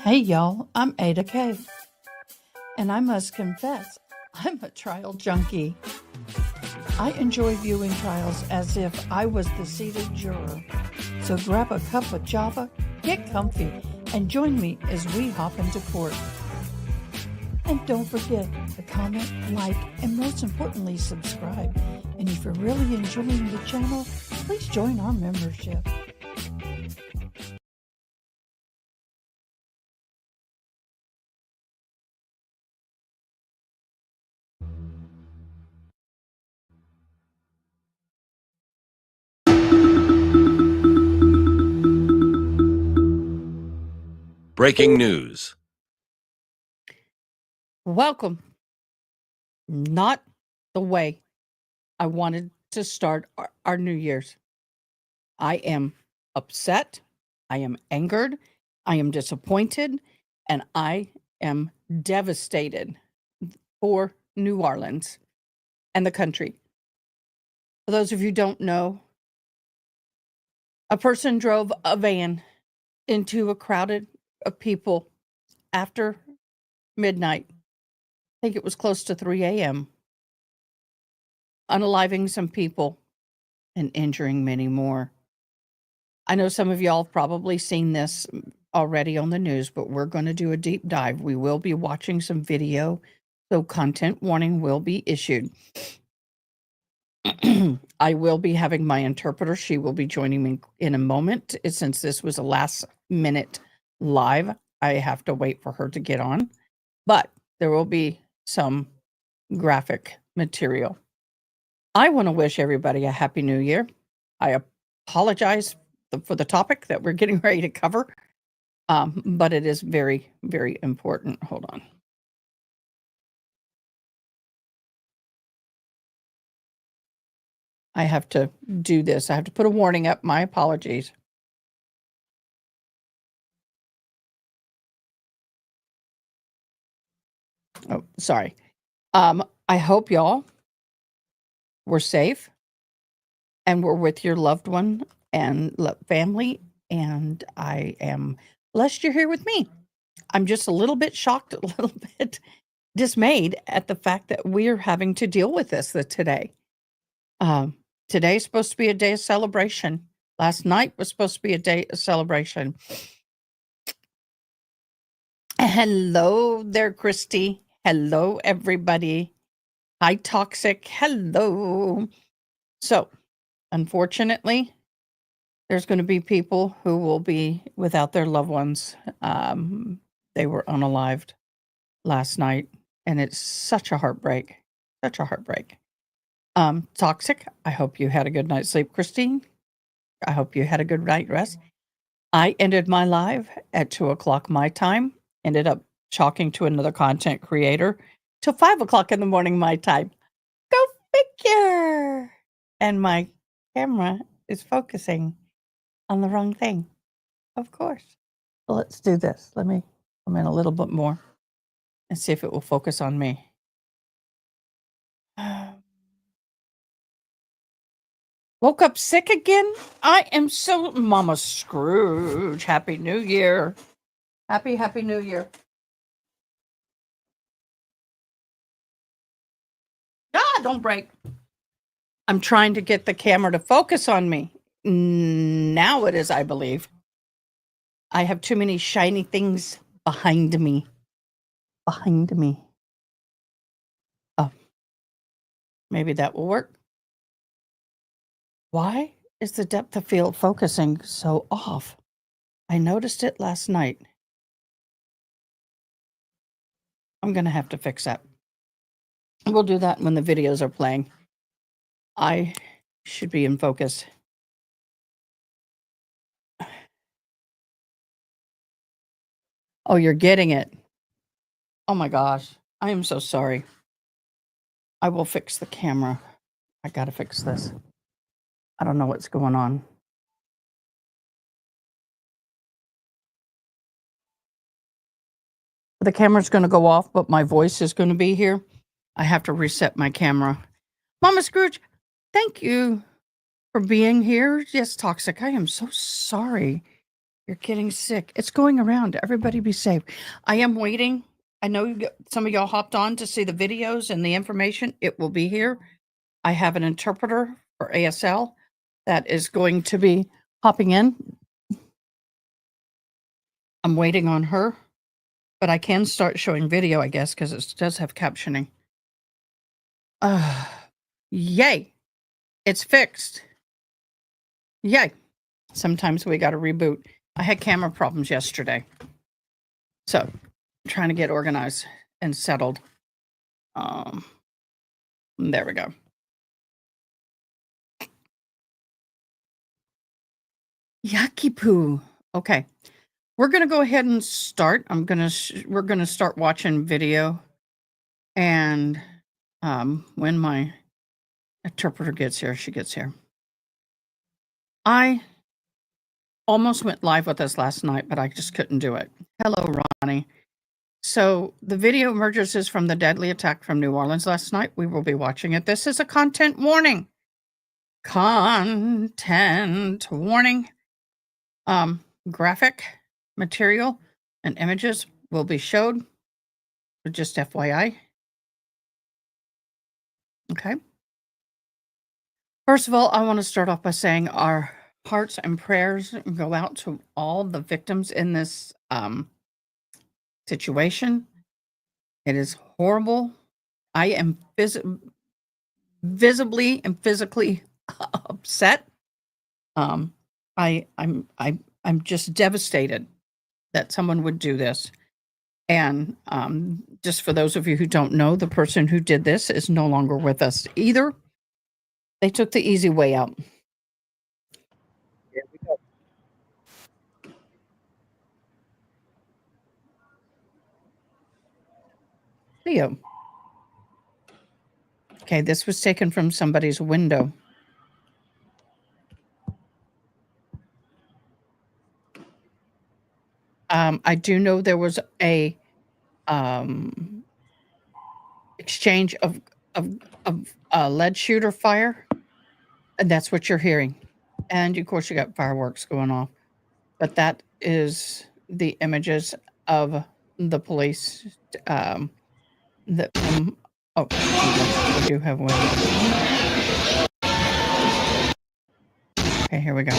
Hey y'all, I'm Ada K. And I must confess, I'm a trial junkie. I enjoy viewing trials as if I was the seated juror. So grab a cup of java, get comfy, and join me as we hop into court. And don't forget to comment, like, and most importantly, subscribe. And if you're really enjoying the channel, please join our membership. Breaking news. Welcome. Not the way I wanted to start our New Year's. I am upset. I am angered. I am disappointed. And I am devastated for New Orleans and the country. For those of you who don't know, a person drove a van into a crowd of people after midnight. I think it was close to 3 a.m., unaliving some people and injuring many more. I know some of y'all have probably seen this already on the news, but we're going to do a deep dive. We will be watching some video, so content warning will be issued. I will be having my interpreter. She will be joining me in a moment. Since this was a last-minute live, I have to wait for her to get on. But there will be some graphic material. I want to wish everybody a Happy New Year. I apologize for the topic that we're getting ready to cover, but it is very, very important. Hold on. I have to do this. I have to put a warning up. My apologies. Oh, sorry. I hope y'all were safe and were with your loved one and family, and I am blessed you're here with me. I'm just a little bit shocked, a little bit dismayed at the fact that we're having to deal with this today. Today's supposed to be a day of celebration. Last night was supposed to be a day of celebration. Hello there, Christy. Hello, everybody. Hi, Toxic. Hello. So, unfortunately, there's going to be people who will be without their loved ones. They were unalived last night, and it's such a heartbreak. Such a heartbreak. Toxic, I hope you had a good night's sleep, Christine. I hope you had a good night rest. I ended my live at 2:00 my time, ended up talking to another content creator till 5:00 in the morning my time. Go figure! And my camera is focusing on the wrong thing, of course. So let's do this. Let me come in a little bit more and see if it will focus on me. Woke up sick again? I am so Mama Scrooge. Happy New Year. Happy New Year. Ah, don't break. I'm trying to get the camera to focus on me. Now it is, I believe. I have too many shiny things behind me. Behind me. Oh, maybe that will work. Why is the depth of field focusing so off? I noticed it last night. I'm going to have to fix that. We'll do that when the videos are playing. I should be in focus. Oh, you're getting it. Oh my gosh. I am so sorry. I will fix the camera. I got to fix this. I don't know what's going on. The camera's going to go off, but my voice is going to be here. I have to reset my camera. Mama Scrooge, thank you for being here. Yes, Toxic, I am so sorry. You're getting sick. It's going around. Everybody be safe. I am waiting. I know some of y'all hopped on to see the videos and the information. It will be here. I have an interpreter for ASL that is going to be hopping in. I'm waiting on her, but I can start showing video, I guess, because it does have captioning. Yay. It's fixed. Yay. Sometimes we got to reboot. I had camera problems yesterday. So I'm trying to get organized and settled. There we go. Yucky poo. Okay. We're going to go ahead and start. We're going to start watching video. And when my interpreter gets here, she gets here. I almost went live with us last night, but I just couldn't do it. Hello, Ronnie. So the video emerges from the deadly attack from New Orleans last night. We will be watching it. This is a content warning. Content warning. Graphic material and images will be showed. Just FYI. Okay. First of all, I want to start off by saying our hearts and prayers go out to all the victims in this situation. It is horrible. I am visibly and physically upset. I'm just devastated that someone would do this. And just for those of you who don't know, the person who did this is no longer with us either. They took the easy way out. Here we go. Theo. Okay, this was taken from somebody's window. I do know there was a exchange of lead shooter fire, and that's what you're hearing. And of course, you got fireworks going off. But that is the images of the police. We do have one. Okay, here we go.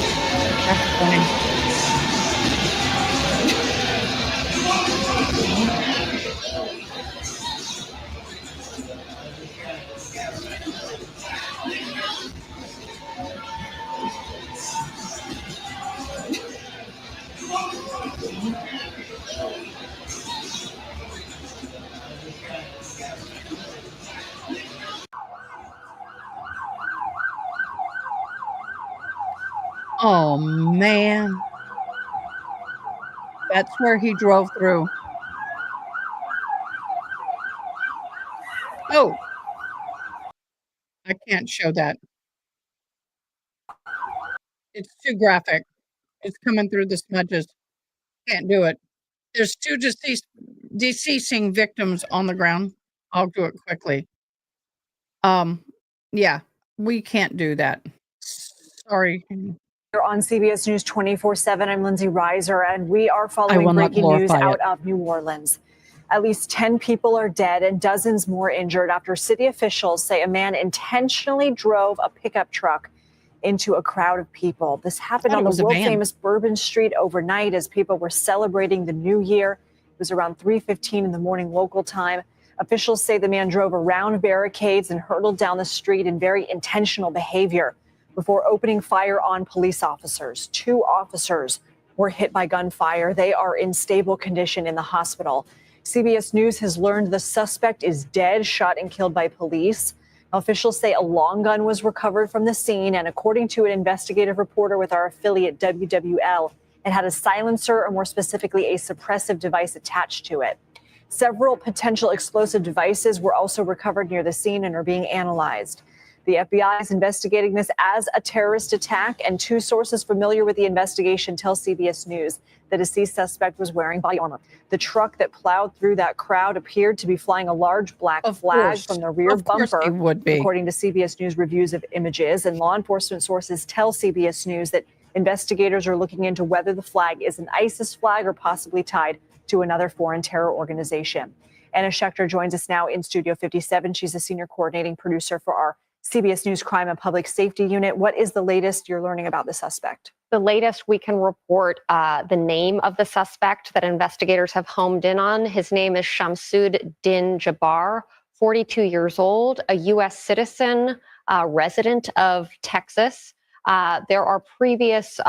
Oh, man. That's where he drove through. Oh. I can't show that. It's too graphic. It's coming through the smudges. Can't do it. There's 2 deceasing victims on the ground. I'll do it quickly. Yeah, we can't do that. Sorry. You're on CBS News 24/7. I'm Lindsay Reiser, and we are following breaking news out of New Orleans. At least 10 people are dead and dozens more injured after city officials say a man intentionally drove a pickup truck into a crowd of people. This happened on the world-famous Bourbon Street overnight as people were celebrating the new year. It was around 3:15 in the morning local time. Officials say the man drove around barricades and hurtled down the street in very intentional behavior before opening fire on police officers. 2 officers were hit by gunfire. They are in stable condition in the hospital. CBS News has learned the suspect is dead, shot and killed by police. Officials say a long gun was recovered from the scene, and according to an investigative reporter with our affiliate WWL, it had a silencer, or more specifically, a suppressive device attached to it. Several potential explosive devices were also recovered near the scene and are being analyzed. The FBI is investigating this as a terrorist attack, and 2 sources familiar with the investigation tell CBS News the deceased suspect was wearing body armor. The truck that plowed through that crowd appeared to be flying a large black flag from the rear bumper, according to CBS News reviews of images. And law enforcement sources tell CBS News that Investigators are looking into whether the flag is an ISIS flag or possibly tied to another foreign terror organization. Anna Schechter joins us now in Studio 57. She's a senior coordinating producer for our CBS News Crime and Public Safety Unit. What is the latest you're learning about the suspect? The latest we can report the name of the suspect that investigators have homed in on. His name is Shamsud Din Jabbar, 42 years old, a U.S. citizen, resident of Texas. There are previous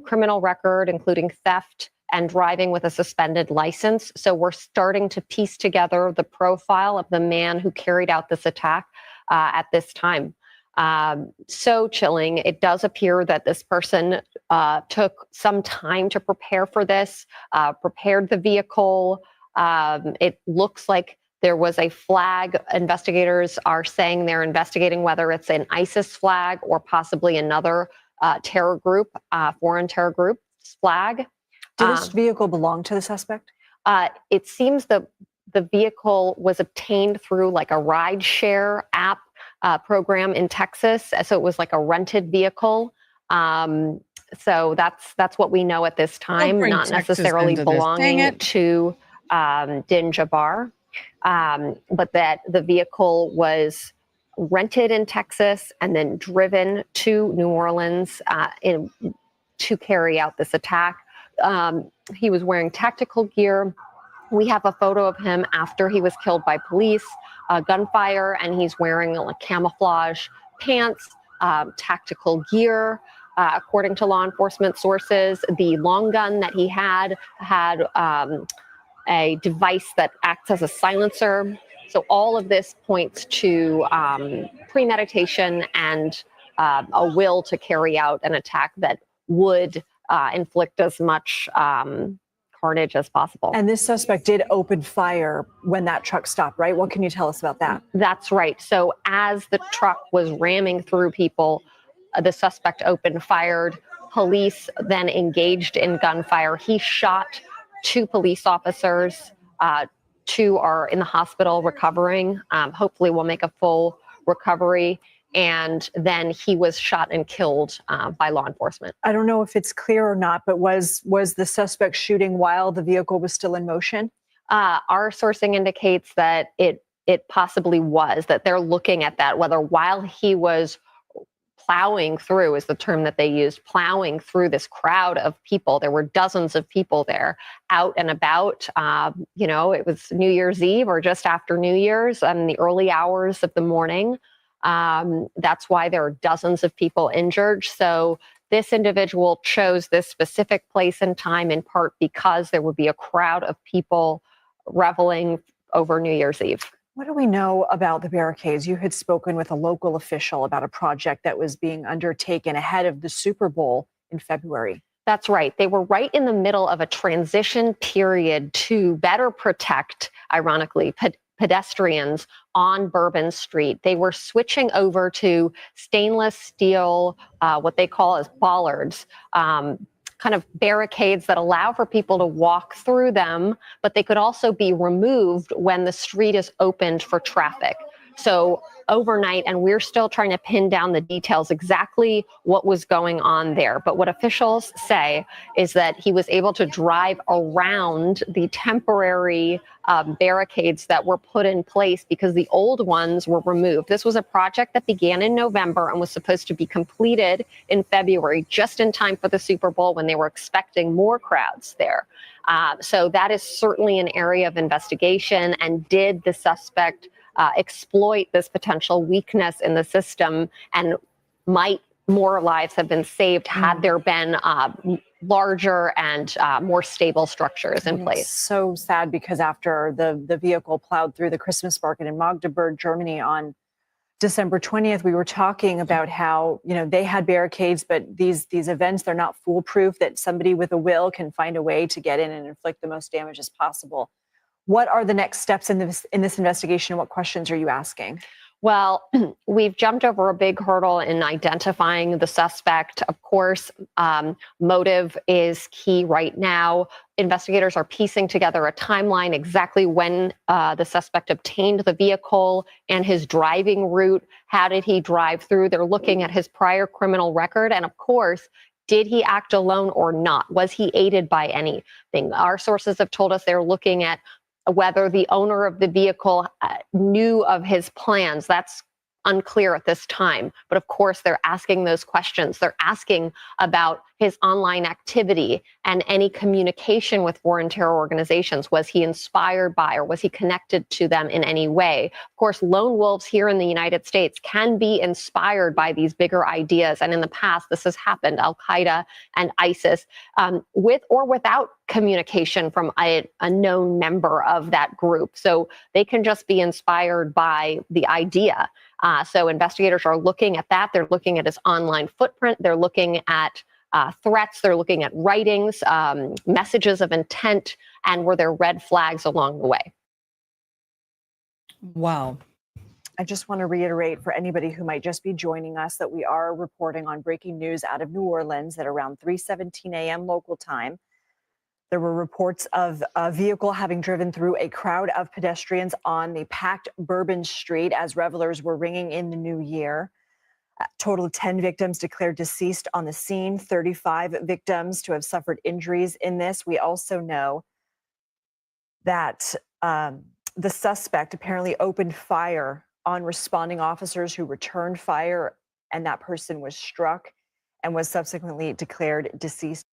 criminal record, including theft and driving with a suspended license. So we're starting to piece together the profile of the man who carried out this attack at this time. So chilling. It does appear that this person took some time to prepare for this, prepared the vehicle. It looks like there was a flag. Investigators are saying they're investigating whether it's an ISIS flag or possibly another terror group, foreign terror group's flag. Did this vehicle belong to the suspect? It seems the vehicle was obtained through like a ride-share app program in Texas. So it was like a rented vehicle. So that's what we know at this time, not necessarily belonging to Din Jabbar. But that the vehicle was rented in Texas and then driven to New Orleans to carry out this attack. He was wearing tactical gear. We have a photo of him after he was killed by police, gunfire, and he's wearing like camouflage pants, tactical gear. According to law enforcement sources, the long gun that he had a device that acts as a silencer. So all of this points to premeditation and a will to carry out an attack that would inflict as much carnage as possible. And this suspect did open fire when that truck stopped, right? What can you tell us about that? That's right. So as the truck was ramming through people, the suspect opened fired. Police then engaged in gunfire. He shot 2 police officers. 2 are in the hospital recovering. Hopefully we'll make a full recovery. And then he was shot and killed by law enforcement. I don't know if it's clear or not, but was the suspect shooting while the vehicle was still in motion? Our sourcing indicates that it possibly was, that they're looking at that, whether while he was plowing through is the term that they used, plowing through this crowd of people. There were dozens of people there out and about. It was New Year's Eve or just after New Year's in the early hours of the morning. That's why there are dozens of people injured. So this individual chose this specific place and time in part because there would be a crowd of people reveling over New Year's Eve. What do we know about the barricades? You had spoken with a local official about a project that was being undertaken ahead of the Super Bowl in February. That's right. They were right in the middle of a transition period to better protect, ironically, pedestrians on Bourbon Street. They were switching over to stainless steel, what they call as bollards, kind of barricades that allow for people to walk through them, but they could also be removed when the street is opened for traffic. So overnight, and we're still trying to pin down the details exactly what was going on there. But what officials say is that he was able to drive around the temporary barricades that were put in place because the old ones were removed. This was a project that began in November and was supposed to be completed in February, just in time for the Super Bowl when they were expecting more crowds there. So that is certainly an area of investigation. And did the suspect exploit this potential weakness in the system, and might more lives have been saved had there been larger and more stable structures in place? It's so sad because after the vehicle plowed through the Christmas market in Magdeburg, Germany on December 20th, we were talking about how, they had barricades, but these events, they're not foolproof, that somebody with a will can find a way to get in and inflict the most damage as possible. What are the next steps in this investigation? What questions are you asking? Well, we've jumped over a big hurdle in identifying the suspect. Of course, motive is key right now. Investigators are piecing together a timeline exactly when the suspect obtained the vehicle and his driving route. How did he drive through? They're looking at his prior criminal record. And of course, Did he act alone or not? Was he aided by anything? Our sources have told us they're looking at whether the owner of the vehicle knew of his plans. That's unclear at this time. But of course, they're asking those questions. They're asking about his online activity and any communication with foreign terror organizations. Was he inspired by or was he connected to them in any way? Of course, lone wolves here in the United States can be inspired by these bigger ideas. And in the past, this has happened, Al-Qaeda and ISIS, with or without communication from a known member of that group. So they can just be inspired by the idea. So investigators are looking at that. They're looking at his online footprint. They're looking at threats. They're looking at writings, messages of intent, and were there red flags along the way? Wow. I just want to reiterate for anybody who might just be joining us that we are reporting on breaking news out of New Orleans at around 3:17 a.m. local time. There were reports of a vehicle having driven through a crowd of pedestrians on the packed Bourbon Street as revelers were ringing in the new year. A total of 10 victims declared deceased on the scene, 35 victims to have suffered injuries in this. We also know that the suspect apparently opened fire on responding officers who returned fire, and that person was struck and was subsequently declared deceased.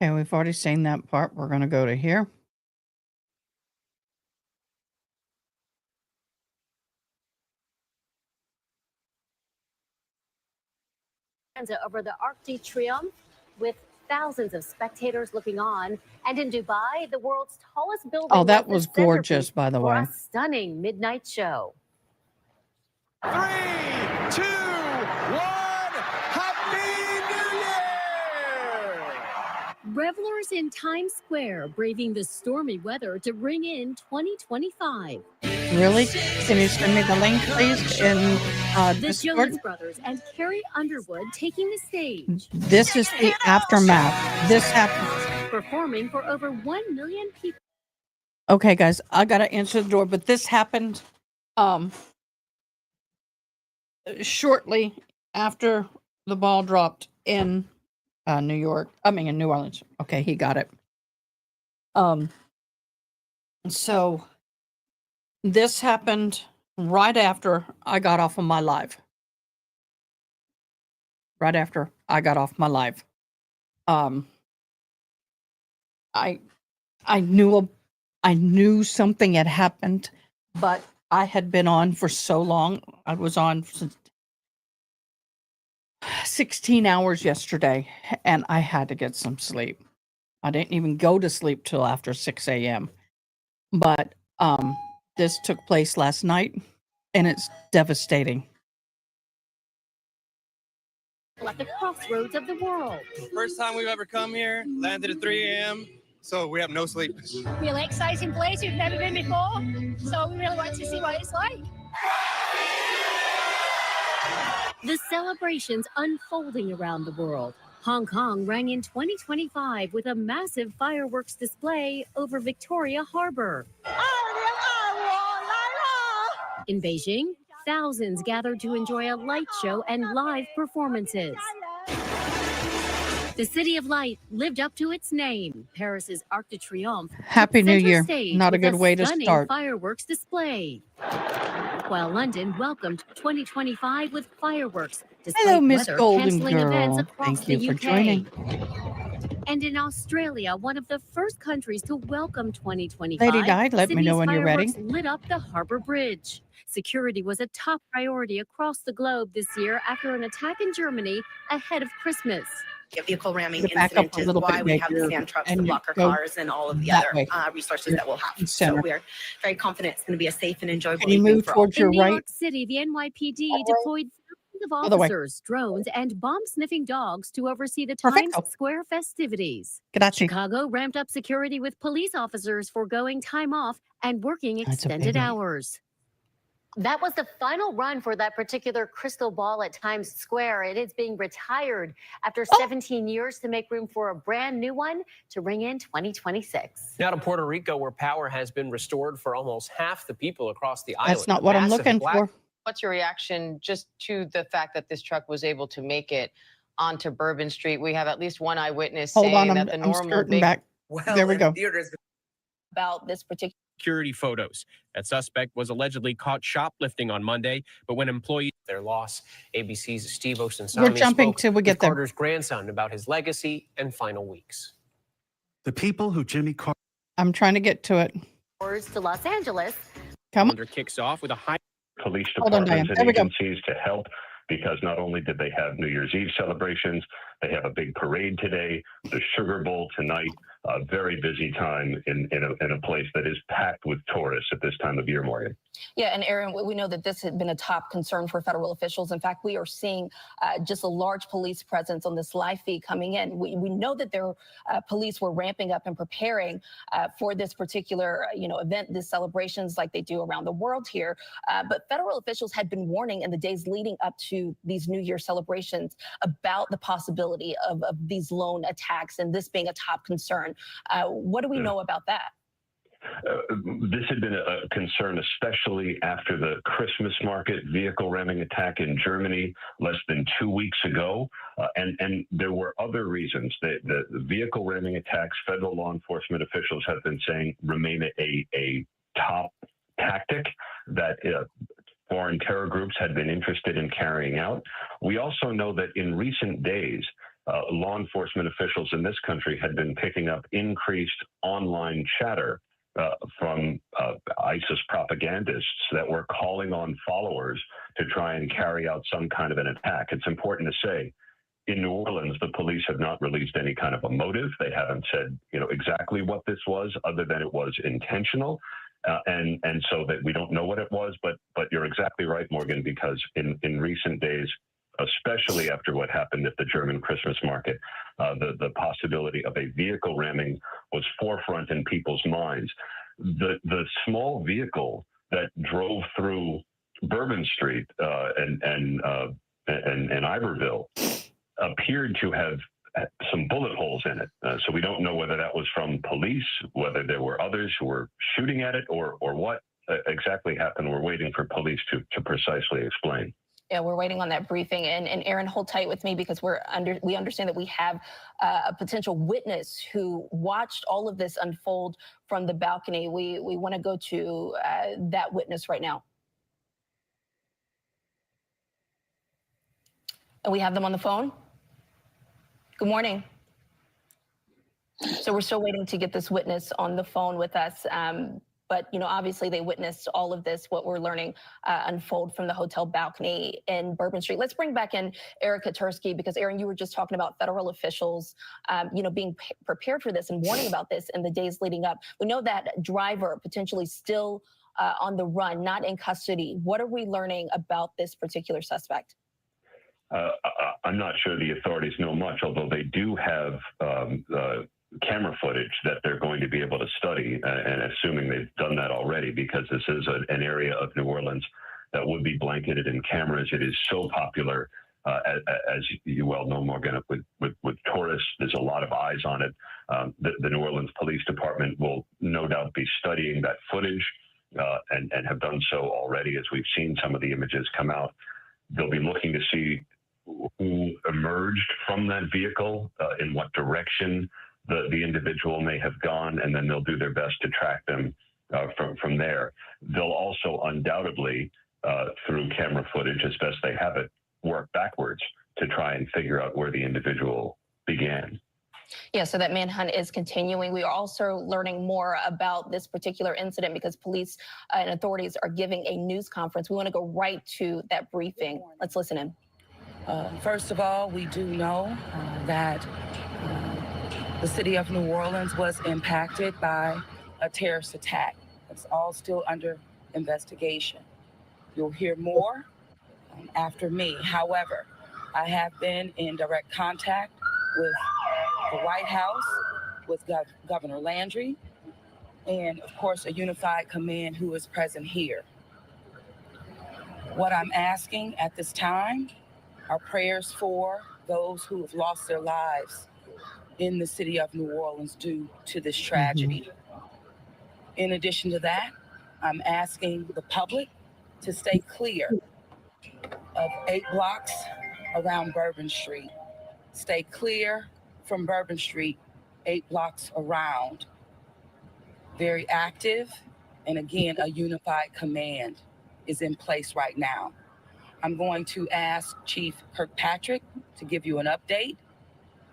Okay, we've already seen that part. We're going to go to here. Over the Arc de Triomphe, with thousands of spectators looking on. And in Dubai, the world's tallest building. Oh, that was gorgeous, by the way. A stunning midnight show. 3, 2, 1, Happy New Year! Revelers in Times Square braving the stormy weather to ring in 2025. Really? Can you send me the link, please? In The Discord? Jonas Brothers and Carrie Underwood taking the stage. This is the aftermath. This happened. Performing for over 1 million people. Okay, guys, I gotta answer the door, but this happened shortly after the ball dropped in New Orleans. Okay, he got it. So this happened right after I got off of my live. Right after I got off my live. I knew something had happened, but I had been on for so long. I was on for 16 hours yesterday, and I had to get some sleep. I didn't even go to sleep till after 6 a.m. But this took place last night, and it's devastating. At the crossroads of the world. First time we've ever come here, landed at 3 a.m., so we have no sleep. Really exciting place we've never been before, so we really want to see what it's like. The celebrations unfolding around the world. Hong Kong rang in 2025 with a massive fireworks display over Victoria Harbor. In Beijing, thousands gathered to enjoy a light show and live performances. The City of Light lived up to its name. Paris's Arc de Triomphe. Happy New center Year. stage Not a with good way to stunning start. Fireworks display. While London welcomed 2025 with fireworks. Hello, Miss weather Golden canceling events Girl. across Thank you the for UK. joining. And in Australia, one of the first countries to welcome 2025, Lady Di, let me know when you're ready. fireworks lit up the Harbour Bridge. Security was a top priority across the globe this year after an attack in Germany ahead of Christmas. A vehicle ramming Get back incident up a is little why bit, we have the Baker, sand trucks, and the you blocker go cars, and all of the that other way. resources that we'll have. So Center. we're very confident it's going to be a safe and enjoyable Can you evening move for all. towards your In New right? York City, the NYPD deployed thousands of Other way. officers, drones, and bomb-sniffing dogs to oversee the Perfecto. Times Square festivities. Grazie. Chicago ramped up security with police officers foregoing time off and working That's a extended biggie. hours. That was the final run for that particular crystal ball at Times Square. It is being retired after 17 years to make room for a brand new one to ring in 2026. Now to Puerto Rico, where power has been restored for almost half the people across the island. That's not what I'm Massive looking black for. What's your reaction just to the fact that this truck was able to make it onto Bourbon Street. We have at least one eyewitness Hold on, saying that the I'm normal skirting back. There we go. About this particular security photos. That suspect was allegedly caught shoplifting on Monday, but when employees their loss, ABC's Steve Osunsami We're jumping spoke till we with get there. Carter's grandson about his legacy and final weeks. The people who Jimmy Carter. I'm trying to get to it. to Los Angeles. Come on. Calendar kicks off with a high police Hold on, departments Diane. There and we go. agencies to help, because not only did they have New Year's Eve celebrations, they have a big parade today, the Sugar Bowl tonight, a very busy time in a place that is packed with tourists at this time of year, Morgan. Yeah, and Aaron, we know that this had been a top concern for federal officials. In fact, we are seeing just a large police presence on this live feed coming in. We know that their police were ramping up and preparing for this particular event, these celebrations like they do around the world here. But federal officials had been warning in the days leading up to these New Year celebrations about the possibility of these lone attacks, and this being a top concern. What do we know about that? This had been a concern, especially after the Christmas market vehicle ramming attack in Germany less than 2 weeks ago. And there were other reasons that the vehicle ramming attacks, federal law enforcement officials have been saying, remain a top tactic that foreign terror groups had been interested in carrying out. We also know that in recent days, law enforcement officials in this country had been picking up increased online chatter from ISIS propagandists that were calling on followers to try and carry out some kind of an attack. It's important to say, in New Orleans, the police have not released any kind of a motive. They haven't said, exactly what this was, other than it was intentional. And so that we don't know what it was, but you're exactly right, Morgan, because in recent days, especially after what happened at the German Christmas market, the possibility of a vehicle ramming was forefront in people's minds. The small vehicle that drove through Bourbon Street and Iberville appeared to have some bullet holes in it. So we don't know whether that was from police, whether there were others who were shooting at it, or what exactly happened. We're waiting for police to precisely explain. Yeah, we're waiting on that briefing. And Aaron, hold tight with me, because we understand that we have a potential witness who watched all of this unfold from the balcony. We want to go to that witness right now. And we have them on the phone. Good morning. So we're still waiting to get this witness on the phone with us. But, obviously they witnessed all of this, what we're learning unfold from the hotel balcony in Bourbon Street. Let's bring back in Erica Tursky, because Aaron, you were just talking about federal officials, being prepared for this and warning about this in the days leading up. We know that driver potentially still on the run, not in custody. What are we learning about this particular suspect? I'm not sure the authorities know much, although they do have camera footage that they're going to be able to study, and assuming they've done that already, because this is an area of New Orleans that would be blanketed in cameras. It is so popular, as you well know, Morgan, with tourists. There's a lot of eyes on it. The New Orleans Police Department will no doubt be studying that footage and have done so already, as we've seen some of the images come out. They'll be looking to see who emerged from that vehicle, in what direction the individual may have gone, and then they'll do their best to track them from there. They'll also undoubtedly, through camera footage, as best they have it, work backwards to try and figure out where the individual began. Yeah, so that manhunt is continuing. We are also learning more about this particular incident because police and authorities are giving a news conference. We want to go right to that briefing. Let's listen in. First of all, we do know that the city of New Orleans was impacted by a terrorist attack. It's all still under investigation. You'll hear more after me. However, I have been in direct contact with the White House, with Governor Landry, and of course a unified command who is present here. What I'm asking at this time are prayers for those who have lost their lives in the city of New Orleans due to this tragedy. In addition to that, I'm asking the public to stay clear of 8 blocks around Bourbon Street. stay clear from Bourbon Street, 8 blocks around. Very active, and again, a unified command is in place right now. I'm going to ask Chief Kirkpatrick to give you an update.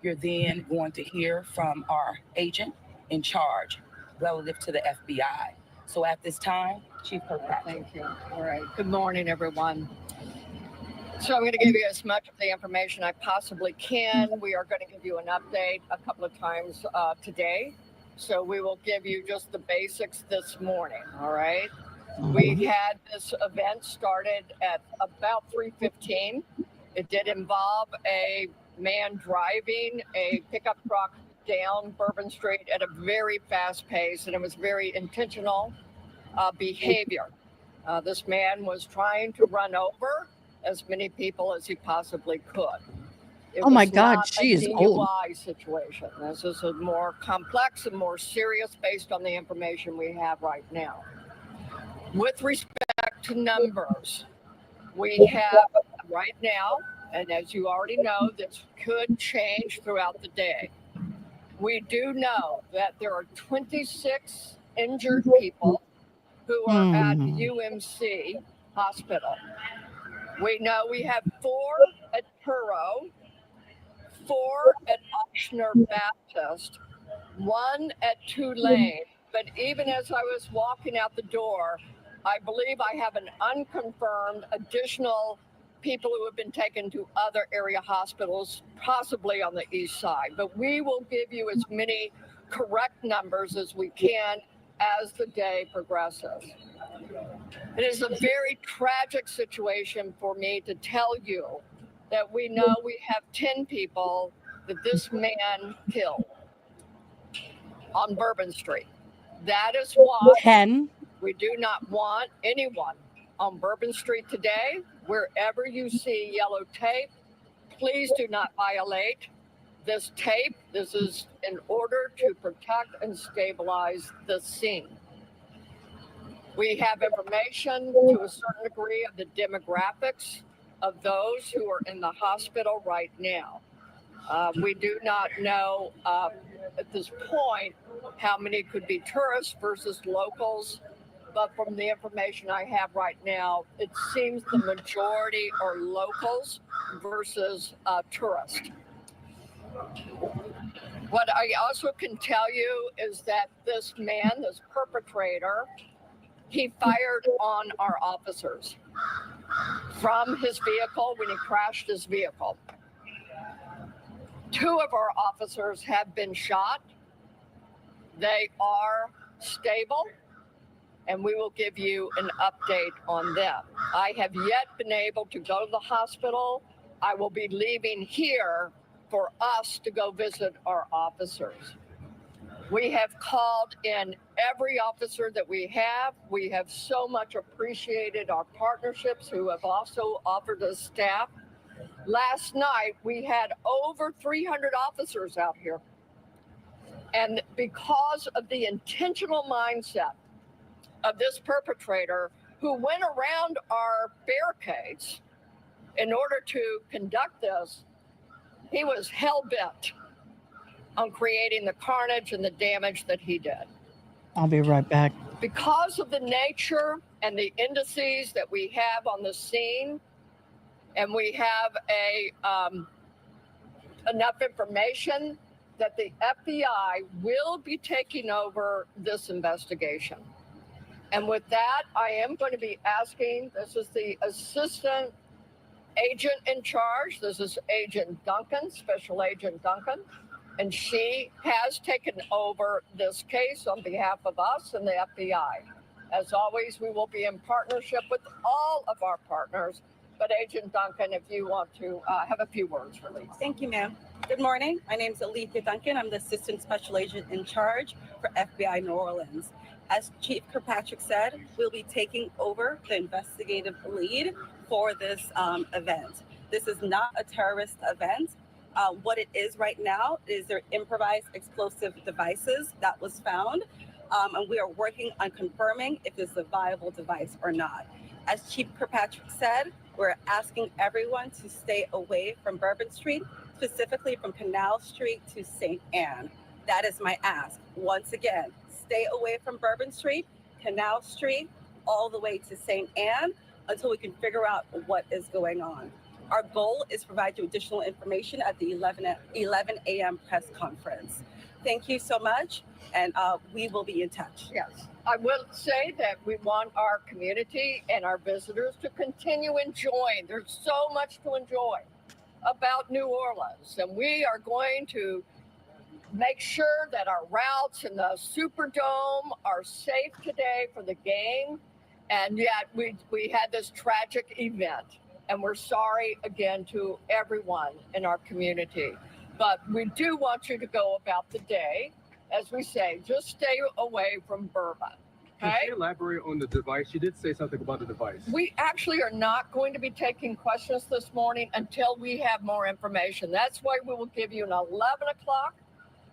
You're then going to hear from our agent in charge relative to the FBI. So at this time, Chief Kirkpatrick. Thank you. All right. Good morning, everyone. So I'm going to give you as much of the information I possibly can. We are going to give you an update a couple of times today. So we will give you just the basics this morning. All right. We had this event started at about 3:15. It did involve a man driving a pickup truck down Bourbon Street at a very fast pace, and it was very intentional behavior. This man was trying to run over as many people as he possibly could. Oh my God, she is old. DUI situation. This is a more complex and more serious based on the information we have right now. With respect to numbers, we have right now, and as you already know, this could change throughout the day. We do know that there are 26 injured people who are at UMC Hospital. We know we have 4 at Turo, 4 at Ochsner Baptist, 1 at Tulane. But even as I was walking out the door, I believe I have an unconfirmed additional people who have been taken to other area hospitals, possibly on the east side. But we will give you as many correct numbers as we can as the day progresses. It is a very tragic situation for me to tell you that we know we have 10 people that this man killed on Bourbon Street. That is why 10. We do not want anyone on Bourbon Street today. Wherever you see yellow tape, please do not violate this tape. This is in order to protect and stabilize the scene. We have information to a certain degree of the demographics of those who are in the hospital right now. We do not know at this point how many could be tourists versus locals, but from the information I have right now, it seems the majority are locals versus tourists. What I also can tell you is that this man, this perpetrator, he fired on our officers from his vehicle when he crashed his vehicle. 2 of our officers have been shot. They are stable, and we will give you an update on them. I have yet been able to go to the hospital. I will be leaving here for us to go visit our officers. We have called in every officer that we have. We have so much appreciated our partnerships who have also offered us staff. Last night, we had over 300 officers out here. And because of the intentional mindset of this perpetrator who went around our barricades in order to conduct this, he was hell-bent on creating the carnage and the damage that he did. I'll be right back. Because of the nature and the indices that we have on the scene, and we have enough information that the FBI will be taking over this investigation. And with that, I am going to be asking, this is the assistant agent in charge. This is Agent Duncan, Special Agent Duncan. And she has taken over this case on behalf of us and the FBI. As always, we will be in partnership with all of our partners. But Agent Duncan, if you want to have a few words, release. Thank you, ma'am. Good morning. My name is Alethea Duncan. I'm the Assistant Special Agent in charge for FBI New Orleans. As Chief Kirkpatrick said, we'll be taking over the investigative lead for this event. This is not a terrorist event. What it is right now is their improvised explosive devices that was found, and we are working on confirming if it's a viable device or not. As Chief Kirkpatrick said, we're asking everyone to stay away from Bourbon Street specifically from Canal Street to St. Anne. That is my ask. Once again, stay away from Bourbon Street, Canal Street, all the way to St. Anne until we can figure out what is going on. Our goal is to provide you additional information at the 11 a.m. press conference. Thank you so much, and we will be in touch. Yes, I will say that we want our community and our visitors to continue enjoying. There's so much to enjoy about New Orleans, and we are going to make sure that our routes in the Superdome are safe today for the game. And yet we had this tragic event, and we're sorry again to everyone in our community. But we do want you to go about the day, as we say, just stay away from Bourbon. Okay? Can you elaborate on the device? You did say something about the device. We actually are not going to be taking questions this morning until we have more information. That's why we will give you an 11 o'clock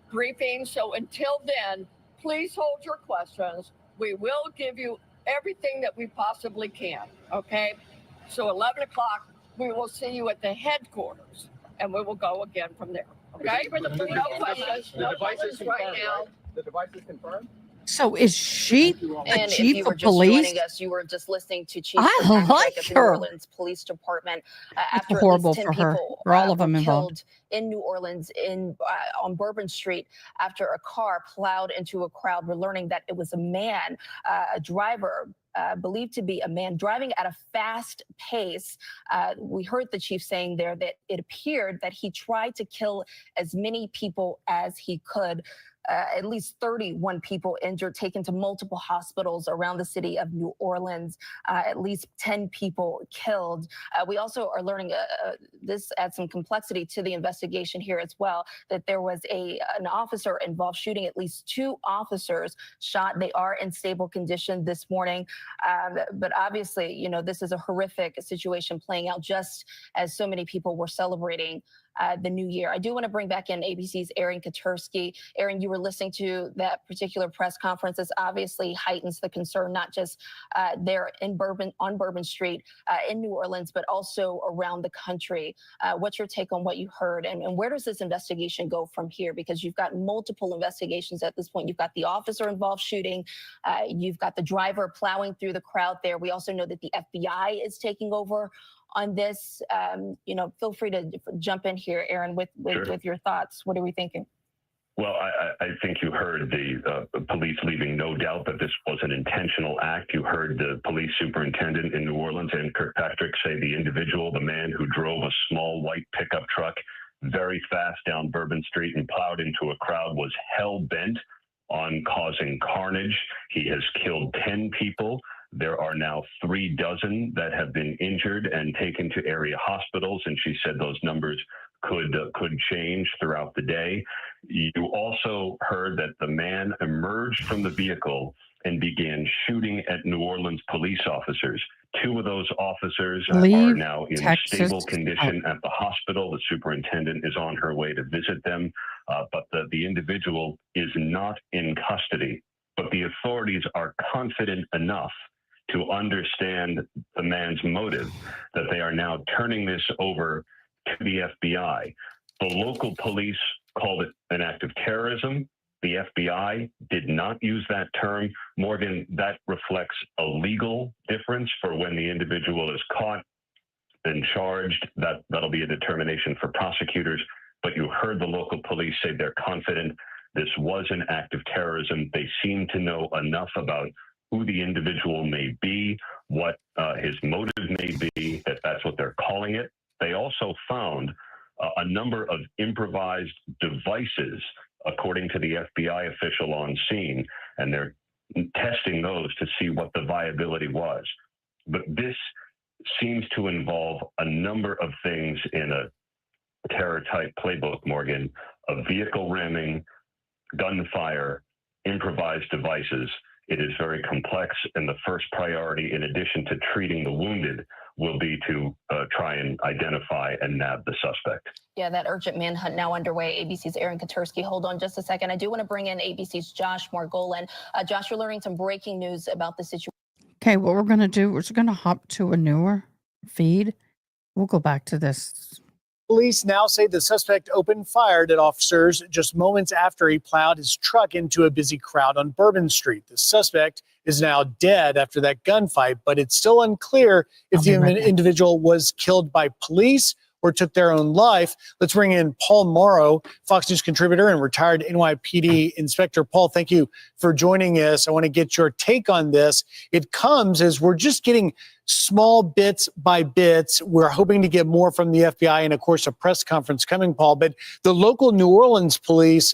briefing. So until then, please hold your questions. We will give you everything that we possibly can. Okay? So 11 o'clock, we will see you at the headquarters, and we will go again from there. Okay? No questions. No questions right now. The device is confirmed? So is she the And if chief you were of just police? joining us, you were just listening to Chief I Kirkpatrick like of the her. New Orleans Police Department. That's After at horrible least 10 for her, people for all of them were involved. killed in New Orleans on Bourbon Street after a car plowed into a crowd. We're learning that it was a man, a driver, believed to be a man driving at a fast pace. We heard the chief saying there that it appeared that he tried to kill as many people as he could. At least 31 people injured, taken to multiple hospitals around the city of New Orleans, at least 10 people killed. We also are learning this adds some complexity to the investigation here as well, that there was an officer involved shooting. At least 2 officers shot. They are in stable condition this morning. But obviously, you know, this is a horrific situation playing out just as so many people were celebrating the new year. I do want to bring back in ABC's Aaron Katursky. Aaron, you were listening to that particular press conference. This obviously heightens the concern, not just there in on Bourbon Street in New Orleans, but also around the country. What's your take on what you heard, and where does this investigation go from here? Because you've got multiple investigations at this point. You've got the officer involved shooting. You've got the driver plowing through the crowd there. We also know that the FBI is taking over on this. You know, feel free to jump in here, Aaron, with your thoughts. What are we thinking? Well, I think you heard the police leaving no doubt that this was an intentional act. You heard the police superintendent in New Orleans, Ann Kirkpatrick, say the individual, the man who drove a small white pickup truck very fast down Bourbon Street and plowed into a crowd, was hell-bent on causing carnage. He has killed 10 people. There are now 3 dozen that have been injured and taken to area hospitals, and she said those numbers could change throughout the day. You also heard that the man emerged from the vehicle and began shooting at New Orleans police officers. 2 of those officers are now in stable condition at the hospital. The superintendent is on her way to visit them, but the individual is not in custody. But the authorities are confident enough to understand the man's motive that they are now turning this over to the FBI. The local police called it an act of terrorism. The FBI did not use that term. Morgan, that reflects a legal difference for when the individual is caught and charged. That'll be a determination for prosecutors. But you heard the local police say they're confident this was an act of terrorism. They seem to know enough about who the individual may be, what his motive may be, that's what they're calling it. They also found a number of improvised devices, according to the FBI official on scene, and they're testing those to see what the viability was. But this seems to involve a number of things in a terror-type playbook, Morgan, of vehicle ramming, gunfire, improvised devices. It is very complex, and the first priority, in addition to treating the wounded, will be to try and identify and nab the suspect. Yeah, that urgent manhunt now underway. ABC's Aaron Katursky. Hold on just a second. I do want to bring in ABC's Josh Margolin. Josh, you're learning some breaking news about the situation. Okay, what we're going to do, we're just going to hop to a newer feed. We'll go back to this Police now say the suspect opened fire at officers just moments after he plowed his truck into a busy crowd on Bourbon Street. The suspect is now dead after that gunfight, but it's still unclear if the individual was killed by police or took their own life. Let's bring in Paul Morrow, Fox News contributor and retired NYPD inspector. Paul, thank you for joining us. I want to get your take on this. It comes as we're just getting small bits by bits. We're hoping to get more from the FBI and, of course, a press conference coming, Paul. But the local New Orleans police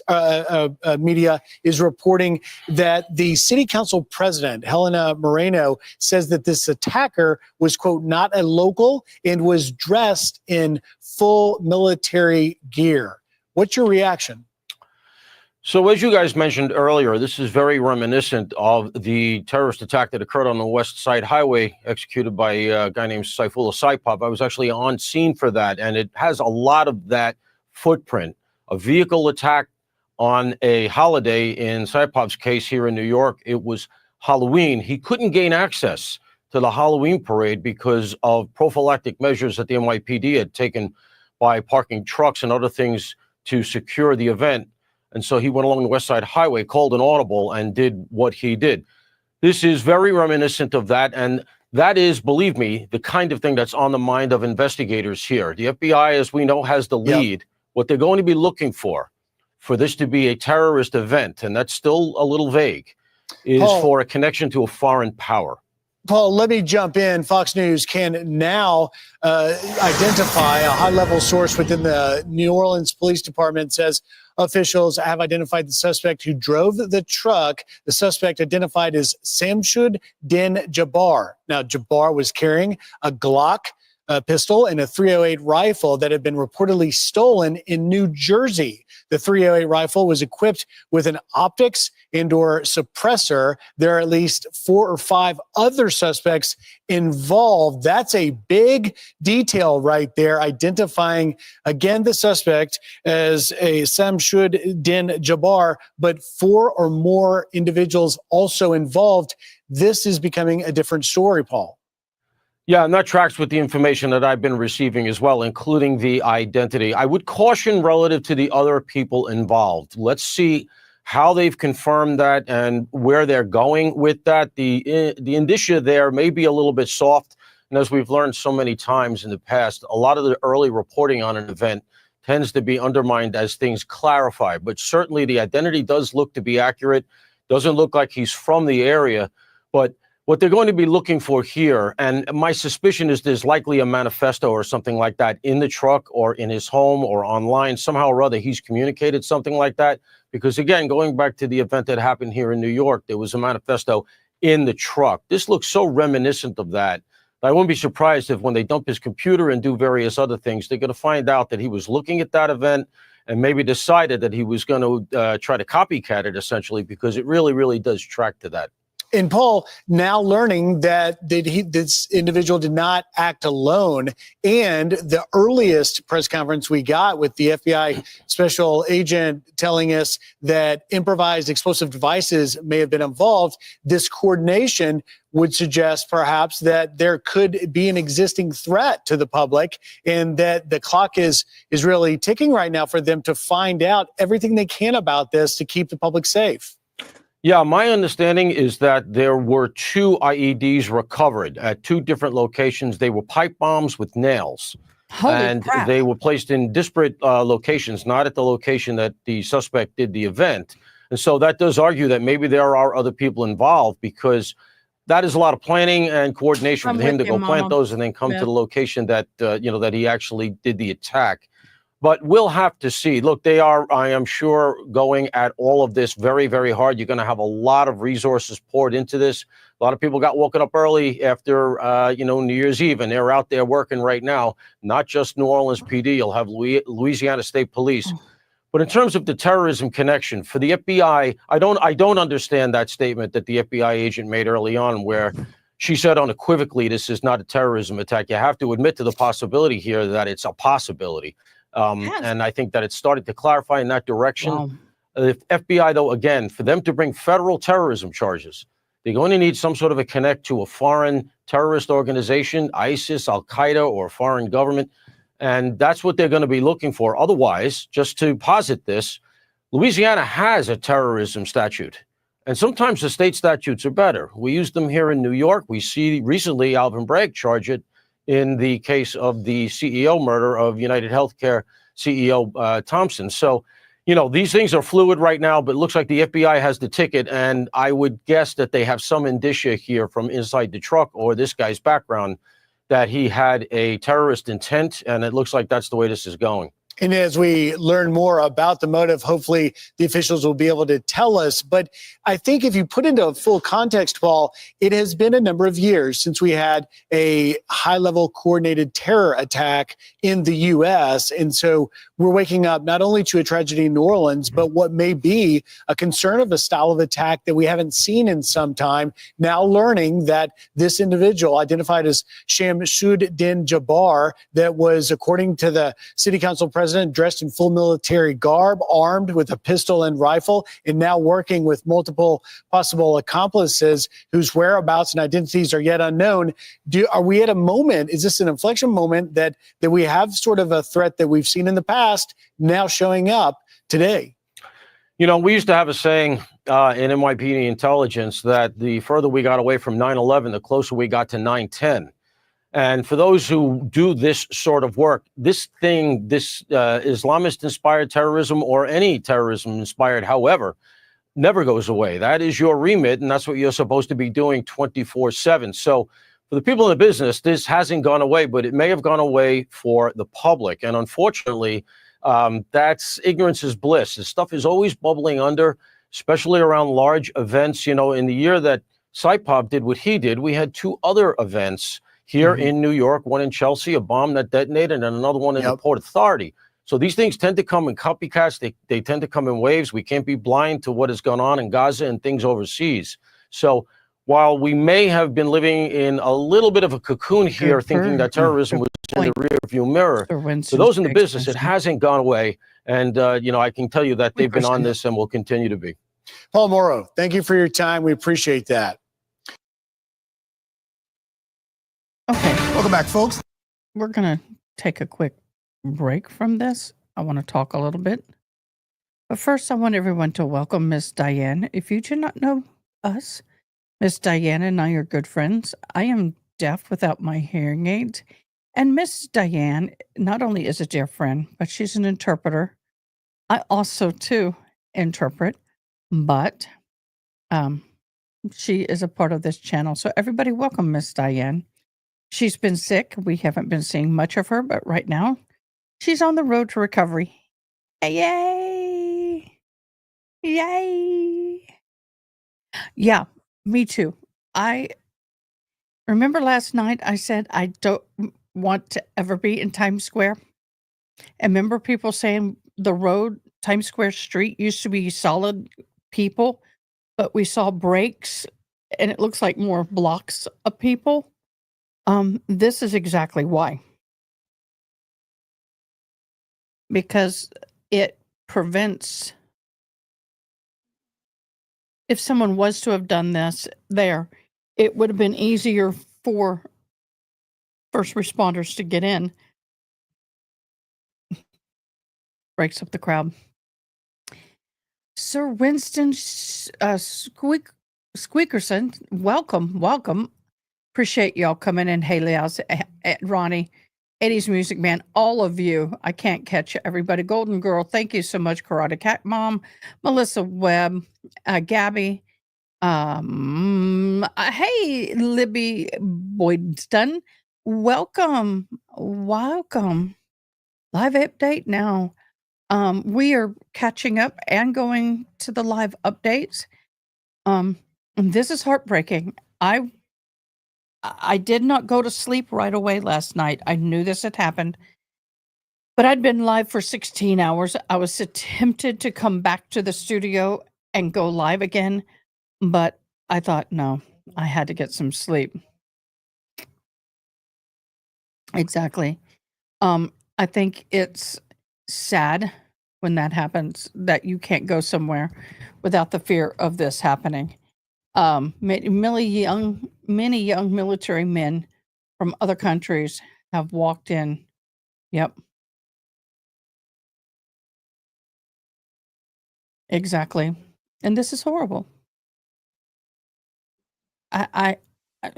media is reporting that the city council president, Helena Moreno, says that this attacker was, quote, not a local and was dressed in full military gear. What's your reaction? So as you guys mentioned earlier, this is very reminiscent of the terrorist attack that occurred on the West Side Highway, executed by a guy named Saifullah Saipov. I was actually on scene for that, and it has a lot of that footprint. A vehicle attack on a holiday. In Saipov's case here in New York, it was Halloween. He couldn't gain access to the Halloween parade because of prophylactic measures that the NYPD had taken by parking trucks and other things to secure the event. And so he went along the West Side Highway, called an audible, and did what he did. This is very reminiscent of that. And that is, believe me, the kind of thing that's on the mind of investigators here. The FBI, as we know, has the lead. What they're going to be looking for this to be a terrorist event, and that's still a little vague, is for a connection to a foreign power. Paul, let me jump in. Fox News can now identify a high-level source within the New Orleans Police Department says officials have identified the suspect who drove the truck. The suspect identified as Samshud Din Jabbar. Now, Jabbar was carrying a Glock pistol and a .308 rifle that had been reportedly stolen in New Jersey. The .308 rifle was equipped with an optics and/or suppressor. There are at least 4 or 5 other suspects involved. That's a big detail right there, identifying, again, the suspect as a Samshud Din Jabbar, but 4 or more individuals also involved. This is becoming a different story, Paul. Yeah, and that tracks with the information that I've been receiving as well, including the identity. I would caution relative to the other people involved. Let's see how they've confirmed that and where they're going with that. The indicia there may be a little bit soft. And as we've learned so many times in the past, a lot of the early reporting on an event tends to be undermined as things clarify. But certainly the identity does look to be accurate. Doesn't look like he's from the area. But what they're going to be looking for here, and my suspicion is there's likely a manifesto or something like that in the truck or in his home or online. Somehow or other, he's communicated something like that. Because again, going back to the event that happened here in New York, there was a manifesto in the truck. This looks so reminiscent of that. I wouldn't be surprised if when they dump his computer and do various other things, they're going to find out that he was looking at that event and maybe decided that he was going to try to copycat it, essentially, because it really, really does track to that. And Paul, now learning that this individual did not act alone, and the earliest press conference we got with the FBI special agent telling us that improvised explosive devices may have been involved, this coordination would suggest perhaps that there could be an existing threat to the public and that the clock is really ticking right now for them to find out everything they can about this to keep the public safe. Yeah, my understanding is that there were 2 IEDs recovered at 2 different locations. They were pipe bombs with nails. Holy crap. They were placed in disparate locations, not at the location that the suspect did the event. And so that does argue that maybe there are other people involved, because that is a lot of planning and coordination for him to go plant those and then come to the location that, that he actually did the attack. But we'll have to see. Look, they are, I am sure, going at all of this very, very hard. You're going to have a lot of resources poured into this. A lot of people got woken up early after, New Year's Eve, and they're out there working right now. Not just New Orleans PD. You'll have Louisiana State Police. But in terms of the terrorism connection, for the FBI, I don't understand that statement that the FBI agent made early on, where she said unequivocally, this is not a terrorism attack. You have to admit to the possibility here that it's a possibility. And I think that it started to clarify in that direction. Wow. The FBI, though, again, for them to bring federal terrorism charges, they're going to need some sort of a connect to a foreign terrorist organization, ISIS, Al-Qaeda, or a foreign government. And that's what they're going to be looking for. Otherwise, just to posit this, Louisiana has a terrorism statute. And sometimes the state statutes are better. We use them here in New York. We see recently Alvin Bragg charge it in the case of the CEO murder of United Healthcare CEO Thompson. So, you know, these things are fluid right now, but it looks like the FBI has the ticket. And I would guess that they have some indicia here from inside the truck or this guy's background that he had a terrorist intent. And it looks like that's the way this is going. And as we learn more about the motive, hopefully the officials will be able to tell us. But I think if you put into full context, Paul, it has been a number of years since we had a high-level coordinated terror attack in the U.S. And so we're waking up not only to a tragedy in New Orleans, but what may be a concern of a style of attack that we haven't seen in some time. Now learning that this individual, identified as Shamsuddin Jabbar, that was, according to the city council president, dressed in full military garb, armed with a pistol and rifle, and now working with multiple possible accomplices whose whereabouts and identities are yet unknown. Are we at a moment, is this an inflection moment that we have sort of a threat that we've seen in the past now showing up today? You know, we used to have a saying in NYPD intelligence that the further we got away from 9/11, the closer we got to 9/10. And for those who do this sort of work, this Islamist-inspired terrorism or any terrorism-inspired, however, never goes away. That is your remit, and that's what you're supposed to be doing 24/7. So for the people in the business, this hasn't gone away, but it may have gone away for the public. And unfortunately, that's ignorance is bliss. This stuff is always bubbling under, especially around large events. You know, in the year that Saipov did what he did, we had two other events here in New York, one in Chelsea, a bomb that detonated, and another one in the Port Authority. So these things tend to come in copycats. They tend to come in waves. We can't be blind to what has gone on in Gaza and things overseas. So while we may have been living in a little bit of a cocoon here, thinking that terrorism was in the rearview mirror, for those in the business, it hasn't gone away. And, you know, I can tell you that they've been on this and will continue to be. Paul Morrow, thank you for your time. We appreciate that. Okay. Welcome back, folks. We're going to take a quick break from this. I want to talk a little bit. But first, I want everyone to welcome Miss Diane. If you do not know us, Miss Diane and I are good friends. I am deaf without my hearing aids. And Miss Diane not only is a dear friend, but she's an interpreter. I also, too, interpret. But she is a part of this channel. So everybody welcome Miss Diane. She's been sick. We haven't been seeing much of her, but right now she's on the road to recovery. Yay! Yay! Yeah, me too. I remember last night I said I don't want to ever be in Times Square. And remember people saying the road, Times Square Street, used to be solid people, but we saw breaks and it looks like more blocks of people. This is exactly why. Because it prevents, if someone was to have done this there, it would have been easier for first responders to get in. Breaks up the crowd. Sir Winston Squeakerson, welcome. Appreciate y'all coming in. Haley, Ronnie, 80s Music Man, all of you. I can't catch everybody. Golden Girl, thank you so much. Karate Cat Mom, Melissa Webb, Gabby. Hey, Libby Boydston, welcome. Live update now. We are catching up and going to the live updates. This is heartbreaking. I did not go to sleep right away last night. I knew this had happened, but I'd been live for 16 hours. I was tempted to come back to the studio and go live again, but I thought, no, I had to get some sleep. Exactly. I think it's sad when that happens, that you can't go somewhere without the fear of this happening. Many young military men from other countries have walked in Yep. Exactly. And this is horrible. I I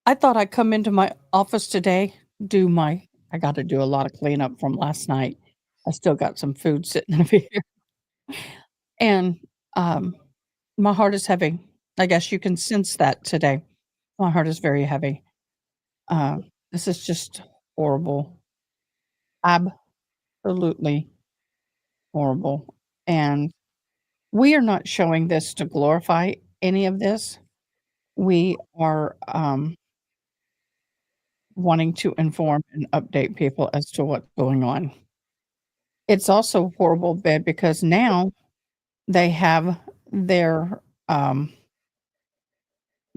I thought I'd come into my office today, I gotta do a lot of cleanup from last night. I still got some food sitting over here. And, um, my heart is heavy. I guess you can sense that today. My heart is very heavy. Uh, this is just horrible. Absolutely horrible. And we are not showing this to glorify any of this. We are, wanting to inform and update people as to what's going on. It's also horrible, bad because now they have their,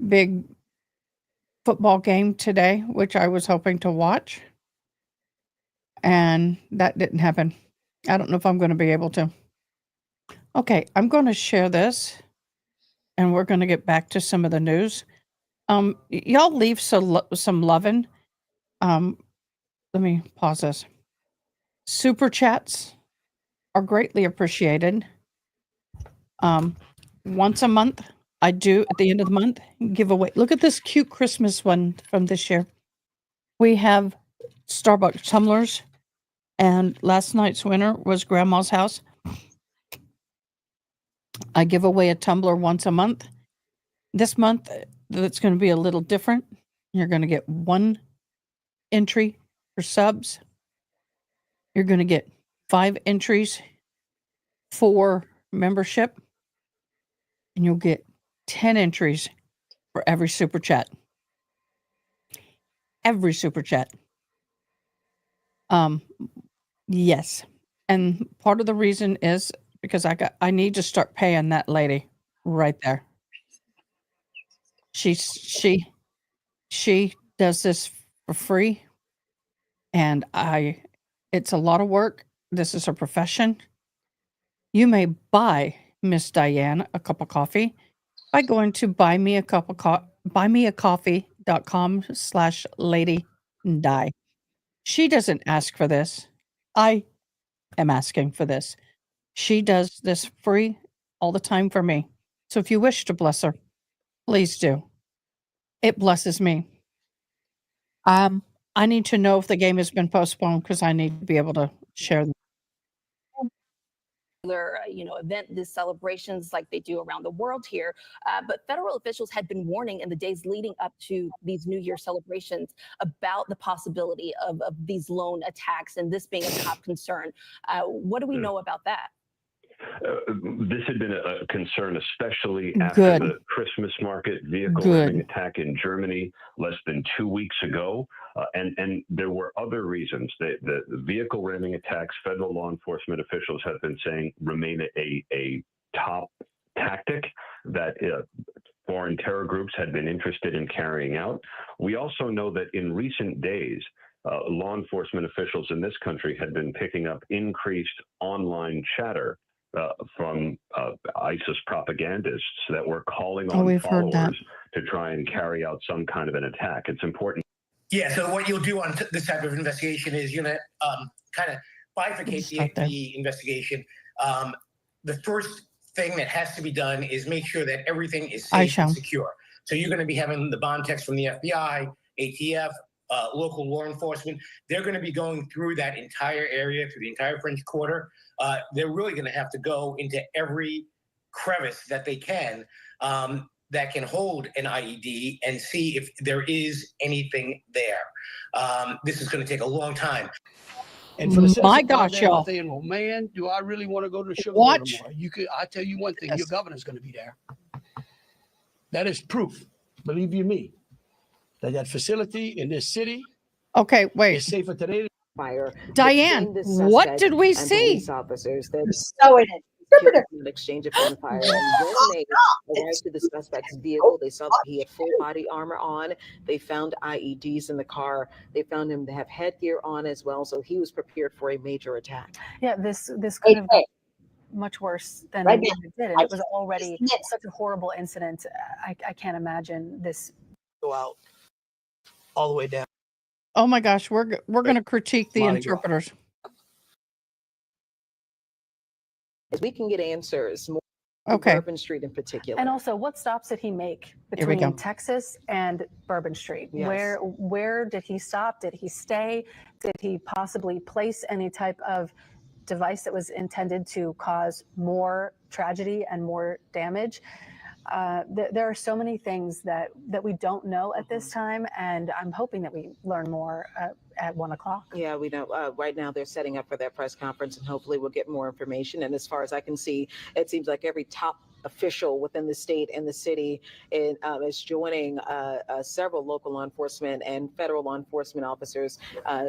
big football game today, which I was hoping to watch, and that didn't happen. I don't know if I'm gonna be able to. Okay, I'm gonna share this, and we're gonna get back to some of the news. Y'all leave some lovin'. Let me pause this. Super chats are greatly appreciated. Once a month, I do at the end of the month give away. Look at this cute Christmas one from this year. We have Starbucks tumblers, and last night's winner was Grandma's house. I give away a tumbler once a month. This month, it's going to be a little different. You're going to get 1 entry for subs. You're going to get 5 entries for membership, and you'll get 10 entries for every super chat. Every super chat. Yes. And part of the reason is because I need to start paying that lady right there. She does this for free, and it's a lot of work. This is her profession. You may buy Miss Diane a cup of coffee by going to buymeacoffee.com/lady She doesn't ask for this. I am asking for this. She does this free all the time for me. So if you wish to bless her, please do. It blesses me. I need to know if the game has been postponed because I need to be able to share them. Event, these celebrations like they do around the world here. But federal officials had been warning in the days leading up to these New Year celebrations about the possibility of these lone attacks and this being a top concern. What do we know about that? This had been a concern, especially after the Christmas market vehicle ramming attack in Germany less than 2 weeks ago. And there were other reasons. The vehicle ramming attacks, federal law enforcement officials have been saying remain a top tactic that foreign terror groups had been interested in carrying out. We also know that in recent days, law enforcement officials in this country had been picking up increased online chatter from ISIS propagandists that were calling on followers to try and carry out some kind of an attack. It's important. Yeah, so what you'll do on this type of investigation is you're going to kind of bifurcate the investigation. The first thing that has to be done is make sure that everything is safe and secure. So you're going to be having the bond text from the FBI, ATF, local law enforcement. They're going to be going through that entire area, through the entire French Quarter. They're really going to have to go into every crevice that they can that can hold an IED and see if there is anything there. This is going to take a long time. And for the My gosh, y'all. saying, well, man, do I really want to go to the Sugar Bowl tomorrow? I tell you one thing, your governor's going to be there. That is proof, believe you me, that facility in this city is safer today. Diane, what did we see? Officers that so it an exchange of gunfire, and when they arrived to the suspect's vehicle, they saw that he had full body armor on. They found IEDs in the car. They found him to have headgear on as well, so he was prepared for a major attack. Yeah, this could have been much worse than it did. And it was already such a horrible incident. I can't imagine this. Go out all the way down. Oh my gosh, we're going to critique the interpreters. As we can get answers more Okay. Bourbon Street in particular. And also, what stops did he make Here we go. between Texas and Bourbon Street? Yes. Where did he stop? Did he stay? Did he possibly place any type of device that was intended to cause more tragedy and more damage? There are so many things that we don't know at this time, and I'm hoping that we learn more at 1 o'clock. Yeah, we know right now they're setting up for that press conference, and hopefully we'll get more information. And as far as I can see, it seems like every top official within the state and the city is joining several local law enforcement and federal law enforcement officers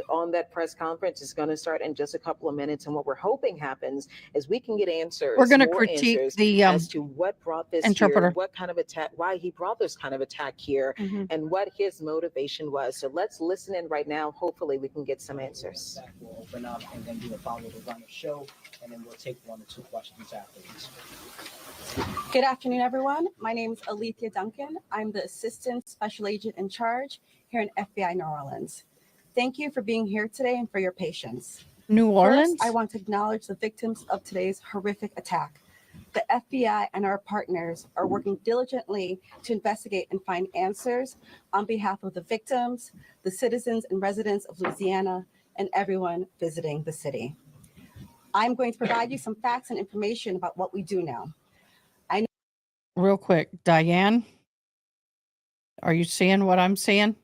on that press conference. Is going to start in just a couple of minutes, and what we're hoping happens is we can get answers. We're going to more critique answers the as to what brought this interpreter. here, what kind of attack, why he brought this kind of attack here, and what his motivation was. So let's listen in right now. Hopefully, we can get some answers. We'll open up and then do a follow-the-runner show, and then we'll take 1 or 2 questions afterwards. Good afternoon, everyone. My name is Alethea Duncan. I'm the Assistant Special Agent in charge here in FBI New Orleans. Thank you for being here today and for your patience. New Orleans? First, I want to acknowledge the victims of today's horrific attack. The FBI and our partners are working diligently to investigate and find answers on behalf of the victims, the citizens and residents of Louisiana, and everyone visiting the city. I'm going to provide you some facts and information about what we do now. Real quick, Diane, are you seeing what I'm seeing?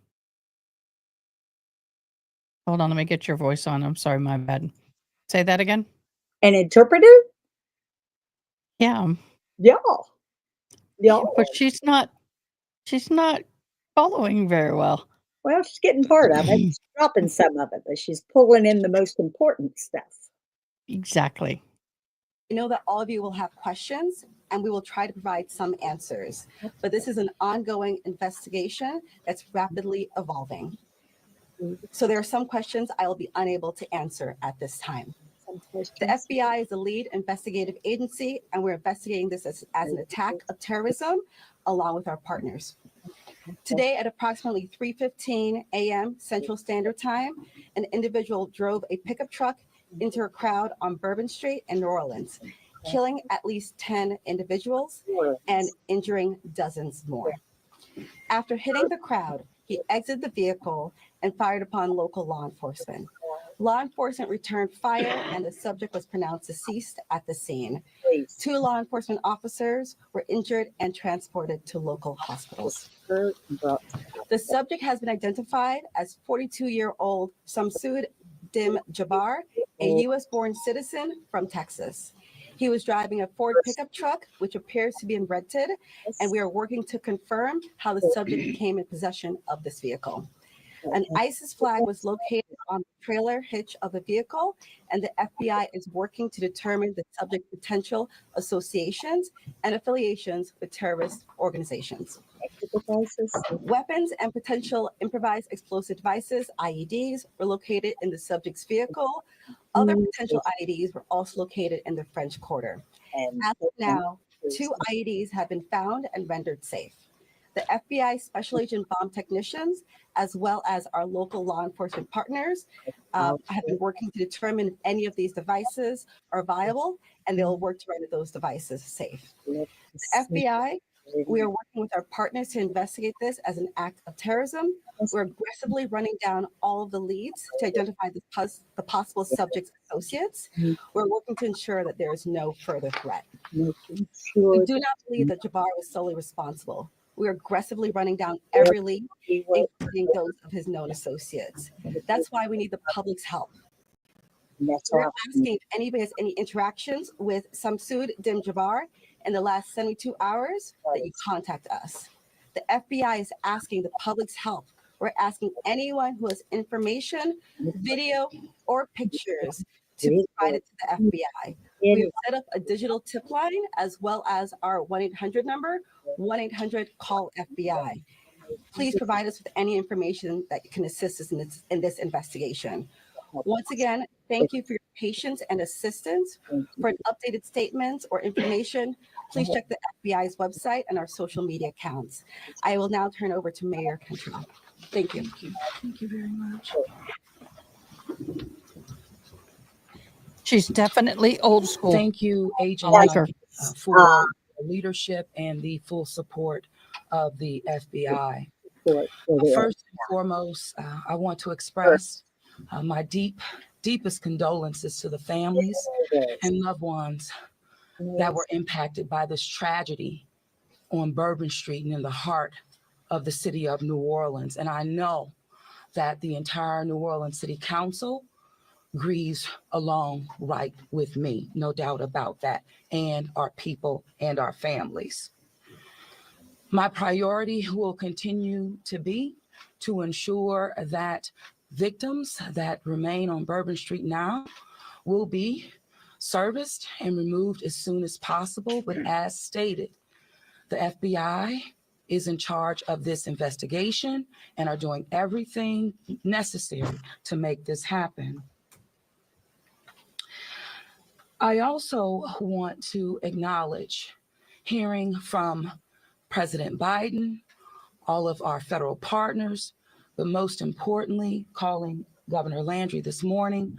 Hold on, let me get your voice on. I'm sorry, my bad. Say that again. An interpreter? Yeah. Y'all. But she's not following very well. Well, she's getting part of it. She's dropping some of it, but she's pulling in the most important stuff. Exactly. I know that all of you will have questions, and we will try to provide some answers. But this is an ongoing investigation that's rapidly evolving. So there are some questions I will be unable to answer at this time. The FBI is the lead investigative agency, and we're investigating this as an attack of terrorism along with our partners. Today at approximately 3:15 a.m. Central Standard Time, an individual drove a pickup truck into a crowd on Bourbon Street in New Orleans, killing at least 10 individuals and injuring dozens more. After hitting the crowd, he exited the vehicle and fired upon local law enforcement. Law enforcement returned fire and the subject was pronounced deceased at the scene. 2 law enforcement officers were injured and transported to local hospitals. The subject has been identified as 42-year-old Samsud Dim Jabbar, a U.S.-born citizen from Texas. He was driving a Ford pickup truck, which appears to be rented, and we are working to confirm how the subject came in possession of this vehicle. An ISIS flag was located on the trailer hitch of the vehicle, and the FBI is working to determine the subject's potential associations and affiliations with terrorist organizations. Weapons and potential improvised explosive devices, IEDs, were located in the subject's vehicle. Other potential IEDs were also located in the French Quarter. As of now, 2 IEDs have been found and rendered safe. The FBI Special Agent bomb technicians, as well as our local law enforcement partners, have been working to determine if any of these devices are viable, and they'll work to render those devices safe. The FBI, we are working with our partners to investigate this as an act of terrorism. We're aggressively running down all of the leads to identify the possible subject's associates. We're working to ensure that there is no further threat. We do not believe that Jabbar was solely responsible. We're aggressively running down every lead, including those of his known associates. That's why we need the public's help. We're asking if anybody has any interactions with Samsud Dim Jabbar in the last 72 hours that you contact us. The FBI is asking the public's help. We're asking anyone who has information, video, or pictures to provide it to the FBI. We've set up a digital tip line as well as our 1-800 number, 1-800-CALL-FBI. Please provide us with any information that can assist us in this investigation. Once again, thank you for your patience and assistance. For an updated statements or information, please check the FBI's website and our social media accounts. I will now turn over to Mayor Cantrell. Thank you. Thank you very much. She's definitely old school. Thank you, Agent, I like her. for leadership and the full support of the FBI. First and foremost, I want to express my deepest condolences to the families and loved ones that were impacted by this tragedy on Bourbon Street and in the heart of the city of New Orleans. And I know that the entire New Orleans City Council grieves along right with me, no doubt about that, and our people and our families. My priority will continue to be to ensure that victims that remain on Bourbon Street now will be serviced and removed as soon as possible. But as stated, the FBI is in charge of this investigation and are doing everything necessary to make this happen. I also want to acknowledge hearing from President Biden, all of our federal partners, but most importantly, calling Governor Landry this morning,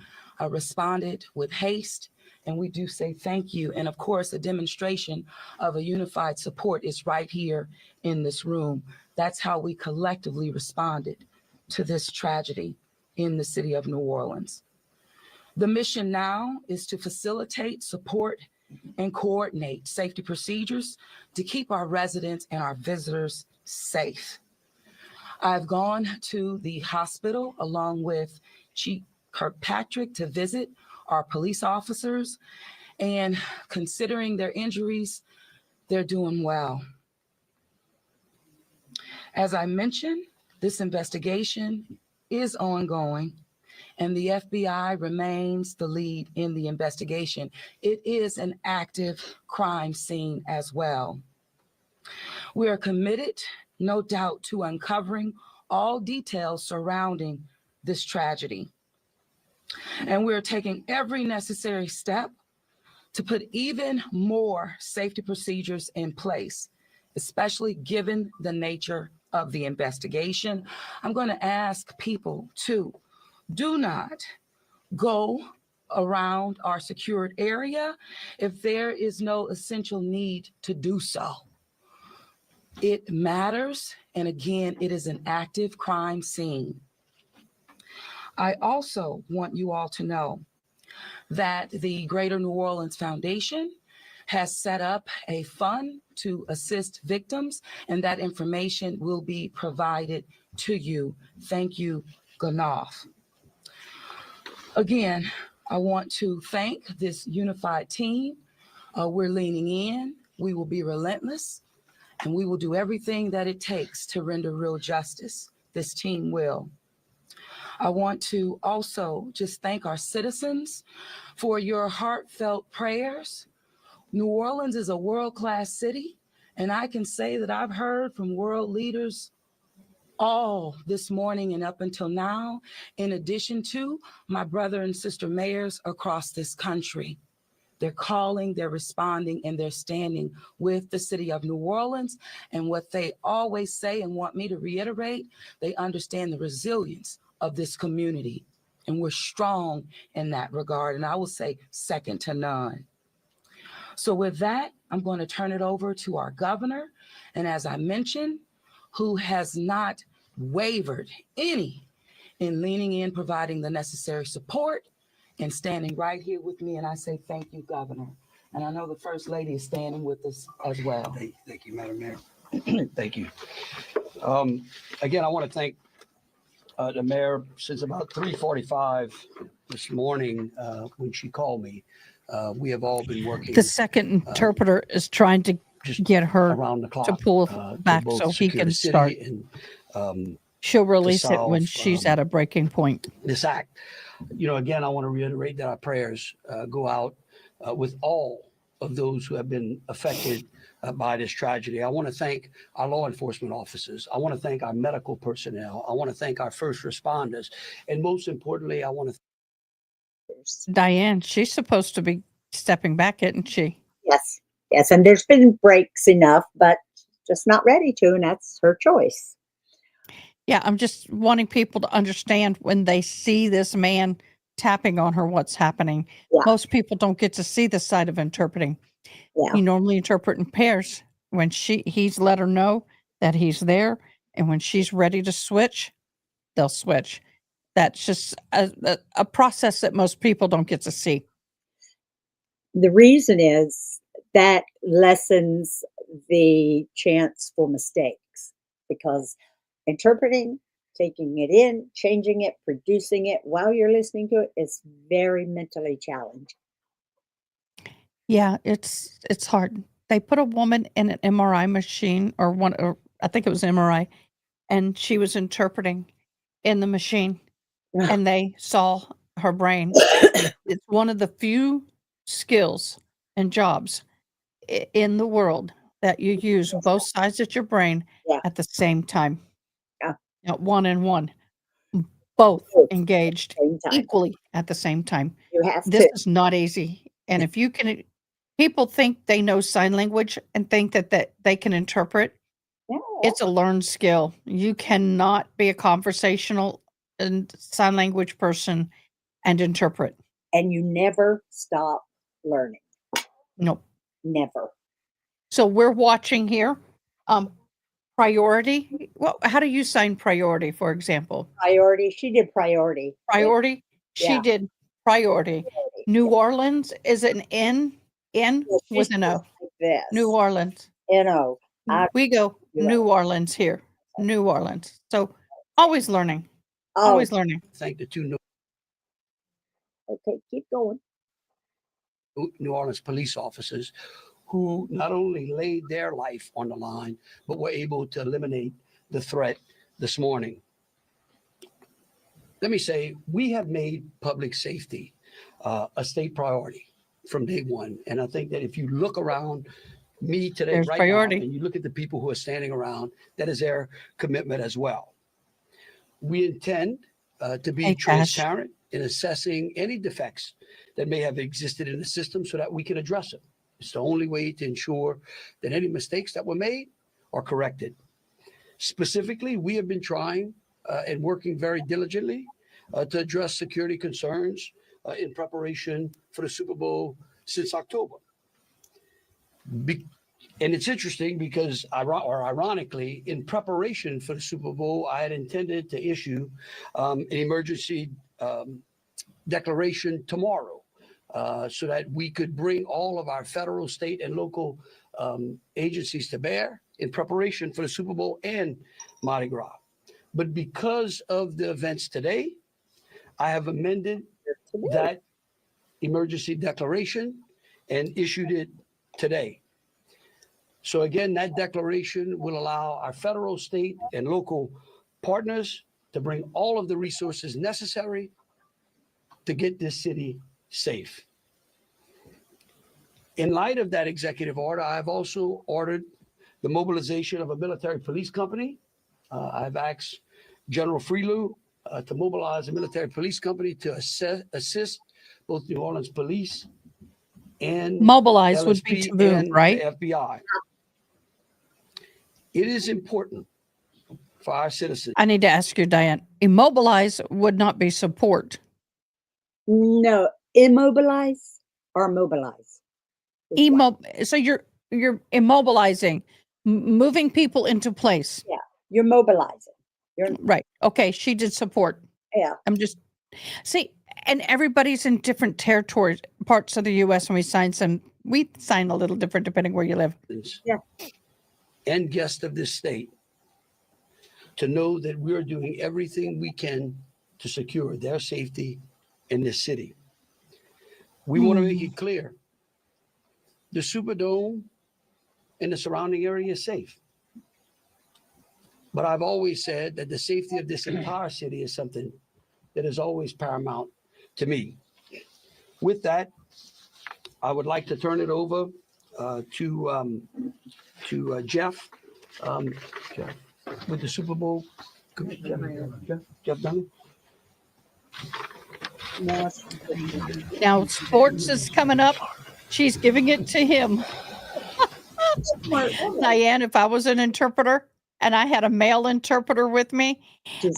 responded with haste. And we do say thank you. And of course, a demonstration of a unified support is right here in this room. That's how we collectively responded to this tragedy in the city of New Orleans. The mission now is to facilitate, support, and coordinate safety procedures to keep our residents and our visitors safe. I've gone to the hospital along with Chief Kirkpatrick to visit our police officers, and considering their injuries, they're doing well. As I mentioned, this investigation is ongoing, and the FBI remains the lead in the investigation. It is an active crime scene as well. We are committed, no doubt, to uncovering all details surrounding this tragedy. And we're taking every necessary step to put even more safety procedures in place, especially given the nature of the investigation. I'm going to ask people to do not go around our secured area if there is no essential need to do so. It matters, and again, it is an active crime scene. I also want you all to know that the Greater New Orleans Foundation has set up a fund to assist victims, and that information will be provided to you. Thank you, Ganoff. Again, I want to thank this unified team. We're leaning in. We will be relentless, and we will do everything that it takes to render real justice. This team will. I want to also just thank our citizens for your heartfelt prayers. New Orleans is a world-class city, and I can say that I've heard from world leaders all this morning and up until now, in addition to my brother and sister mayors across this country. They're calling, they're responding, and they're standing with the city of New Orleans. And what they always say and want me to reiterate, they understand the resilience of this community. And we're strong in that regard. And I will say second to none. So with that, I'm going to turn it over to our governor. And as I mentioned, who has not wavered any in leaning in, providing the necessary support, and standing right here with me. And I say, thank you, Governor. And I know the First Lady is standing with us as well. Thank you, Madam Mayor. Thank you. Again, I want to thank the mayor. Since about 3:45 this morning, when she called me, we have all been working. The second interpreter is trying to get her around the clock to pull back so he can start. And, she'll release it when she's at a breaking point. This act, again, I want to reiterate that our prayers go out with all of those who have been affected by this tragedy. I want to thank our law enforcement officers. I want to thank our medical personnel. I want to thank our first responders. And most importantly, I want to Diane, she's supposed to be stepping back, isn't she? Yes. Yes, and there's been breaks enough, but just not ready to, and that's her choice. Yeah, I'm just wanting people to understand when they see this man tapping on her, what's happening. Yeah. Most people don't get to see the side of interpreting. Yeah. You normally interpret in pairs. When he's let her know that he's there, and when she's ready to switch, they'll switch. That's just a process that most people don't get to see. The reason is that lessens the chance for mistakes, because interpreting, taking it in, changing it, producing it while you're listening to it is very mentally challenging. Yeah, it's hard. They put a woman in an MRI machine, or I think it was MRI, and she was interpreting in the machine, and they saw her brain. It's one of the few skills and jobs in the world that you use both sides of your brain at the same time. Yeah. Not one and one. Both engaged equally at the same time. You have This to. is not easy. And if you can, people think they know sign language and think that they can interpret. Yeah. It's a learned skill. You cannot be a conversational and sign language person and interpret. And you never stop learning. Nope. Never. So we're watching here. Priority. Well, how do you sign priority, for example? Priority. She did priority. Priority. She Yeah. did priority. New Orleans is an N with an O. Like this. New Orleans. N-O. We go New Orleans here. New Orleans. So always learning. Always learning. Thank the two Okay, keep going. New Orleans police officers who not only laid their life on the line, but were able to eliminate the threat this morning. Let me say, we have made public safety a state priority from day one. And I think that if you look around me today, There's right priority. now, and you look at the people who are standing around, that is their commitment as well. We intend to be transparent in assessing any defects that may have existed in the system so that we can address them. It's the only way to ensure that any mistakes that were made are corrected. Specifically, we have been trying and working very diligently to address security concerns in preparation for the Super Bowl since October. And it's interesting because, ironically, in preparation for the Super Bowl, I had intended to issue an emergency declaration tomorrow so that we could bring all of our federal, state, and local agencies to bear in preparation for the Super Bowl and Mardi Gras. But because of the events today, I have amended that emergency declaration and issued it today. So again, that declaration will allow our federal, state, and local partners to bring all of the resources necessary to get this city safe. In light of that executive order, I've also ordered the mobilization of a military police company. I've asked General Freelou to mobilize a military police company to assist both New Orleans police and Mobilize LSP would be to move, and right? the FBI. It is important for our citizens. I need to ask you, Diane. Immobilize would not be support. No, immobilize or mobilize. So you're immobilizing, moving people into place. Yeah, you're mobilizing. You're right. Okay, she did support. Yeah. I'm just and everybody's in different territories, parts of the U.S. When we sign a little different depending where you live. Yeah. And guests of this state to know that we're doing everything we can to secure their safety in this city. We want to make it clear the Superdome and the surrounding area is safe. But I've always said that the safety of this entire city is something that is always paramount to me. With that, I would like to turn it over to Jeff with the Super Bowl. Jeff Dunn. Now sports is coming up. She's giving it to him. Diane, if I was an interpreter and I had a male interpreter with me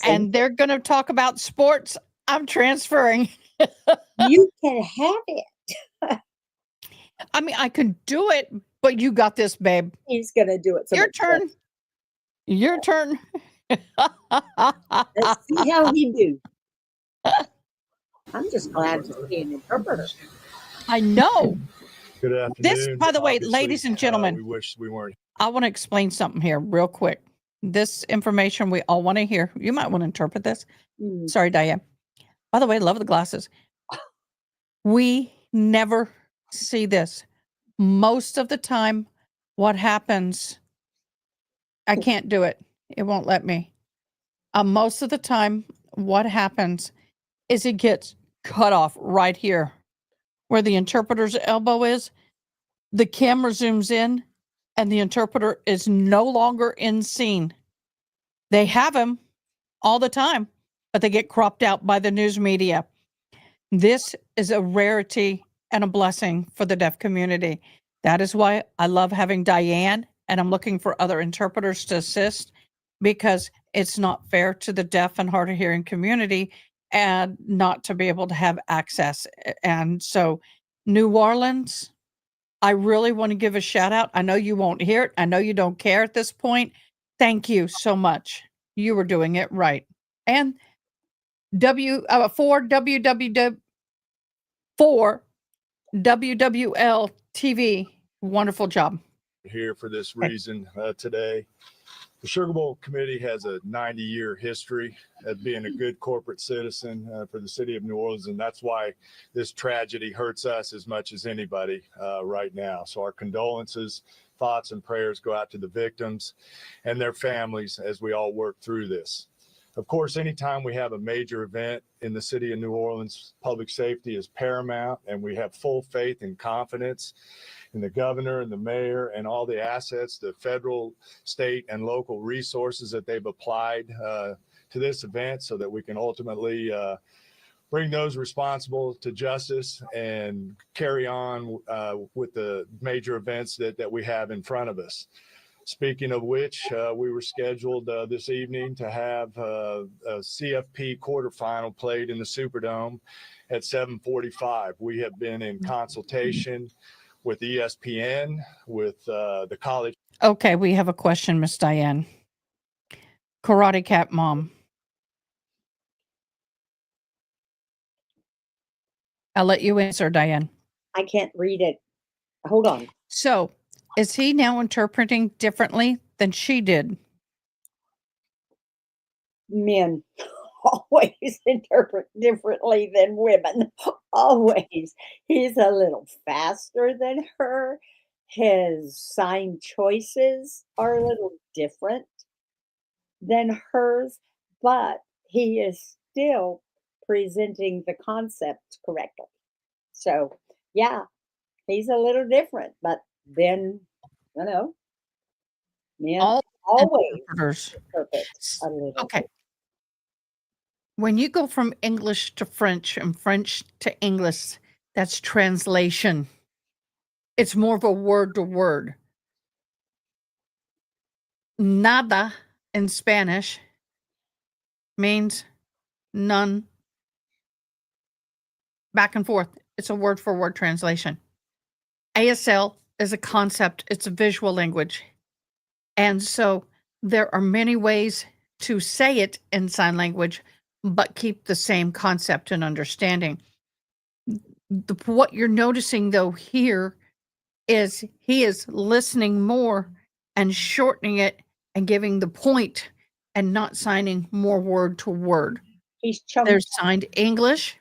and they're going to talk about sports, I'm transferring. You can have it. I mean, I can do it, but you got this, babe. He's going to do it. Your turn. Your turn. Let's see how he do. I'm just glad to see an interpreter. I know. Good afternoon. This, by the way, Obviously, ladies and gentlemen, we wish we weren't. I want to explain something here real quick. This information we all want to hear. You might want to interpret this. Sorry, Diane. By the way, love the glasses. We never see this. Most of the time, what happens, I can't do it. It won't let me. Most of the time, what happens is it gets cut off right here where the interpreter's elbow is. The camera zooms in and the interpreter is no longer in scene. They have him all the time, but they get cropped out by the news media. This is a rarity and a blessing for the deaf community. That is why I love having Diane, and I'm looking for other interpreters to assist, because it's not fair to the deaf and hard of hearing community and not to be able to have access. And so New Orleans, I really want to give a shout out. I know you won't hear it. I know you don't care at this point. Thank you so much. You were doing it right. And for WWL TV, wonderful job. Here for this reason today. The Sugar Bowl Committee has a 90-year history of being a good corporate citizen for the city of New Orleans, and that's why this tragedy hurts us as much as anybody right now. So our condolences, thoughts, and prayers go out to the victims and their families as we all work through this. Of course, anytime we have a major event in the city of New Orleans, public safety is paramount, and we have full faith and confidence in the governor and the mayor and all the assets, the federal, state, and local resources that they've applied to this event so that we can ultimately bring those responsible to justice and carry on with the major events that we have in front of us. Speaking of which, we were scheduled this evening to have a CFP quarterfinal played in the Superdome at 7:45. We have been in consultation with ESPN, with the college. Okay, we have a question, Miss Diane. Karate Cat Mom. I'll let you answer, Diane. I can't read it. Hold on. So, is he now interpreting differently than she did? Men always interpret differently than women. Always. He's a little faster than her. His sign choices are a little different than hers, but he is still presenting the concept correctly. So, yeah, he's a little different, but then, men always interpret a little. Okay. When you go from English to French and French to English, that's translation. It's more of a word to word. Nada in Spanish means none. Back and forth. It's a word for word translation. ASL is a concept. It's a visual language. And so there are many ways to say it in sign language, but keep the same concept and understanding. What you're noticing, though, here is he is listening more and shortening it and giving the point and not signing more word to word. There's signed English.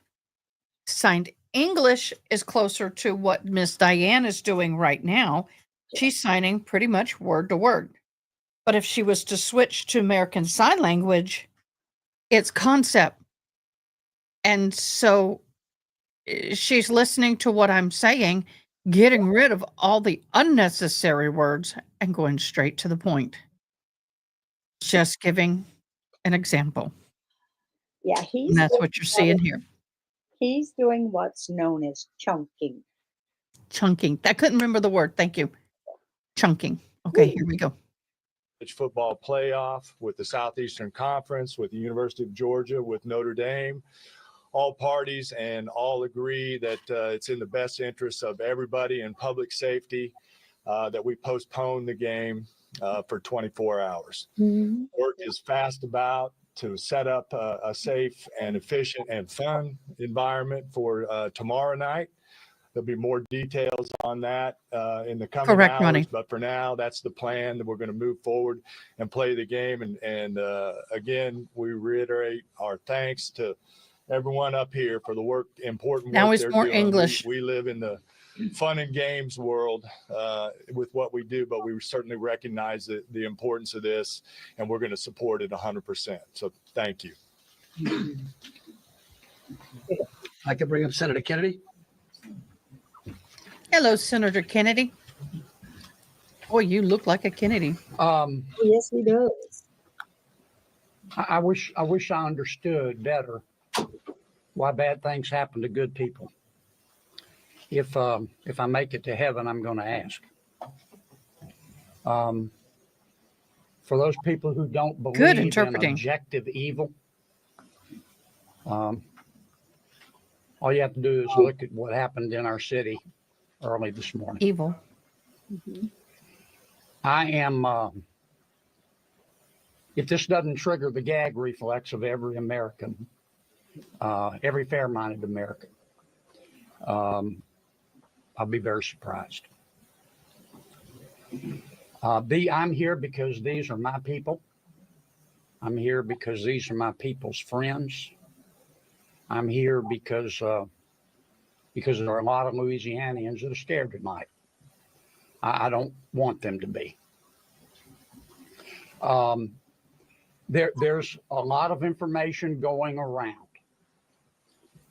Signed English is closer to what Miss Diane is doing right now. She's signing pretty much word to word. But if she was to switch to American Sign Language, it's concept. And so she's listening to what I'm saying, getting rid of all the unnecessary words and going straight to the point. Just giving an example. Yeah, and that's what you're seeing here. He's doing what's known as chunking. Chunking. I couldn't remember the word. Thank you. chunking. Okay, here we go. Football playoff with the Southeastern Conference, with the University of Georgia, with Notre Dame. All parties and all agree that it's in the best interest of everybody and public safety that we postpone the game for 24 hours. Work is fast about to set up a safe and efficient and fun environment for tomorrow night. There'll be more details on that in the coming hours, Ronnie. but for now, that's the plan, that we're going to move forward and play the game. And again, we reiterate our thanks to everyone up here for the important Now work it's they're more doing. English. We live in the fun and games world with what we do, but we certainly recognize the importance of this, and we're going to support it 100%. So thank you. I can bring up Senator Kennedy. Hello, Senator Kennedy. Boy, you look like a Kennedy. Yes, he does. I wish I understood better why bad things happen to good people. If I make it to heaven, I'm going to ask. For those people who don't believe in objective evil, all you have to do is look at what happened in our city early this morning. Evil. I am, if this doesn't trigger the gag reflex of every American, every fair-minded American, I'll be very surprised. I'm here because these are my people. I'm here because these are my people's friends. I'm here because there are a lot of Louisianians that are scared tonight. I don't want them to be. There's a lot of information going around.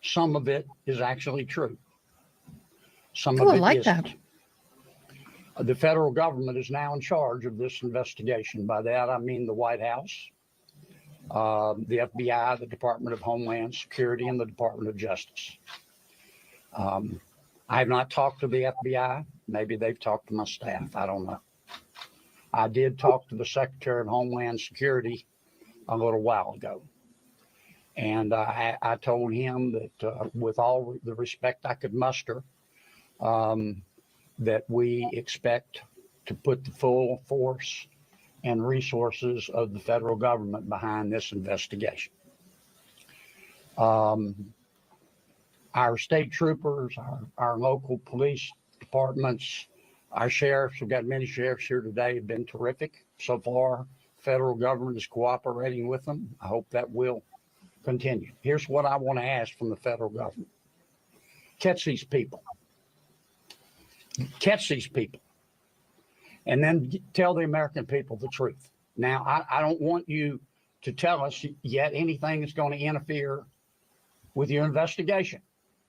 Some of it is actually true. Some of it like isn't. that. The federal government is now in charge of this investigation. By that, I mean the White House, the FBI, the Department of Homeland Security, and the Department of Justice. I have not talked to the FBI. Maybe they've talked to my staff. I don't know. I did talk to the Secretary of Homeland Security a little while ago. And I told him that with all the respect I could muster, that we expect to put the full force and resources of the federal government behind this investigation. Our state troopers, our local police departments, our sheriffs, we've got many sheriffs here today, have been terrific so far. Federal government is cooperating with them. I hope that will continue. Here's what I want to ask from the federal government. Catch these people. Catch these people. And then tell the American people the truth. Now, I don't want you to tell us yet anything that's going to interfere with your investigation.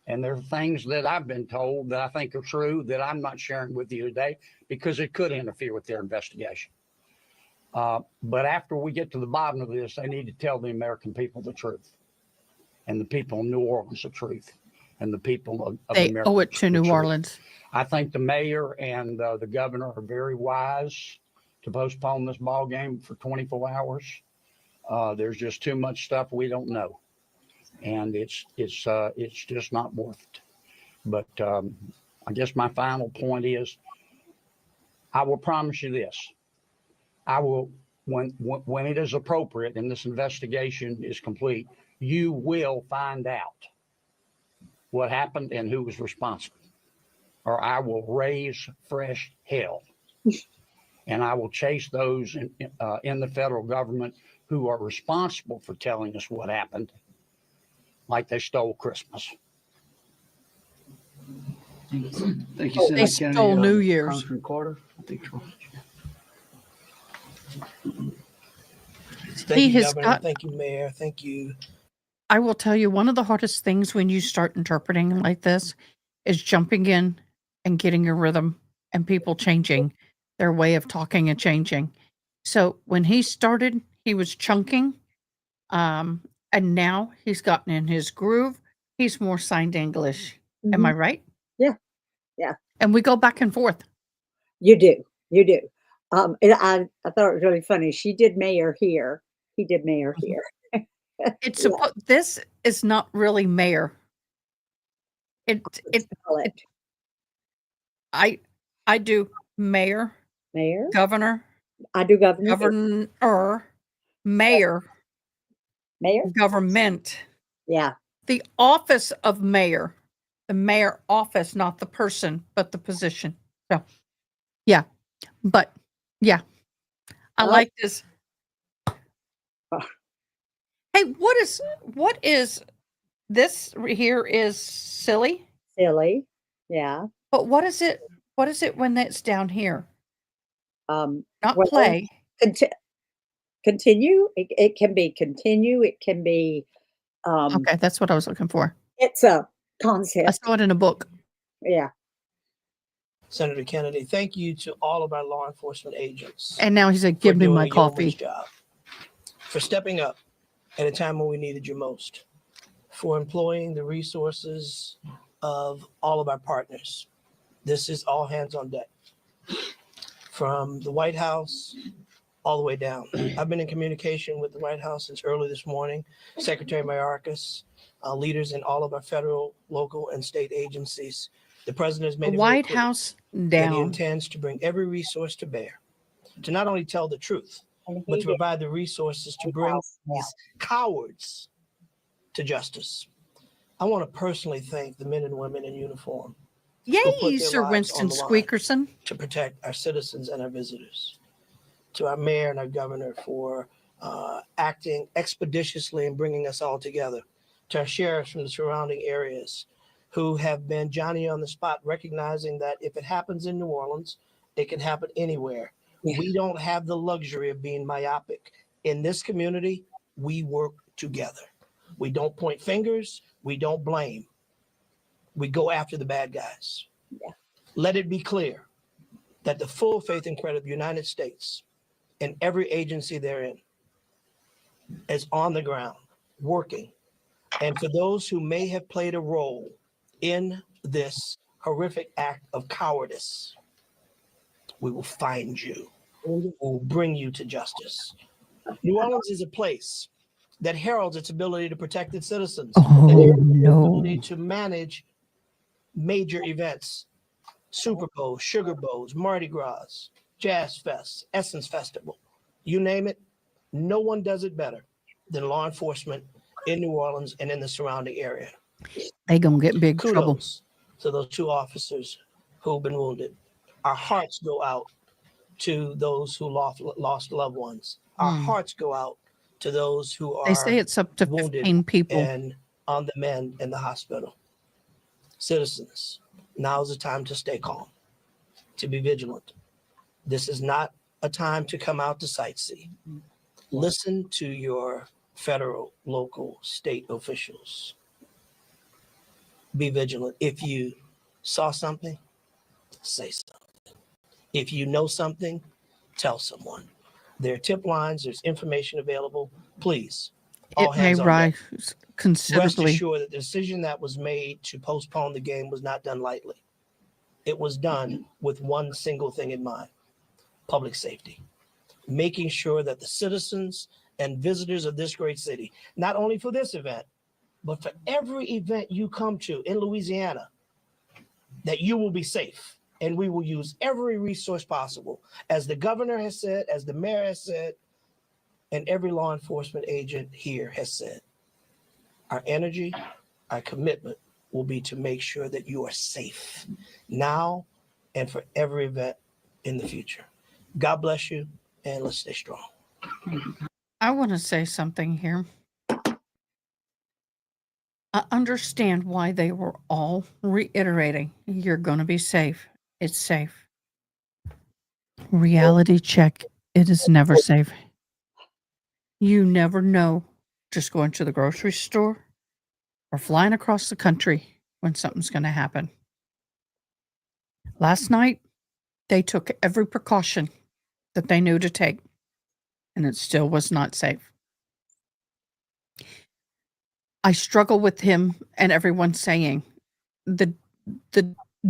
And there are things that I've been told that I think are true that I'm not sharing with you today because it could interfere with their investigation. But after we get to the bottom of this, they need to tell the American people the truth, and the people in New Orleans the truth, and the people of They America. owe it to New Orleans. I think the mayor and the governor are very wise to postpone this ball game for 24 hours. There's just too much stuff we don't know, and it's just not worth it. But I guess my final point is, I will promise you this. I will, when it is appropriate and this investigation is complete, you will find out what happened and who was responsible. Or I will raise fresh hell. And I will chase those in the federal government who are responsible for telling us what happened, like they stole Christmas. Thank you, Senator They stole New Year's. Congressman Carter, I think. Thank He you, has Governor. got- Thank you, Mayor. Thank you. I will tell you, one of the hardest things when you start interpreting like this is jumping in and getting a rhythm and people changing their way of talking and changing. So when he started, he was chunking. And now he's gotten in his groove. He's more signed English. Am I right? Yeah. Yeah. And we go back and forth. You do. You do. And I thought it was really funny. She did mayor here. He did mayor here. It's Yeah. this is not really mayor. I do mayor, Mayor? governor, I do governor. governor, mayor, Mayor? government. Yeah. The office of mayor, the mayor office, not the person, but the position. So, yeah, but yeah, I like this. Hey, what is this here is silly? Silly. Yeah. But what is it when it's down here? Not Well, play. Continue. It can be continue. It can be. Okay, that's what I was looking for. It's a I concept. saw it in a book. Yeah. Senator Kennedy, thank you to all of our law enforcement agents. And now he said, "Give me my coffee." Job, for stepping up at a time when we needed you most, for employing the resources of all of our partners. This is all hands on deck. From the White House all the way down. I've been in communication with the White House since early this morning. Secretary Mayorkas, leaders in all of our federal, local, and state agencies. The president has made it White very clear House that he down. intends to bring every resource to bear to not only tell the truth, but to provide the resources to bring these cowards to justice. I want to personally thank the men and women in uniform who put Yay, their Sir lives Winston on the line Squeakerson. to protect our citizens and our visitors. To our mayor and our governor for acting expeditiously and bringing us all together. To our sheriffs from the surrounding areas who have been Johnny on the spot, recognizing that if it happens in New Orleans, it can happen anywhere. Yeah. We don't have the luxury of being myopic. In this community, we work together. We don't point fingers. We don't blame. We go after the bad guys. Yeah. Let it be clear that the full faith and credit of the United States and every agency therein is on the ground working. And for those who may have played a role in this horrific act of cowardice, we will find you. We will bring you to justice. New Orleans is a place that heralds its ability to protect its citizens. Oh, no. Ability to manage major events, Super Bowl, Sugar Bowls, Mardi Gras, Jazz Fest, Essence Festival, you name it. No one does it better than law enforcement in New Orleans and in the surrounding area. They gonna get big Kudos trouble. to those two officers who've been wounded. Our hearts go out to those who lost loved ones. Our hearts go out to those who are They say it's up to 15 people. and on the mend in the hospital. Citizens, now's the time to stay calm, to be vigilant. This is not a time to come out to sightsee. Listen to your federal, local, state officials. Be vigilant. If you saw something, say something. If you know something, tell someone. There are tip lines, there's information available. Please, all It may hands on deck. rise Rest considerably. assured that the decision that was made to postpone the game was not done lightly. It was done with one single thing in mind: public safety. Making sure that the citizens and visitors of this great city, not only for this event, but for every event you come to in Louisiana, that you will be safe. And we will use every resource possible, as the governor has said, as the mayor has said, and every law enforcement agent here has said. Our energy, our commitment will be to make sure that you are safe now and for every event in the future. God bless you, and let's stay strong. I want to say something here. I understand why they were all reiterating, you're going to be safe. It's safe. Reality check. It is never safe. You never know. Just going to the grocery store or flying across the country when something's going to happen. Last night, they took every precaution that they knew to take, and it still was not safe. I struggle with him and everyone saying the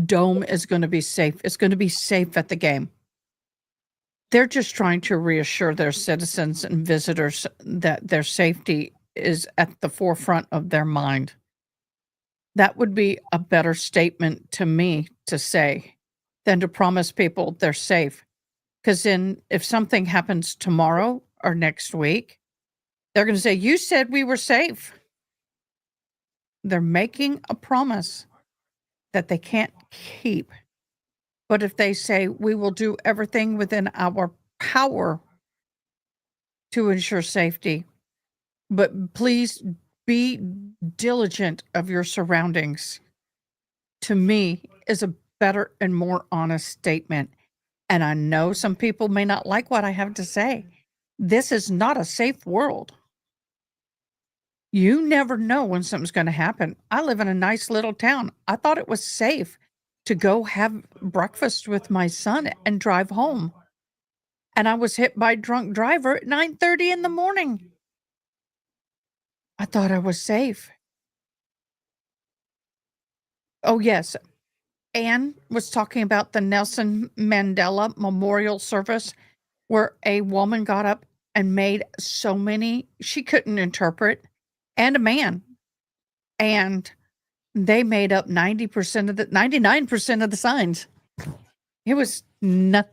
dome is going to be safe. It's going to be safe at the game. They're just trying to reassure their citizens and visitors that their safety is at the forefront of their mind. That would be a better statement to me to say than to promise people they're safe. Because then if something happens tomorrow or next week, they're going to say, you said we were safe. They're making a promise that they can't keep. But if they say, we will do everything within our power to ensure safety, but please be diligent of your surroundings, to me is a better and more honest statement. And I know some people may not like what I have to say. This is not a safe world. You never know when something's going to happen. I live in a nice little town. I thought it was safe to go have breakfast with my son and drive home. And I was hit by a drunk driver at 9:30 in the morning. I thought I was safe. Oh, yes. Anne was talking about the Nelson Mandela Memorial Service where a woman got up and made so many she couldn't interpret, and a man. And they made up 99% of the signs. It was not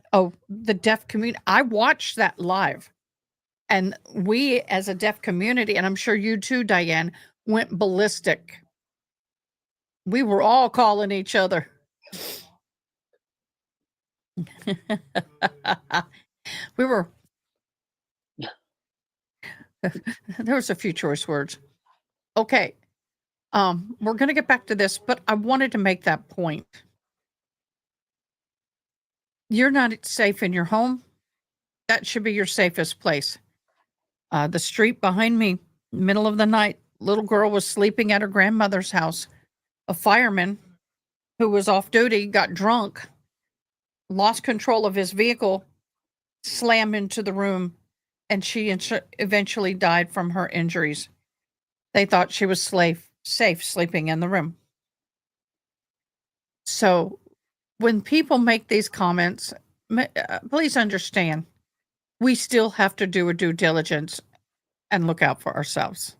the deaf community. I watched that live. And we as a deaf community, and I'm sure you too, Diane, went ballistic. We were all calling each other. We were. There was a few choice words. Okay. We're going to get back to this, but I wanted to make that point. You're not safe in your home. That should be your safest place. The street behind me, middle of the night, little girl was sleeping at her grandmother's house. A fireman who was off duty got drunk, lost control of his vehicle, slammed into the room, and she eventually died from her injuries. They thought she was safe sleeping in the room. So when people make these comments, please understand, we still have to do a due diligence and look out for ourselves.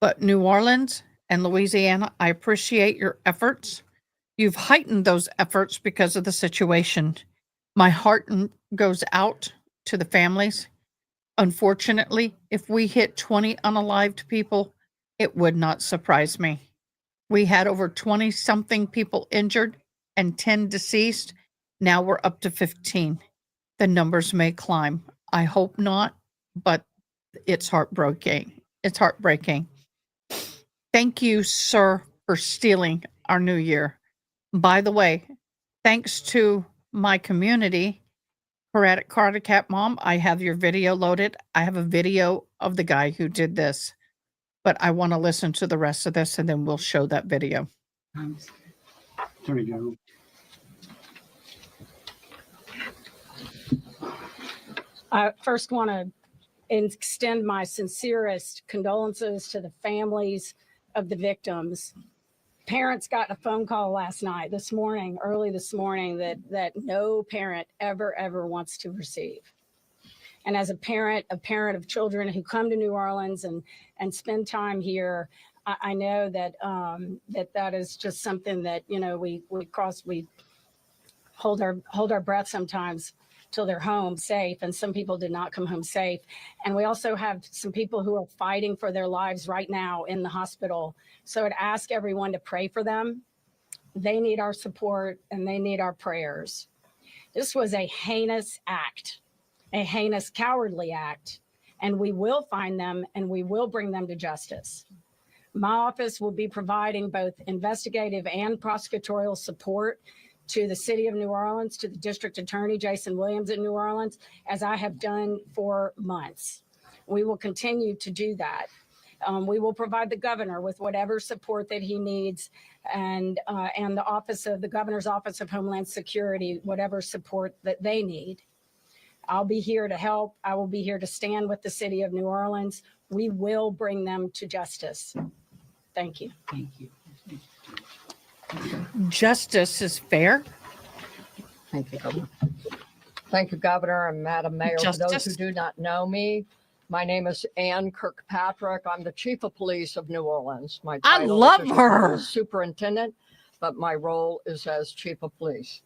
But New Orleans and Louisiana, I appreciate your efforts. You've heightened those efforts because of the situation. My heart goes out to the families. Unfortunately, if we hit 20 unalived people, it would not surprise me. We had over 20-something people injured and 10 deceased. Now we're up to 15. The numbers may climb. I hope not, but it's heartbreaking. It's heartbreaking. Thank you, sir, for stealing our new year. By the way, thanks to my community, Carter Cat Mom, I have your video loaded. I have a video of the guy who did this, but I want to listen to the rest of this and then we'll show that video. Attorney General. I first want to extend my sincerest condolences to the families of the victims. Parents got a phone call early this morning, that no parent ever wants to receive. And as a parent of children who come to New Orleans and spend time here, I know that that is just something that, we hold our breath sometimes till they're home safe, and some people did not come home safe. And we also have some people who are fighting for their lives right now in the hospital. So I'd ask everyone to pray for them. They need our support and they need our prayers. This was a heinous act, a heinous, cowardly act, and we will find them and we will bring them to justice. My office will be providing both investigative and prosecutorial support to the city of New Orleans, to the district attorney, Jason Williams in New Orleans, as I have done for months. We will continue to do that. We will provide the governor with whatever support that he needs, and the governor's office of Homeland Security, whatever support that they need. I'll be here to help. I will be here to stand with the city of New Orleans. We will bring them to justice. Thank you. Thank you. Justice is fair. Thank you. Thank you, Governor and Madam Mayor. For those who Justice. do not know me, my name is Ann Kirkpatrick. I'm the Chief of Police of New Orleans. My I title, love official title her. is Superintendent, but my role is as Chief of Police.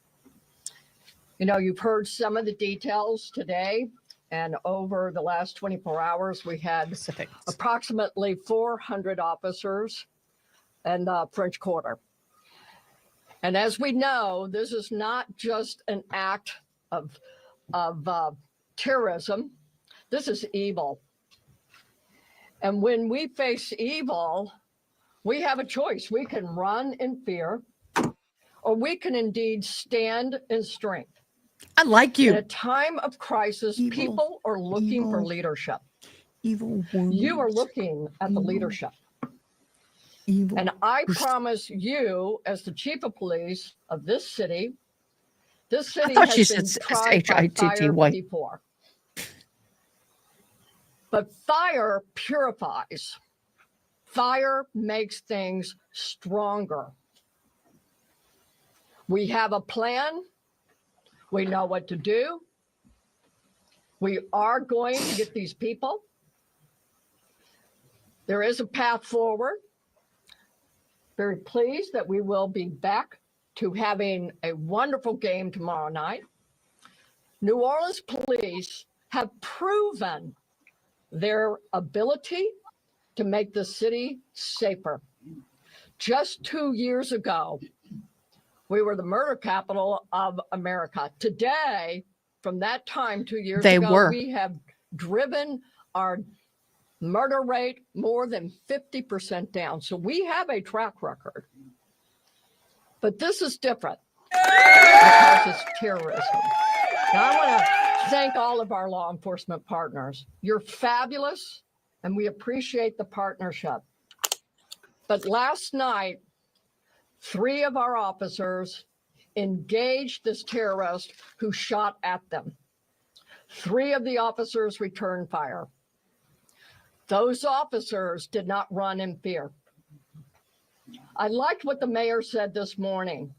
You know, you've heard some of the details today, and over the last 24 hours, we had approximately 400 officers in the French Quarter. And as we know, this is not just an act of terrorism. This is evil. And when we face evil, we have a choice. We can run in fear, or we can indeed stand in strength. I like you. In a time of crisis, people are looking for leadership. Evil. You are looking at the leadership. Evil. And I promise you, as the Chief of Police of this city has been tried by fire before. But fire purifies. Fire makes things stronger. We have a plan. We know what to do. We are going to get these people. There is a path forward. Very pleased that we will be back to having a wonderful game tomorrow night. New Orleans police have proven their ability to make the city safer. Just 2 years ago, we were the murder capital of America. Today, from that time 2 years ago, we have driven our murder rate more than 50% down. So we have a track record. But this is different because it's terrorism. Now, I want to thank all of our law enforcement partners. You're fabulous, and we appreciate the partnership. But last night, 3 of our officers engaged this terrorist who shot at them. 3 of the officers returned fire. Those officers did not run in fear. I liked what the mayor said this morning.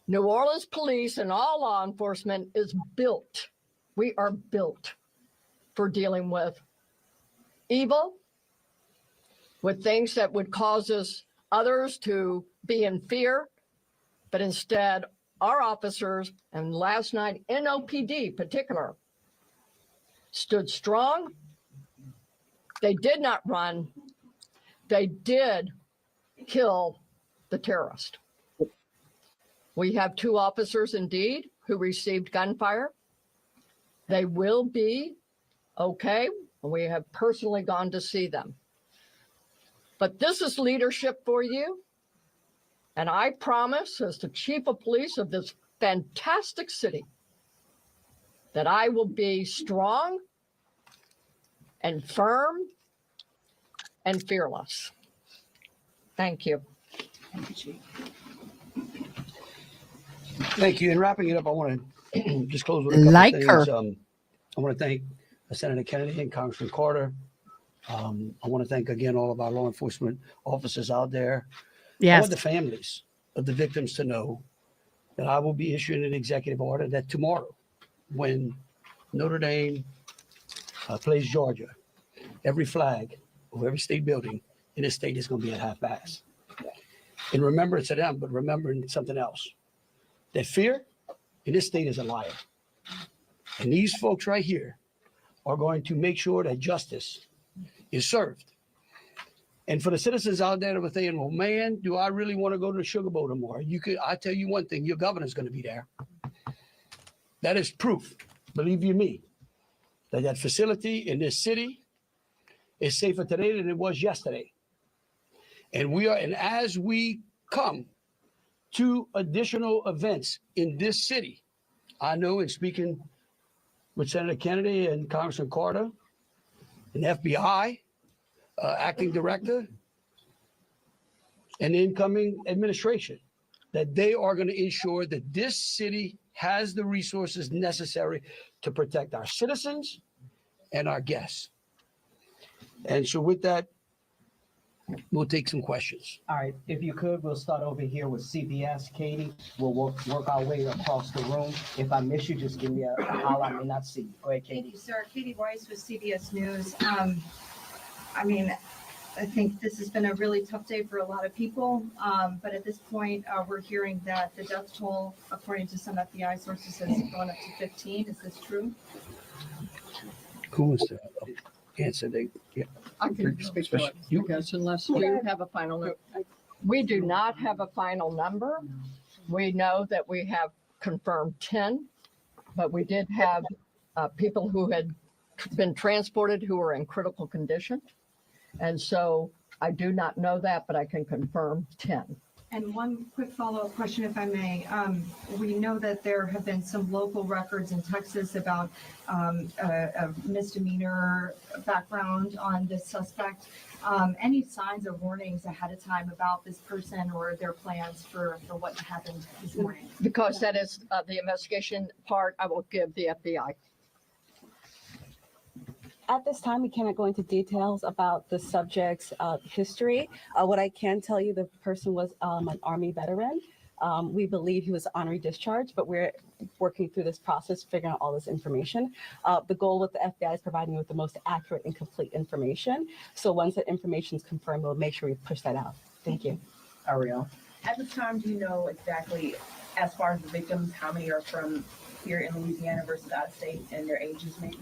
New Orleans police and all law enforcement is built. We are built for dealing with evil, with things that would cause others to be in fear. But instead, our officers, and last night, NOPD particular, stood strong. They did not run. They did kill the terrorist. We have 2 officers indeed who received gunfire. They will be okay. We have personally gone to see them. But this is leadership for you. And I promise, as the Chief of Police of this fantastic city, that I will be strong and firm and fearless. Thank you. Thank you, Chief. Thank you. In wrapping it up, I want to just close with a couple of things. I want to thank Senator Kennedy and Congressman Carter. I want to thank again all of our law enforcement officers out there. Yes. I want the families of the victims to know that I will be issuing an executive order that tomorrow, when Notre Dame plays Georgia, every flag of every state building in this state is going to be at half-mast. In remembrance of them, but remembering something else. That fear in this state is a liar. And these folks right here are going to make sure that justice is served. And for the citizens out there that were saying, well, man, do I really want to go to the Sugar Bowl tomorrow? I tell you one thing, your governor's going to be there. That is proof, believe you me, that facility in this city is safer today than it was yesterday. And as we come to additional events in this city, I know in speaking with Senator Kennedy and Congressman Carter, and FBI acting director, and the incoming administration, that they are going to ensure that this city has the resources necessary to protect our citizens and our guests. And so with that, We'll take some questions. All right, if you could, we'll start over here with CBS. Katie, we'll work our way across the room. If I miss you, just give me a holler. I may not see you. Go ahead, Katie. Thank you, sir. Katie Rice with CBS News. I mean, I think this has been a really tough day for a lot of people. But at this point, we're hearing that the death toll, according to some FBI sources, has gone up to 15. Is this true? Who was the answer? I can speak to it, because unless you have a final number. We do not have a final number. We know that we have confirmed 10, but we did have people who had been transported who were in critical condition. And so I do not know that, but I can confirm 10. And one quick follow-up question, if I may. We know that there have been some local records in Texas about a misdemeanor background on this suspect. Any signs or warnings ahead of time about this person or their plans for what happened this morning? Because that is the investigation part, I will give the FBI. At this time, we cannot go into details about the subject's history. What I can tell you, the person was an Army veteran. We believe he was honorary discharge, but we're working through this process, figuring out all this information. The goal with the FBI is providing you with the most accurate and complete information. So once that information is confirmed, we'll make sure we push that out. Thank you. Ariel. At this time, do you know exactly, as far as the victims, how many are from here in Louisiana versus out of state and their ages maybe?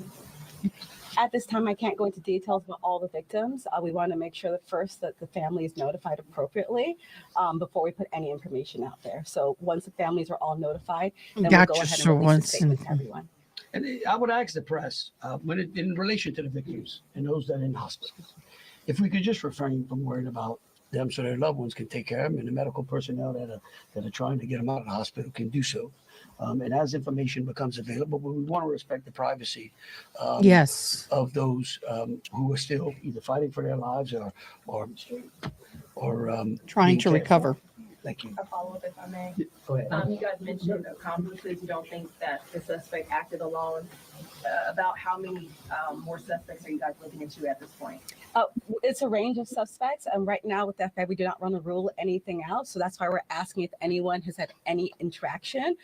At this time, I can't go into details about all the victims. We want to make sure that first that the family is notified appropriately before we put any information out there. So once the families are all notified, then we'll go ahead and release a statement to everyone. And I would ask the press, in relation to the victims and those that are in hospitals, if we could just refrain from worrying about them so their loved ones can take care of them and the medical personnel that are trying to get them out of the hospital can do so. And as information becomes available, but we want to respect the privacy Yes. of those who are still either fighting for their lives or Trying being to cared recover. for. Thank you. A follow-up, if I may. Go ahead. You guys mentioned accomplices. You don't think that the suspect acted alone. About how many more suspects are you guys looking into at this point? It's a range of suspects. And right now with the FBI, we do not want to rule anything out. So that's why we're asking if anyone has had any interaction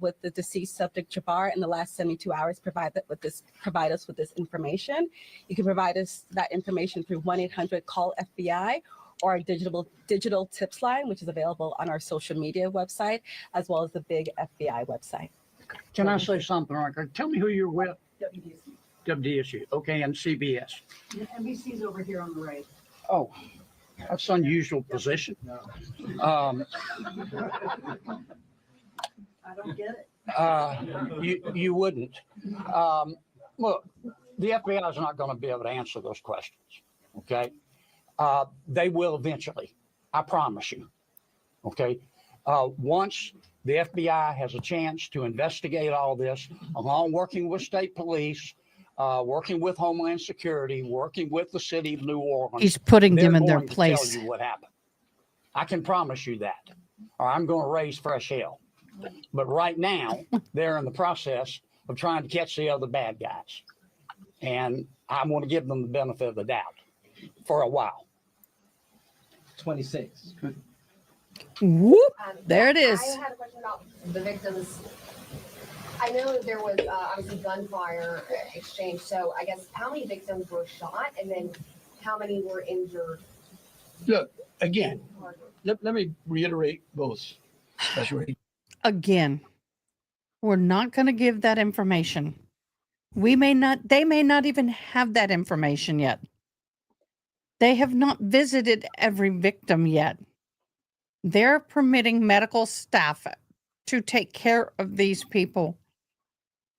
with the deceased subject Jabbar in the last 72 hours, provide us with this information. You can provide us that information through 1-800-CALL-FBI or our digital tips line, which is available on our social media website, as well as the big FBI website. Can I say something, Riker? Tell me who you're with. WDSU. WDSU. Okay, and CBS. NBC's over here on the right. Oh, that's unusual position. I don't get it. You wouldn't. Look, the FBI is not going to be able to answer those questions. Okay. They will eventually. I promise you. Okay. Once the FBI has a chance to investigate all this, along working with state police, working with Homeland Security, working with the city of New Orleans. He's putting them they're in their going to place. Tell you what happened. I can promise you that. Or I'm going to raise fresh hell. But right now, they're in the process of trying to catch the other bad guys. And I want to give them the benefit of the doubt for a while. 26. Whoop. There it is. I had a question about the victims. I know there was obviously gunfire exchange. So I guess how many victims were shot and then how many were injured? Look, again, let me reiterate both. Again, we're not going to give that information. They may not even have that information yet. They have not visited every victim yet. They're permitting medical staff to take care of these people.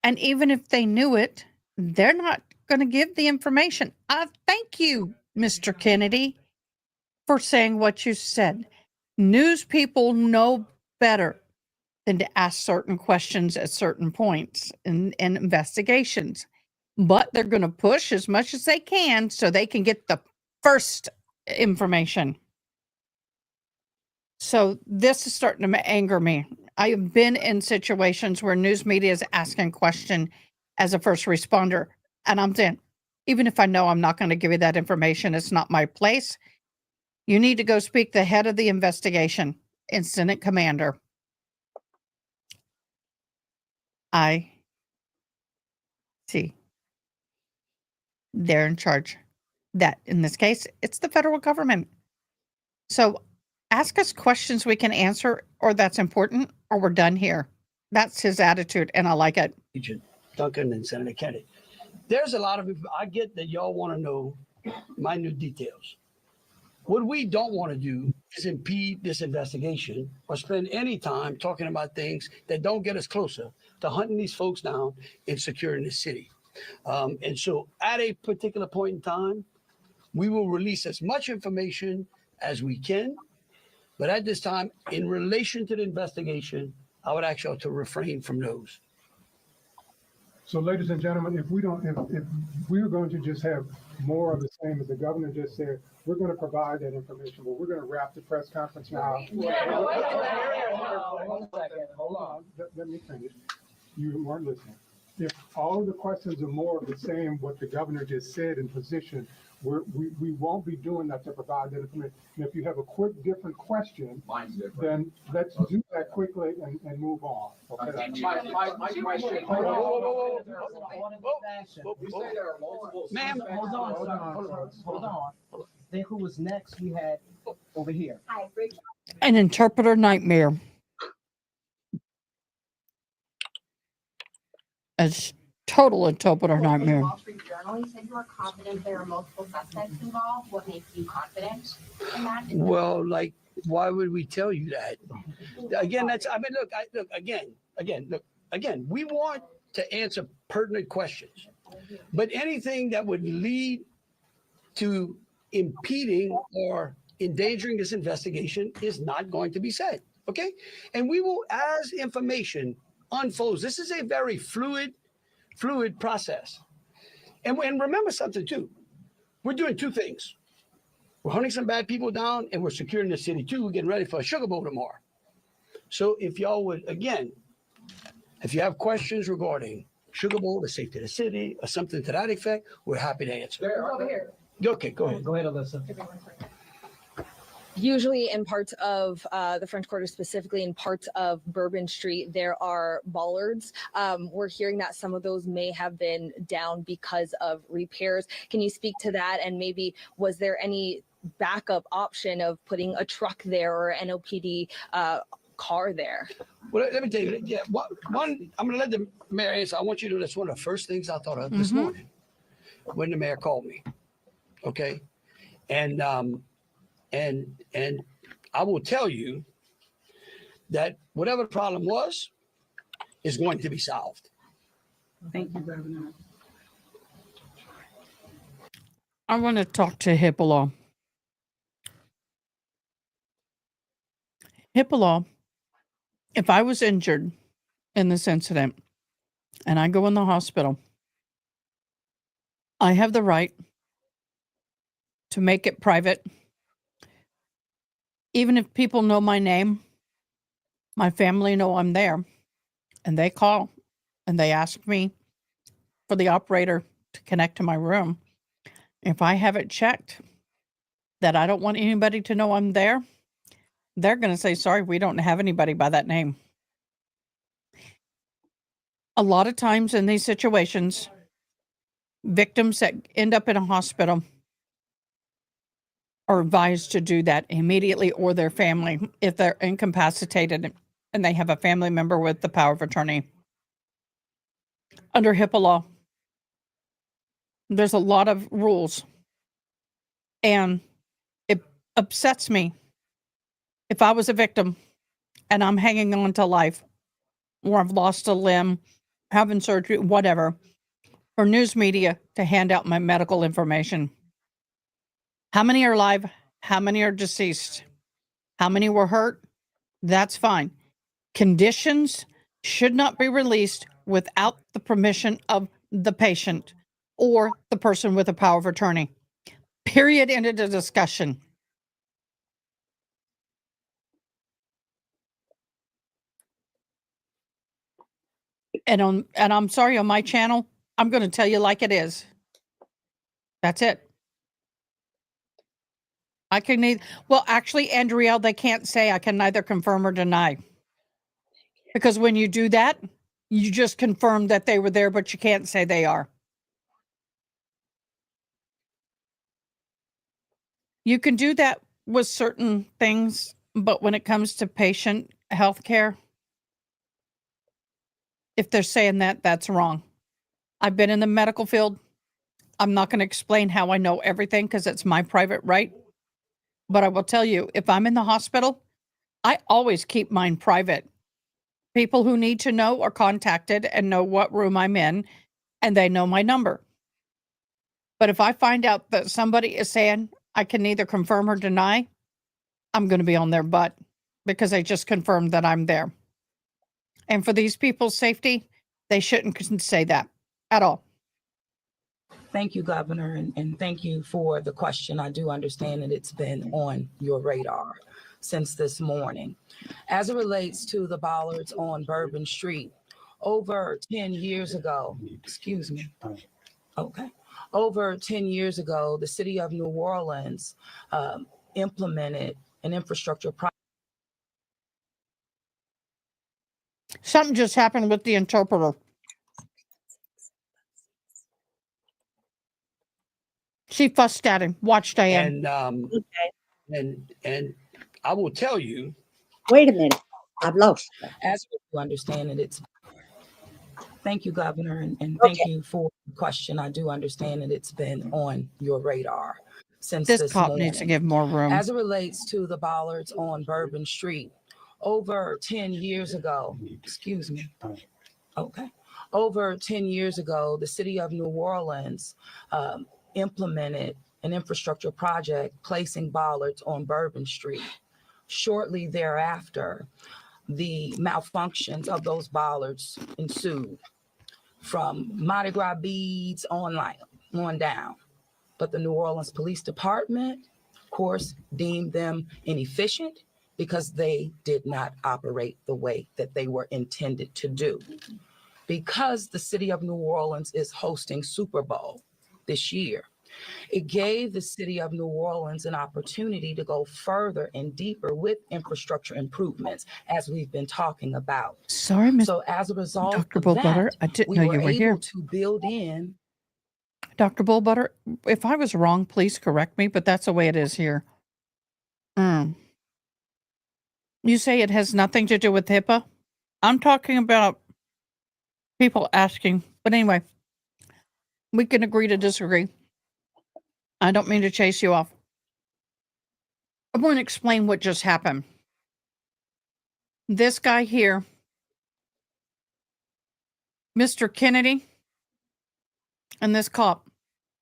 And even if they knew it, they're not going to give the information. Thank you, Mr. Kennedy, for saying what you said. News people know better than to ask certain questions at certain points in investigations. But they're going to push as much as they can so they can get the first information. So this is starting to anger me. I have been in situations where news media is asking question as a first responder. And I'm saying, even if I know I'm not going to give you that information, it's not my place. You need to go speak to the head of the investigation, incident commander. I see. They're in charge. That, in this case, it's the federal government. So ask us questions we can answer, or that's important, or we're done here. That's his attitude, and I like it. Agent Duncan and Senator Kennedy. There's a lot of, I get that y'all want to know minute details. What we don't want to do is impede this investigation or spend any time talking about things that don't get us closer to hunting these folks down and securing the city. And so at a particular point in time, we will release as much information as we can. But at this time, in relation to the investigation, I would ask y'all to refrain from those. So, ladies and gentlemen, if we're going to just have more of the same, as the governor just said, we're going to provide that information, but we're going to wrap the press conference now. One second, hold on. Let me finish. You weren't listening. If all of the questions are more of the same, what the governor just said in position, we won't be doing that to provide that information. And if you have a quick different question, then let's do that quickly and move on. Okay. Ma'am, hold on. Then who was next? We had over here. An interpreter nightmare. It's total interpreter nightmare. Wall Street Journal, you said you are confident there are multiple suspects involved. What makes you confident in that? Well, like, why would we tell you that? Again, again, we want to answer pertinent questions, but anything that would lead to impeding or endangering this investigation is not going to be said. Okay. And we will, as information unfolds, this is a very fluid process. And remember something too. We're doing two things. We're hunting some bad people down and we're securing the city too. We're getting ready for a Sugar Bowl tomorrow. So if y'all would, again, if you have questions regarding Sugar Bowl, the safety of the city, or something to that effect, we're happy to answer. Over here. Okay, go ahead. Go ahead, Alyssa. Usually in parts of the French Quarter, specifically in parts of Bourbon Street, there are bollards. We're hearing that some of those may have been down because of repairs. Can you speak to that? And maybe was there any backup option of putting a truck there or NOPD car there? Well, let me tell you, yeah, one, I'm going to let the mayor answer. I want you to know that's one of the first things I thought of this morning when the mayor called me. Okay. And I will tell you that whatever the problem was is going to be solved. Thank you, Governor. I want to talk to HIPAA law. HIPAA law, if I was injured in this incident and I go in the hospital, I have the right to make it private. Even if people know my name, my family know I'm there, and they call and they ask me for the operator to connect to my room. If I have it checked that I don't want anybody to know I'm there, they're going to say, sorry, we don't have anybody by that name. A lot of times in these situations, victims that end up in a hospital are advised to do that immediately, or their family, if they're incapacitated and they have a family member with the power of attorney. Under HIPAA law, there's a lot of rules, and it upsets me if I was a victim and I'm hanging on to life, or I've lost a limb, having surgery, whatever, for news media to hand out my medical information. How many are alive? How many are deceased? How many were hurt? That's fine. Conditions should not be released without the permission of the patient or the person with a power of attorney. Period. End of the discussion. And I'm sorry, on my channel, I'm going to tell you like it is. That's it. I can neither. Well, actually, Andrielle, they can't say I can neither confirm or deny. Because when you do that, you just confirm that they were there, but you can't say they are. You can do that with certain things, but when it comes to patient health care, if they're saying that, that's wrong. I've been in the medical field. I'm not going to explain how I know everything because it's my private right. But I will tell you, if I'm in the hospital, I always keep mine private. People who need to know are contacted and know what room I'm in, and they know my number. But if I find out that somebody is saying I can neither confirm or deny, I'm going to be on their butt because I just confirmed that I'm there. And for these people's safety, they shouldn't say that at all. Thank you, Governor, and thank you for the question. I do understand that it's been on your radar since this morning. As it relates to the bollards on Bourbon Street, over 10 years ago, excuse me, okay, over 10 years ago, the city of New Orleans implemented an infrastructure project. Something just happened with the interpreter. She fussed at him. Watch, Diane. And I will tell you. Wait a minute. I've lost. As you understand it, it's. Thank you, Governor, and thank you for the question. I do understand that it's been on your radar since this cop morning. needs to give more room. As it relates to the bollards on Bourbon Street, over 10 years ago, excuse me, okay, over 10 years ago, the city of New Orleans implemented an infrastructure project placing bollards on Bourbon Street. Shortly thereafter, the malfunctions of those bollards ensued, from Mardi Gras beads on down. But the New Orleans Police Department, of course, deemed them inefficient because they did not operate the way that they were intended to do. Because the city of New Orleans is hosting Super Bowl this year, it gave the city of New Orleans an opportunity to go further and deeper with infrastructure improvements, as we've been talking about. Sorry, Miss. So as a result Dr. of Bullbutter, that, I didn't we know were you were able here. to build in. Dr. Bullbutter, if I was wrong, please correct me, but that's the way it is here. You say it has nothing to do with HIPAA? I'm talking about people asking. But anyway, we can agree to disagree. I don't mean to chase you off. I want to explain what just happened. This guy here, Mr. Kennedy, and this cop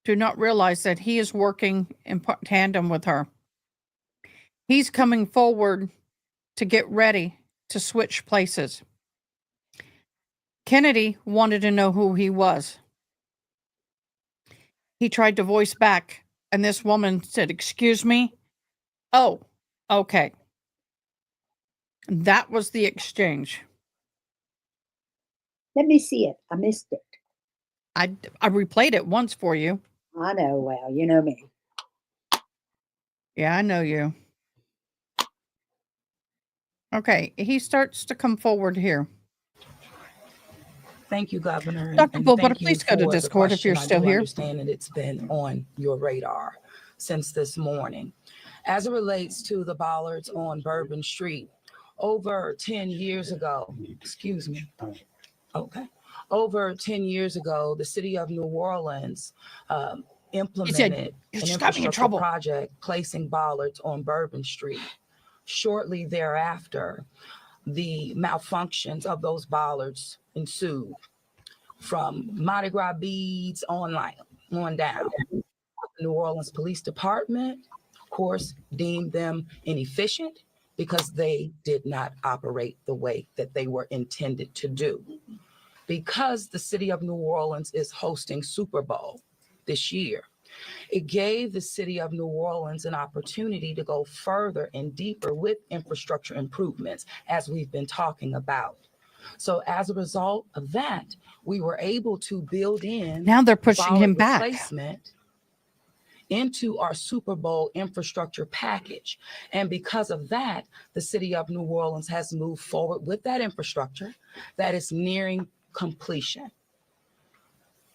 do not realize that he is working in tandem with her. He's coming forward to get ready to switch places. Kennedy wanted to know who he was. He tried to voice back, and this woman said, "Excuse me?" "Oh, okay." That was the exchange. Let me see it. I missed it. I replayed it once for you. I know. Well, you know me. Yeah, I know you. Okay, he starts to come forward here. Thank you, Governor. Dr. Bullbutter, thank you please go to for the Discord if you're question. still I do here. understand that it's been on your radar since this morning. As it relates to the bollards on Bourbon Street, over 10 years ago, excuse me, okay, over 10 years ago, the city of New Orleans implemented an infrastructure project placing bollards on Bourbon Street. Shortly thereafter, the malfunctions of those bollards ensued, from Mardi Gras beads on down. The New Orleans Police Department, of course, deemed them inefficient because they did not operate the way that they were intended to do. Because the city of New Orleans is hosting Super Bowl this year, it gave the city of New Orleans an opportunity to go further and deeper with infrastructure improvements, as we've been talking about. So as a result of that, we were able to build in. Now they're pushing him back. Replacement into our Super Bowl infrastructure package. And because of that, the city of New Orleans has moved forward with that infrastructure that is nearing completion.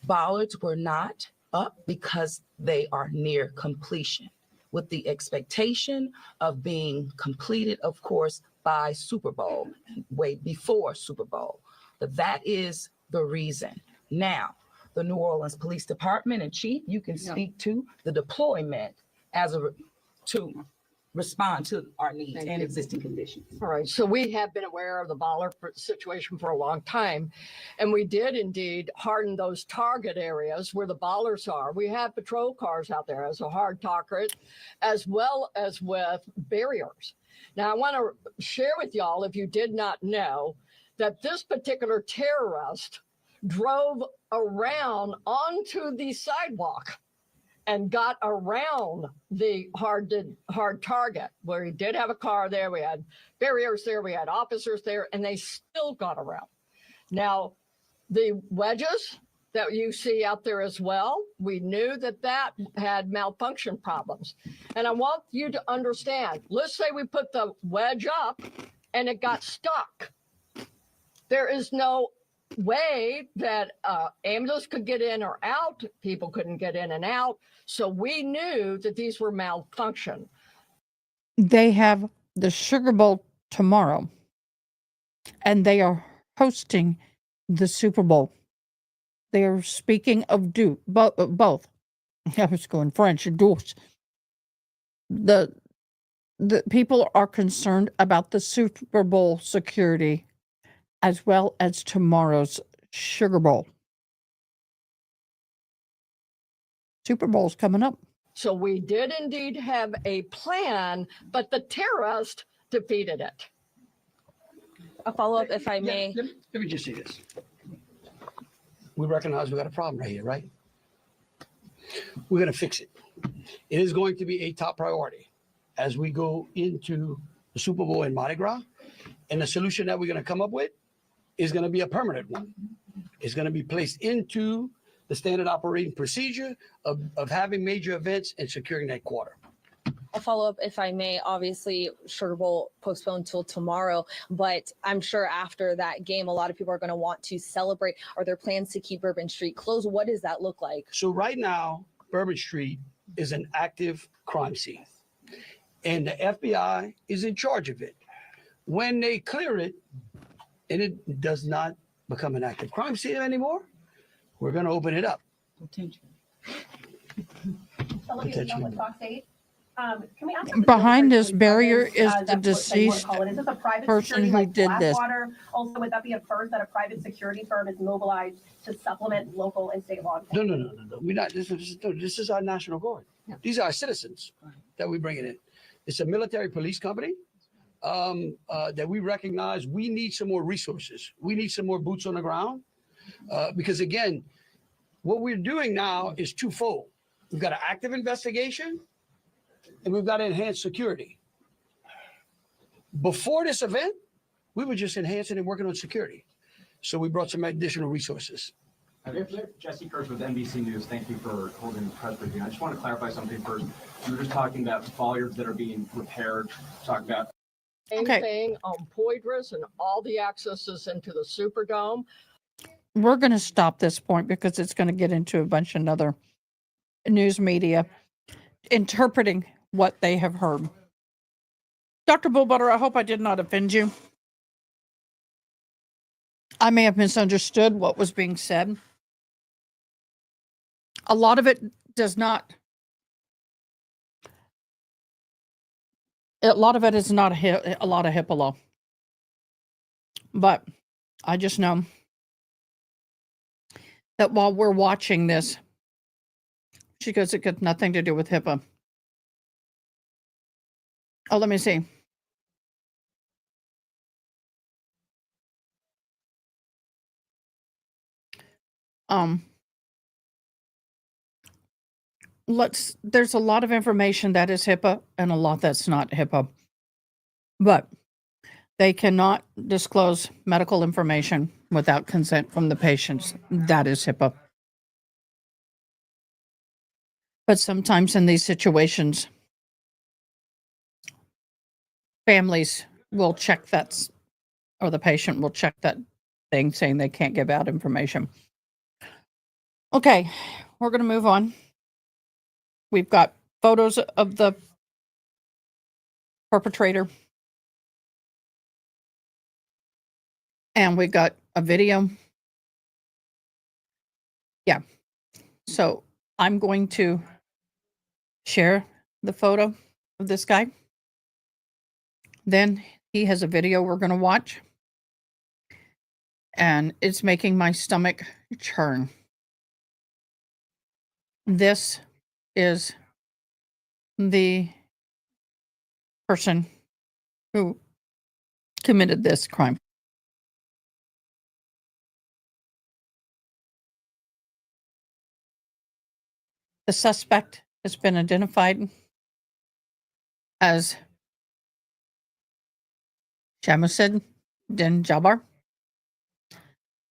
Bollards were not up because they are near completion, with the expectation of being completed, of course, by Super Bowl, way before Super Bowl. But that is the reason. Now, the New Orleans Police Department and Chief, you can speak to the deployment to respond to our needs and existing conditions. All right, so we have been aware of the bollard situation for a long time, and we did indeed harden those target areas where the bollards are. We have patrol cars out there as a hard target, as well as with barriers. Now, I want to share with y'all, if you did not know, that this particular terrorist drove around onto the sidewalk and got around the hard target, where he did have a car there. We had barriers there, we had officers there, and they still got around. Now, the wedges that you see out there as well, we knew that that had malfunction problems. And I want you to understand, let's say we put the wedge up and it got stuck. There is no way that ambulance could get in or out. People couldn't get in and out. So we knew that these were malfunction. They have the Sugar Bowl tomorrow, and they are hosting the Super Bowl. They are speaking of both. I was going French, deuce. The people are concerned about the Super Bowl security as well as tomorrow's Sugar Bowl. Super Bowl's coming up. So we did indeed have a plan, but the terrorist defeated it. A follow-up, if I may. Let me just say this. We recognize we got a problem right here, right? We're going to fix it. It is going to be a top priority as we go into the Super Bowl and Mardi Gras. And the solution that we're going to come up with is going to be a permanent one. It's going to be placed into the standard operating procedure of having major events and securing that quarter. A follow-up, if I may. Obviously, Sugar Bowl postponed till tomorrow, but I'm sure after that game, a lot of people are going to want to celebrate. Are there plans to keep Bourbon Street closed? What does that look like? So right now, Bourbon Street is an active crime scene, and the FBI is in charge of it. When they clear it, and it does not become an active crime scene anymore, we're going to open it up. Can we ask Behind this barrier is the that's what you deceased wanna call it. Is this a private person security who like did this. Blackwater? Also, would that be a first that a private security firm is mobilized to supplement local and state law enforcement? No. We're not. This is our National Guard. Yeah. These are our citizens that we're bringing in. It's a military police company that we recognize. We need some more resources. We need some more boots on the ground because, again, what we're doing now is twofold. We've got an active investigation and we've got enhanced security. Before this event, we were just enhancing and working on security. So we brought some additional resources. Jesse Kurtz with NBC News. Thank you for holding the press briefing. I just want to clarify something first. You were just talking about bollards that are being repaired. Talking about Same thing on Poydras and all the accesses into the Superdome. We're going to stop this point because it's going to get into a bunch of other news media interpreting what they have heard. Dr. Bullbutter, I hope I did not offend you. I may have misunderstood what was being said. A lot of it does not. A lot of it is not a lot of HIPAA law. But I just know that while we're watching this, she goes, it got nothing to do with HIPAA. Oh, let me see. There's a lot of information that is HIPAA and a lot that's not HIPAA. But they cannot disclose medical information without consent from the patients. That is HIPAA. But sometimes in these situations, families will check that, or the patient will check that thing saying they can't give out information. Okay, we're going to move on. We've got photos of the perpetrator. And we got a video. Yeah. So I'm going to share the photo of this guy. Then he has a video we're going to watch. And it's making my stomach churn. This is the person who committed this crime. The suspect has been identified as Shamsuddin Jabbar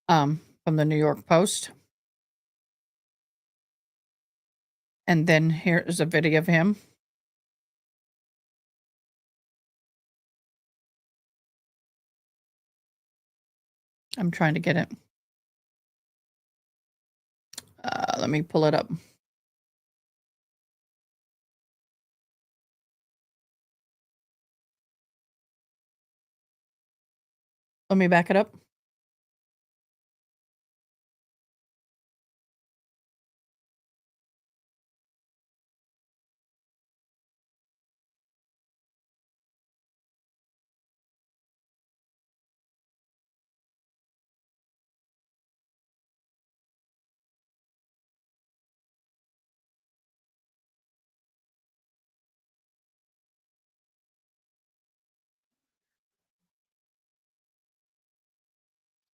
from the New York Post. And then here is a video of him. I'm trying to get it. Let me pull it up. Let me back it up.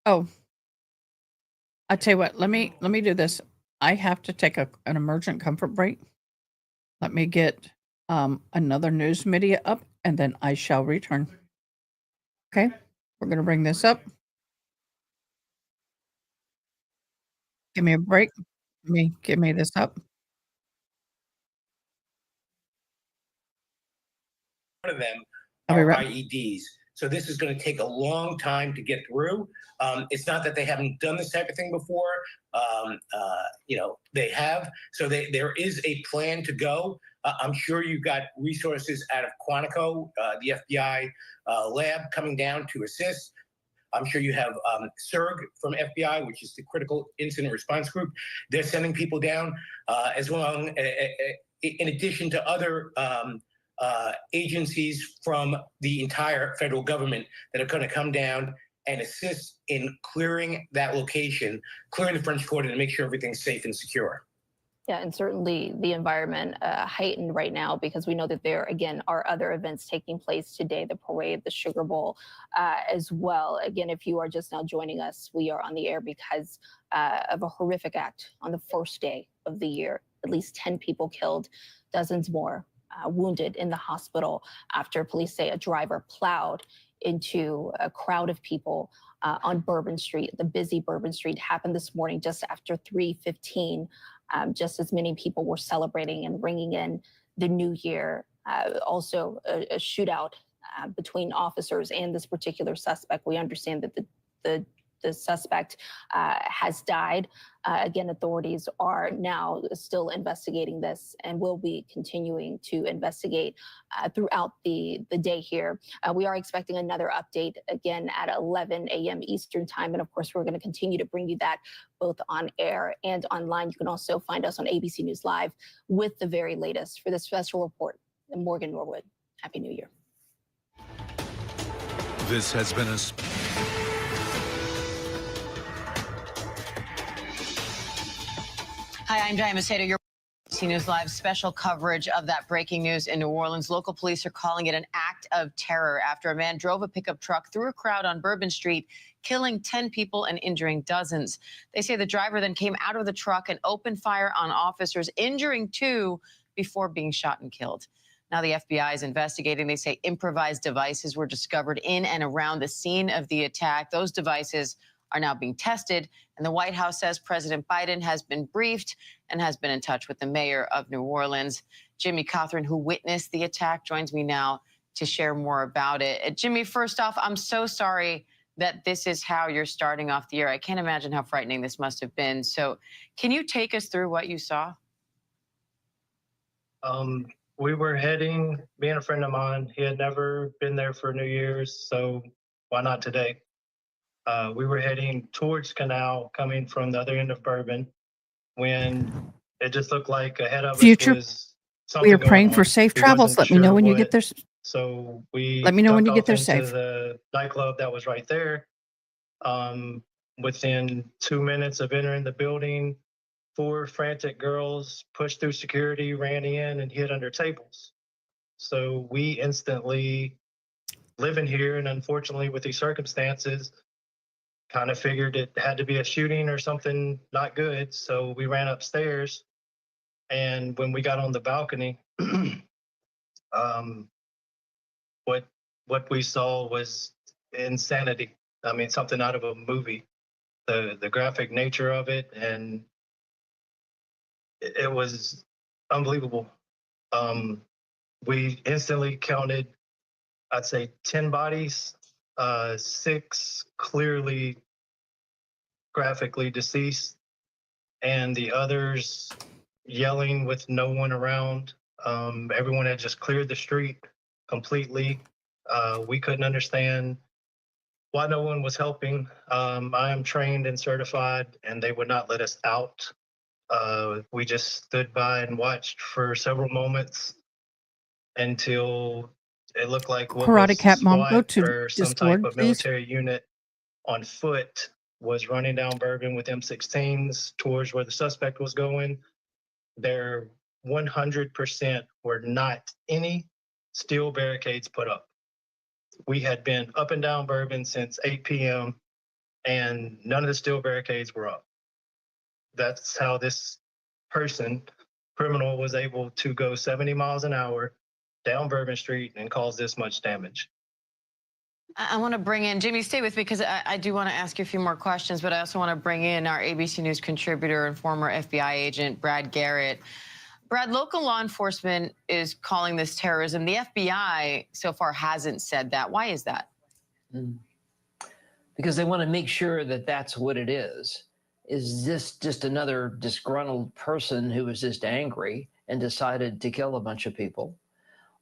Oh, I tell you what, let me do this. I have to take an emergent comfort break. Let me get another news media up, and then I shall return. Okay, we're going to bring this up. Give me a break. Give me this up. One of them are IEDs. So this is going to take a long time to get through. It's not that they haven't done this type of thing before. They have. So there is a plan to go. I'm sure you've got resources out of Quantico, the FBI lab coming down to assist. I'm sure you have CERG from FBI, which is the Critical Incident Response Group. They're sending people down, as well, in addition to other agencies from the entire federal government that are going to come down and assist in clearing that location, clearing the French Quarter to make sure everything's safe and secure. Yeah, and certainly the environment heightened right now because we know that there, again, are other events taking place today, the parade, the Sugar Bowl as well. Again, if you are just now joining us, we are on the air because of a horrific act on the first day of the year. At least 10 people killed, dozens more wounded in the hospital after police say a driver plowed into a crowd of people on Bourbon Street. The busy Bourbon Street happened this morning just after 3:15. Just as many people were celebrating and ringing in the new year. Also, a shootout between officers and this particular suspect. We understand that the suspect has died. Again, authorities are now still investigating this and will be continuing to investigate throughout the day here. We are expecting another update again at 11 a.m. Eastern time. And of course, we're going to continue to bring you that both on air and online. You can also find us on ABC News Live with the very latest. For this special report, Morgan Norwood. Happy New Year. This has been a... Hi, I'm Diana Macedo. Your ABC News Live special coverage of that breaking news in New Orleans. Local police are calling it an act of terror after a man drove a pickup truck through a crowd on Bourbon Street, killing 10 people and injuring dozens. They say the driver then came out of the truck and opened fire on officers, injuring 2 before being shot and killed. Now the FBI is investigating. They say improvised devices were discovered in and around the scene of the attack. Those devices are now being tested. And the White House says President Biden has been briefed and has been in touch with the mayor of New Orleans. Jimmy Cothran, who witnessed the attack, joins me now to share more about it. Jimmy, first off, I'm so sorry that this is how you're starting off the year. I can't imagine how frightening this must have been. So can you take us through what you saw? We were heading, me and a friend of mine, he had never been there for New Year's, so why not today? We were heading towards Canal, coming from the other end of Bourbon, when it just looked like ahead of Future, us was we are something praying going for on. safe We travels. wasn't Let me know sure when you what, get there. so we Let me know when ducked you get off there into safe. the nightclub that was right there. Within 2 minutes of entering the building, 4 frantic girls pushed through security, ran in, and hid under tables. So we instantly, living here, and unfortunately with these circumstances, kind of figured it had to be a shooting or something not good. So we ran upstairs, and when we got on the balcony, um, what we saw was insanity. I mean, something out of a movie. The graphic nature of it, and it was unbelievable. We instantly counted, I'd say, 10 bodies, 6 clearly graphically deceased, and the others yelling with no one around. Everyone had just cleared the street completely. We couldn't understand why no one was helping. I am trained and certified, and they would not let us out. We just stood by and watched for several moments until it looked like what Karate was Cat Mom, go SWAT to or some type Discord, of please. military unit on foot was running down Bourbon with M16s towards where the suspect was going. There 100% were not any steel barricades put up. We had been up and down Bourbon since 8 p.m. and none of the steel barricades were up. That's how this criminal was able to go 70 miles an hour down Bourbon Street and cause this much damage. I want to bring in, Jimmy, stay with me because I do want to ask you a few more questions, but I also want to bring in our ABC News contributor and former FBI agent, Brad Garrett. Brad, local law enforcement is calling this terrorism. The FBI so far hasn't said that. Why is that? Because they want to make sure that that's what it is. Is this just another disgruntled person who was just angry and decided to kill a bunch of people?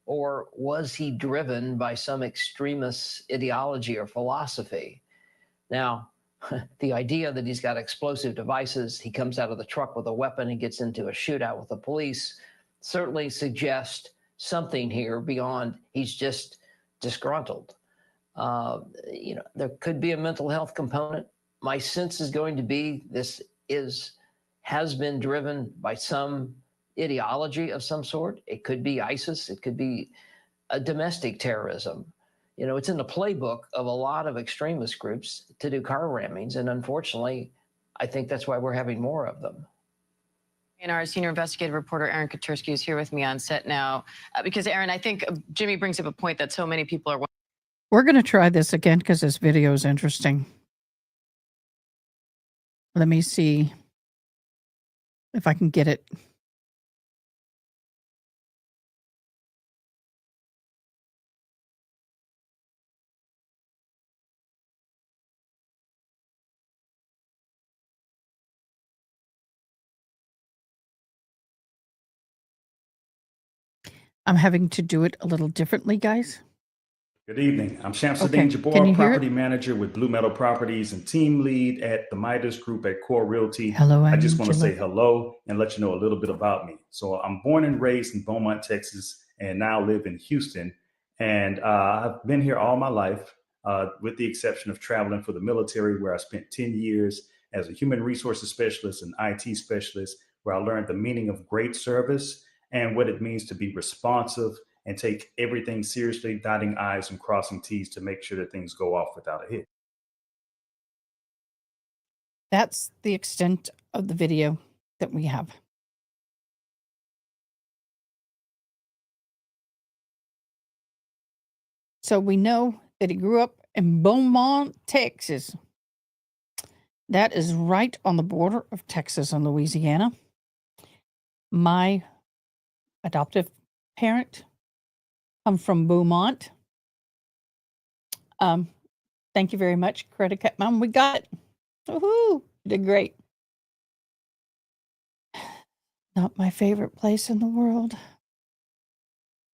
Or was he driven by some extremist ideology or philosophy? Now, the idea that he's got explosive devices, he comes out of the truck with a weapon and gets into a shootout with the police, certainly suggests something here beyond he's just disgruntled. There could be a mental health component. My sense is going to be this has been driven by some ideology of some sort. It could be ISIS. It could be a domestic terrorism. It's in the playbook of a lot of extremist groups to do car rammings. And unfortunately, I think that's why we're having more of them. And our senior investigative reporter, Aaron Katursky, is here with me on set now. Because, Aaron, I think Jimmy brings up a point that so many people are. We're going to try this again because this video is interesting. Let me see if I can get it. I'm having to do it a little differently, guys. Good evening. I'm Shamsuddin Okay. Can Jabbar, you hear property manager with Blue Meadow Properties and team lead at the Midas Group at Core Realty. Hello, I just want to Angela. say hello and let you know a little bit about me. So I'm born and raised in Beaumont, Texas, and now live in Houston. And I've been here all my life, with the exception of traveling for the military, where I spent 10 years as a human resources specialist and IT specialist, where I learned the meaning of great service and what it means to be responsive and take everything seriously, dotting I's and crossing T's to make sure that things go off without a hit. That's the extent of the video that we have. So we know that he grew up in Beaumont, Texas. That is right on the border of Texas and Louisiana. My adoptive parent come from Beaumont. Thank you very much, Credit Cut Mom. We got it. Woohoo! You did great. Not my favorite place in the world.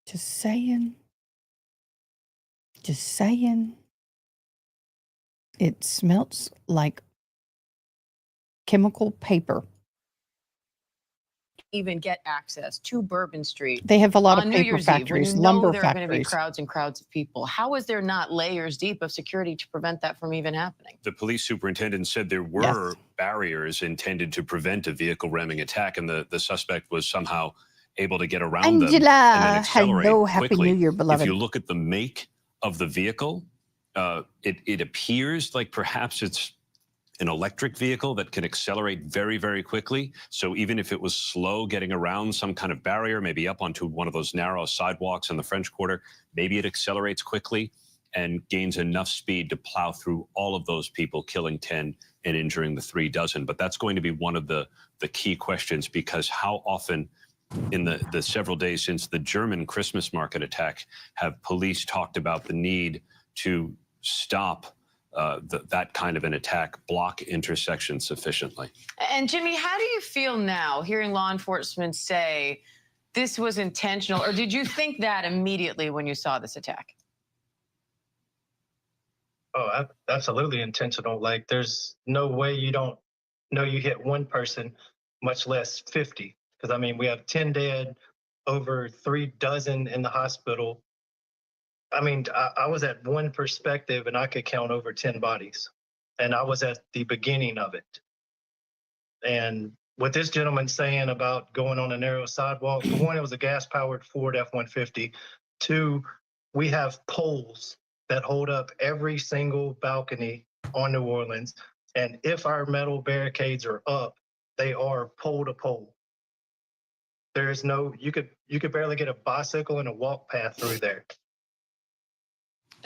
Just saying. Just saying. It smells like chemical paper. Even get access to Bourbon Street. They have a lot of on New paper Year's Eve, when factories, you know lumber there are going to be factories. crowds and crowds of people. How is there not layers deep of security to prevent that from even happening? The police superintendent said there were barriers intended to prevent a vehicle ramming attack, and the suspect was somehow able to get around them and then Angela, accelerate hello, Happy quickly. New Year, If beloved. you look at the make of the vehicle, it appears like perhaps it's an electric vehicle that can accelerate very, very quickly. So even if it was slow getting around some kind of barrier, maybe up onto one of those narrow sidewalks in the French Quarter, maybe it accelerates quickly and gains enough speed to plow through all of those people, killing 10 and injuring the 3 dozen. But that's going to be one of the key questions, because how often in the several days since the German Christmas market attack have police talked about the need to stop that kind of an attack, block intersections sufficiently. And Jimmy, how do you feel now hearing law enforcement say this was intentional, or did you think that immediately when you saw this attack? Oh, absolutely intentional. Like, there's no way you don't know you hit one person, much less 50. Because, I mean, we have 10 dead, over 3 dozen in the hospital. I mean, I was at one perspective and I could count over 10 bodies. And I was at the beginning of it. And what this gentleman saying about going on a narrow sidewalk, for one, it was a gas-powered Ford F-150. 2, we have poles that hold up every single balcony on New Orleans. And if our metal barricades are up, they are pole to pole. There is no, you could barely get a bicycle and a walk path through there.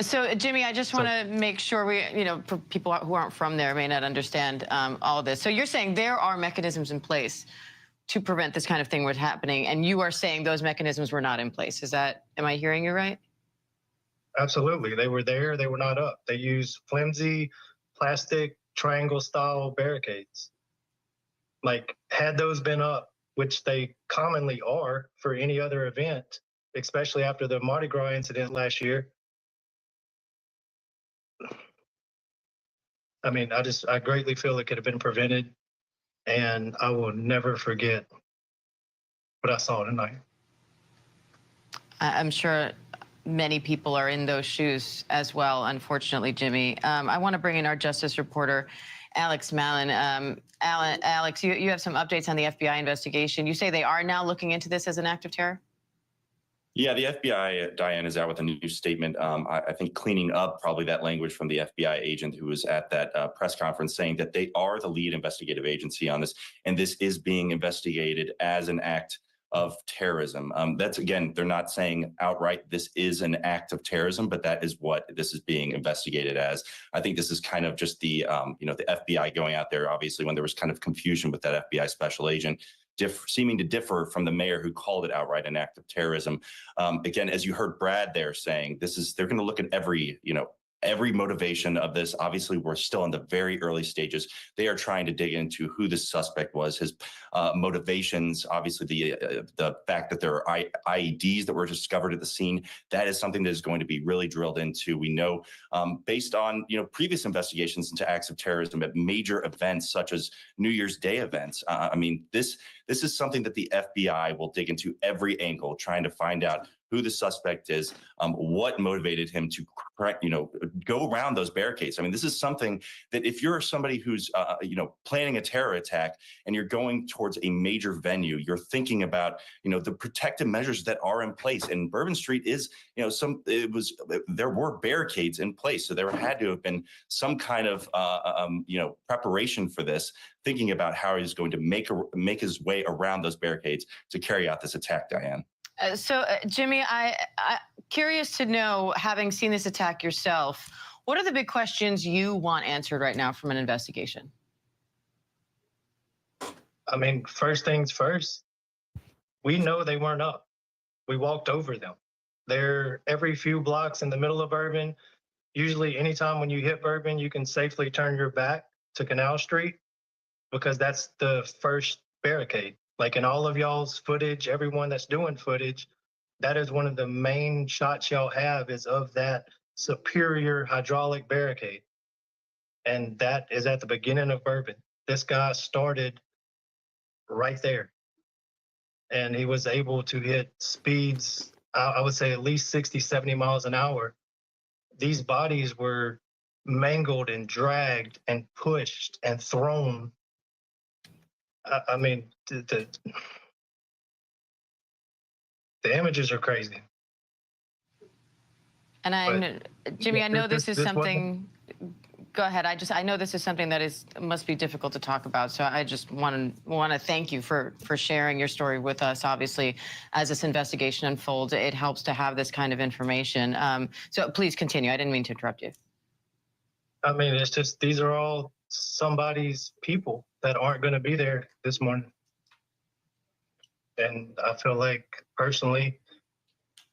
So, Jimmy, I just want to make sure we, for people who aren't from there may not understand all of this. So you're saying there are mechanisms in place to prevent this kind of thing from happening, and you are saying those mechanisms were not in place. Am I hearing you right? Absolutely. They were there. They were not up. They used flimsy plastic triangle style barricades. Like, had those been up, which they commonly are for any other event, especially after the Mardi Gras incident last year, I mean, I greatly feel it could have been prevented, and I will never forget what I saw tonight. I'm sure many people are in those shoes as well, unfortunately, Jimmy. I want to bring in our justice reporter, Alex Mallon. Alex, you have some updates on the FBI investigation. You say they are now looking into this as an act of terror? Yeah, the FBI, Diane, is out with a new statement. I think cleaning up probably that language from the FBI agent who was at that press conference, saying that they are the lead investigative agency on this, and this is being investigated as an act of terrorism. That's, again, they're not saying outright this is an act of terrorism, but that is what this is being investigated as. I think this is kind of just the, the FBI going out there, obviously, when there was kind of confusion with that FBI special agent, seeming to differ from the mayor who called it outright an act of terrorism. Again, as you heard Brad there saying, they're going to look at every motivation of this. Obviously, we're still in the very early stages. They are trying to dig into who the suspect was, his motivations, obviously the fact that there are IEDs that were discovered at the scene. That is something that is going to be really drilled into. We know based on previous investigations into acts of terrorism at major events such as New Year's Day events. I mean, this is something that the FBI will dig into every angle, trying to find out who the suspect is, what motivated him to, go around those barricades. I mean, this is something that if you're somebody who's, planning a terror attack and you're going towards a major venue, you're thinking about, the protective measures that are in place. And Bourbon Street is, there were barricades in place. So there had to have been some kind of, preparation for this, thinking about how he's going to make his way around those barricades to carry out this attack, Diane. Jimmy, I'm curious to know, having seen this attack yourself, what are the big questions you want answered right now from an investigation? I mean, first things first, we know they weren't up. We walked over them. They're every few blocks in the middle of Bourbon. Usually, anytime when you hit Bourbon, you can safely turn your back to Canal Street because that's the first barricade. Like in all of y'all's footage, everyone that's doing footage, that is one of the main shots y'all have is of that superior hydraulic barricade. And that is at the beginning of Bourbon. This guy started right there. And he was able to hit speeds, I would say at least 60, 70 miles an hour. These bodies were mangled and dragged and pushed and thrown. I mean, the images are crazy. And Jimmy, I know this is something. Go ahead. I know this is something that must be difficult to talk about. So I just want to thank you for sharing your story with us. Obviously, as this investigation unfolds, it helps to have this kind of information. So please continue. I didn't mean to interrupt you. I mean, it's just these are all somebody's people that aren't going to be there this morning. And I feel like personally,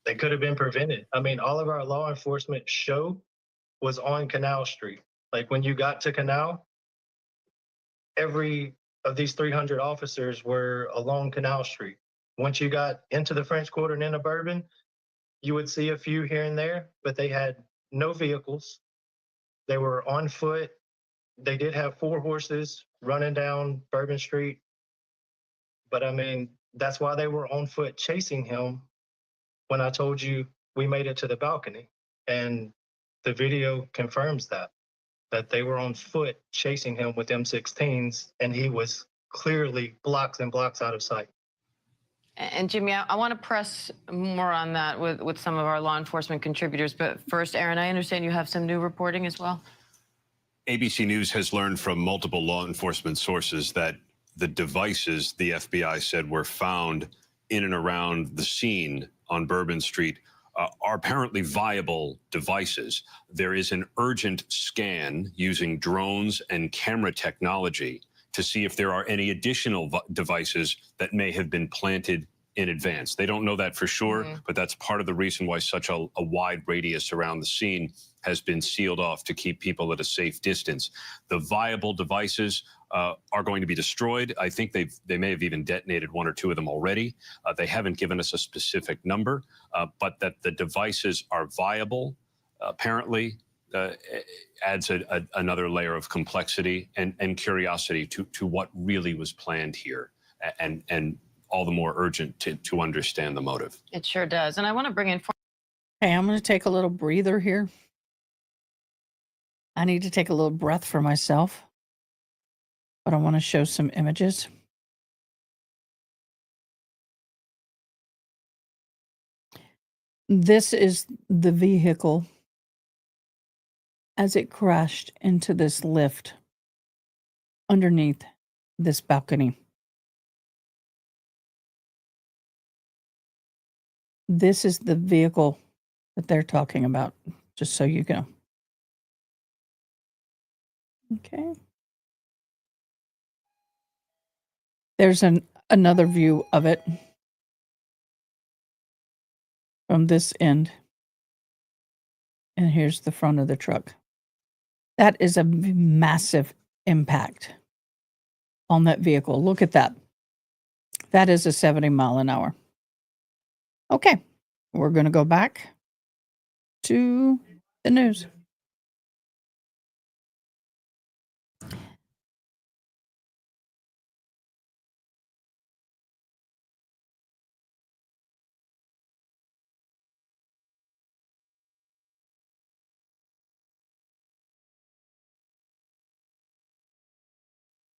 they could have been prevented. I mean, all of our law enforcement show was on Canal Street. Like when you got to Canal, every of these 300 officers were along Canal Street. Once you got into the French Quarter and into Bourbon, you would see a few here and there, but they had no vehicles. They were on foot. They did have 4 horses running down Bourbon Street. But I mean, that's why they were on foot chasing him when I told you we made it to the balcony. And the video confirms that they were on foot chasing him with M16s, and he was clearly blocks and blocks out of sight. And Jimmy, I want to press more on that with some of our law enforcement contributors. But first, Aaron, I understand you have some new reporting as well. ABC News has learned from multiple law enforcement sources that the devices the FBI said were found in and around the scene on Bourbon Street are apparently viable devices. There is an urgent scan using drones and camera technology to see if there are any additional devices that may have been planted in advance. They don't know that for sure, but that's part of the reason why such a wide radius around the scene has been sealed off to keep people at a safe distance. The viable devices are going to be destroyed. I think they may have even detonated 1 or 2 of them already. They haven't given us a specific number, but that the devices are viable, apparently, adds another layer of complexity and curiosity to what really was planned here, and all the more urgent to understand the motive. It sure does. And I want to bring in. Hey, I'm going to take a little breather here. I need to take a little breath for myself, but I want to show some images. This is the vehicle as it crashed into this lift underneath this balcony. This is the vehicle that they're talking about, just so you know. Okay. There's another view of it from this end. And here's the front of the truck. That is a massive impact on that vehicle. Look at that. That is a 70 mile an hour. Okay, we're going to go back to the news.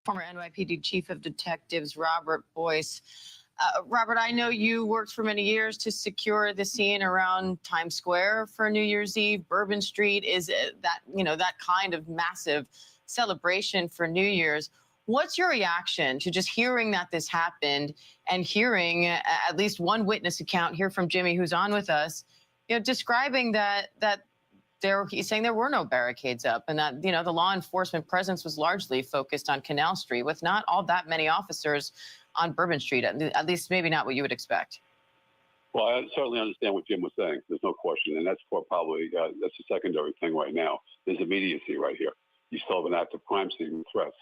Former NYPD Chief of Detectives Robert Boyce. Robert, I know you worked for many years to secure the scene around Times Square for New Year's Eve. Bourbon Street is that kind of massive celebration for New Year's. What's your reaction to just hearing that this happened and hearing at least one witness account here from Jimmy, who's on with us, describing that he's saying there were no barricades up, and that the law enforcement presence was largely focused on Canal Street, with not all that many officers on Bourbon Street. At least maybe not what you would expect. Well, I certainly understand what Jim was saying. There's no question, and that's probably that's a secondary thing right now. There's immediacy right here. You still have an active crime scene with threats,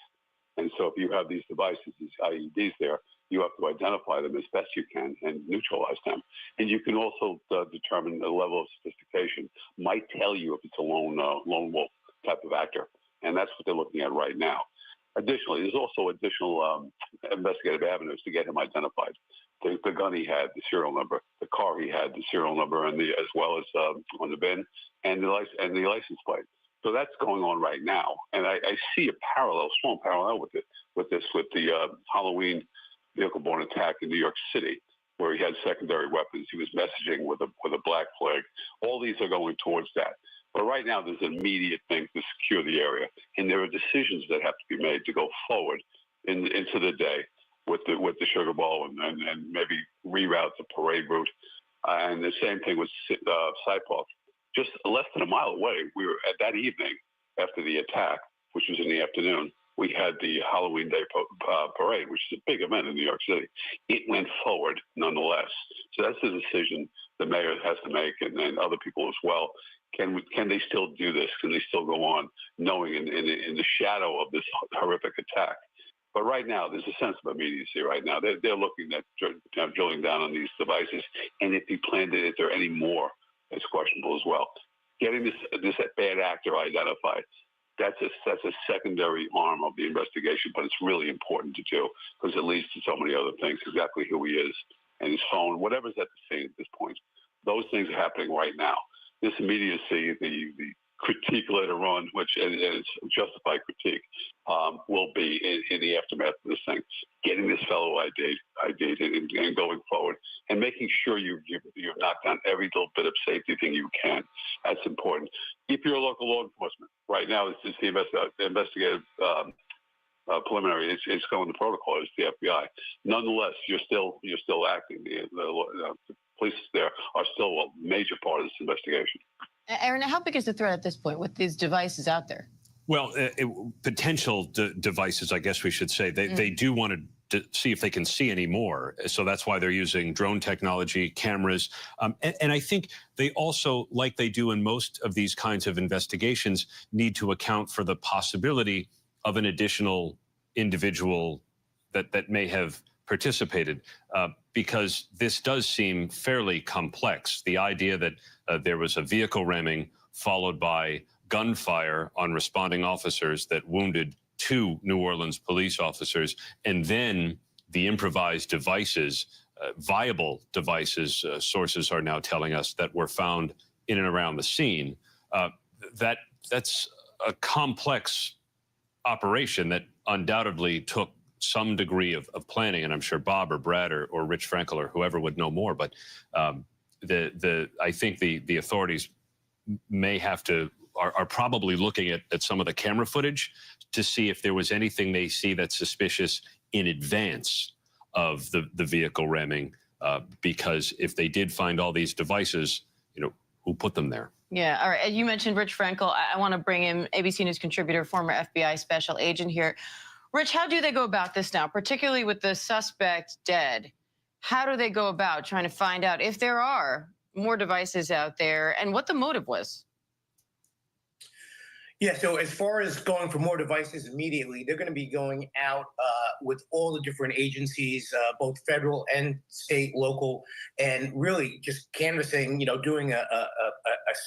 and so if you have these devices, these IEDs there, you have to identify them as best you can and neutralize them. And you can also determine the level of sophistication. Might tell you if it's a lone wolf type of actor, and that's what they're looking at right now. Additionally, there's also additional investigative avenues to get him identified. The gun he had, the serial number, the car he had, the serial number, and as well as on the bin, and the license plate. So that's going on right now, and I see a strong parallel with the Halloween vehicle-borne attack in New York City, where he had secondary weapons. He was messaging with a black flag. All these are going towards that. But right now, there's an immediate thing to secure the area, and there are decisions that have to be made to go forward into the day with the Sugar Bowl and maybe reroute the parade route. And the same thing with Cypress. Just less than a mile away, we were at that evening after the attack, which was in the afternoon. We had the Halloween Day parade, which is a big event in New York City. It went forward nonetheless. So that's the decision the mayor has to make, and other people as well. Can they still do this? Can they still go on, knowing in the shadow of this horrific attack? But right now, there's a sense of immediacy right now. They're looking at drilling down on these devices, and if he planned it, if there are any more, it's questionable as well. Getting this bad actor identified, that's a secondary arm of the investigation, but it's really important to do because it leads to so many other things, exactly who he is and his phone, whatever's at the scene at this point. Those things are happening right now. This immediacy, the critique later on, which is justified critique, will be in the aftermath of this thing. Getting this fellow ID'd and going forward and making sure you've knocked down every little bit of safety thing you can. That's important. If you're a local law enforcement, right now it's the investigative preliminary. It's going to protocol. It's the FBI. Nonetheless, you're still acting. The police there are still a major part of this investigation. Aaron, how big is the threat at this point with these devices out there? Well, potential devices, I guess we should say. They do want to see if they can see any more. So that's why they're using drone technology, cameras. And I think they also, like they do in most of these kinds of investigations, need to account for the possibility of an additional individual that may have participated, because this does seem fairly complex. The idea that there was a vehicle ramming followed by gunfire on responding officers that wounded 2 New Orleans police officers, and then the improvised devices, viable devices, sources are now telling us, that were found in and around the scene. That's a complex operation that undoubtedly took some degree of planning, and I'm sure Bob or Brad or Rich Frankel or whoever would know more. But I think the authorities may have to are probably looking at some of the camera footage to see if there was anything they see that's suspicious in advance of the vehicle ramming, because if they did find all these devices, who put them there? Yeah, all right. You mentioned Rich Frankel. I want to bring in ABC News contributor, former FBI special agent here. Rich, how do they go about this now, particularly with the suspect dead? How do they go about trying to find out if there are more devices out there and what the motive was? Yeah, so as far as going for more devices immediately, they're going to be going out with all the different agencies, both federal and state, local, and really just canvassing, doing a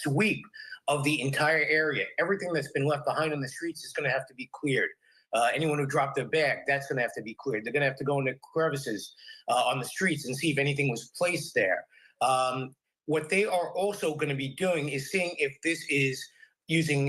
sweep of the entire area. Everything that's been left behind on the streets is going to have to be cleared. Anyone who dropped their bag, that's going to have to be cleared. They're going to have to go into crevices on the streets and see if anything was placed there. What they are also going to be doing is seeing if this is using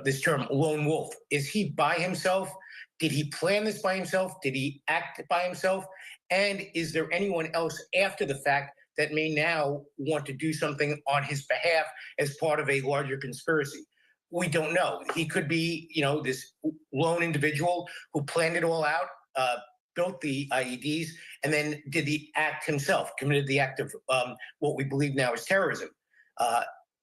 this term lone wolf. Is he by himself? Did he plan this by himself? Did he act by himself? And is there anyone else after the fact that may now want to do something on his behalf as part of a larger conspiracy? We don't know. He could be, this lone individual who planned it all out, built the IEDs, and then did the act himself, committed the act of what we believe now is terrorism.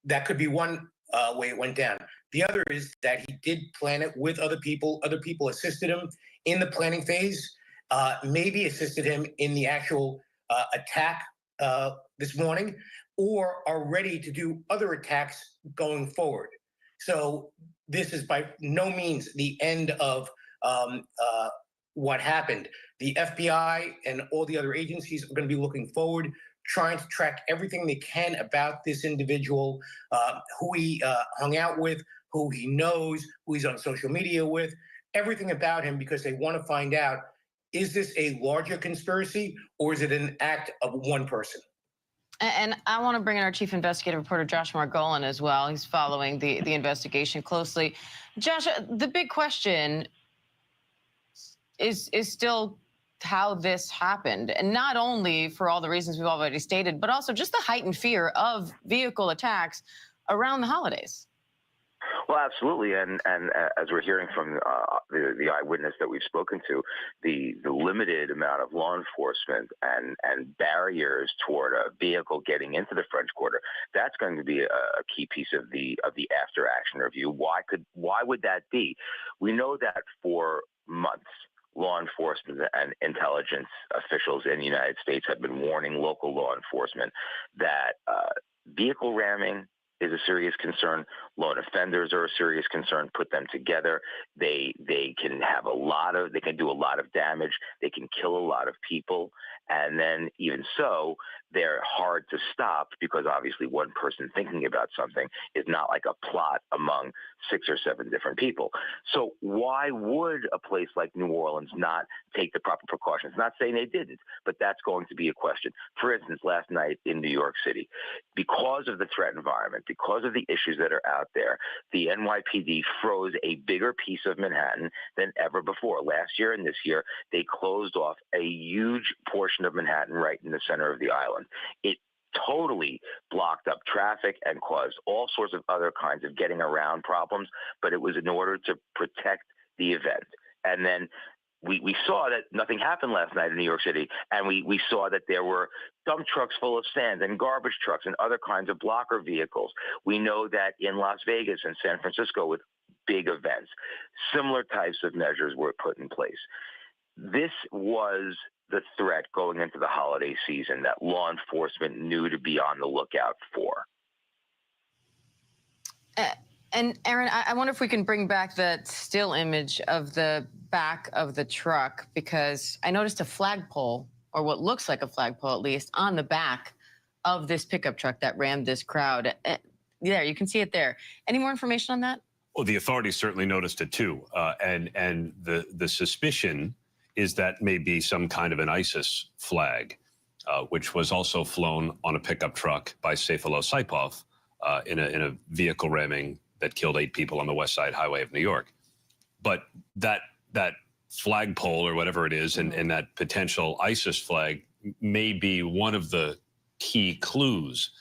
that could be one way it went down. The other is that he did plan it with other people. Other people assisted him in the planning phase, maybe assisted him in the actual attack this morning, or are ready to do other attacks going forward. So this is by no means the end of what happened. The FBI and all the other agencies are going to be looking forward, trying to track everything they can about this individual, who he hung out with, who he knows, who he's on social media with, everything about him, because they want to find out, is this a larger conspiracy or is it an act of one person? And I want to bring in our chief investigative reporter, Josh Margolin, as well. He's following the investigation closely. Josh, the big question is still how this happened, and not only for all the reasons we've already stated, but also just the heightened fear of vehicle attacks around the holidays. Well, absolutely, and as we're hearing from the eyewitness that we've spoken to, the limited amount of law enforcement and barriers toward a vehicle getting into the French Quarter, that's going to be a key piece of the after action review. Why would that be? We know that for months, law enforcement and intelligence officials in the United States have been warning local law enforcement that vehicle ramming is a serious concern. Lone offenders are a serious concern. Put them together, they can do a lot of damage. They can kill a lot of people, and then even so, they're hard to stop because obviously one person thinking about something is not like a plot among 6 or 7 different people. So why would a place like New Orleans not take the proper precautions? Not saying they didn't, but that's going to be a question. For instance, last night in New York City, because of the threat environment, because of the issues that are out there, the NYPD froze a bigger piece of Manhattan than ever before. Last year and this year, they closed off a huge portion of Manhattan right in the center of the island. It totally blocked up traffic and caused all sorts of other kinds of getting around problems, but it was in order to protect the event. And then we saw that nothing happened last night in New York City, and we saw that there were dump trucks full of sand and garbage trucks and other kinds of blocker vehicles. We know that in Las Vegas and San Francisco with big events, similar types of measures were put in place. This was the threat going into the holiday season that law enforcement knew to be on the lookout for. And Aaron, I wonder if we can bring back that still image of the back of the truck, because I noticed a flagpole, or what looks like a flagpole at least, on the back of this pickup truck that rammed this crowd. There, you can see it there. Any more information on that? Well, the authorities certainly noticed it too, and the suspicion is that may be some kind of an ISIS flag, which was also flown on a pickup truck by Saifullah Saipov in a vehicle ramming that killed 8 people on the West Side Highway of New York. But that flagpole or whatever it is, and that potential ISIS flag may be one of the key clues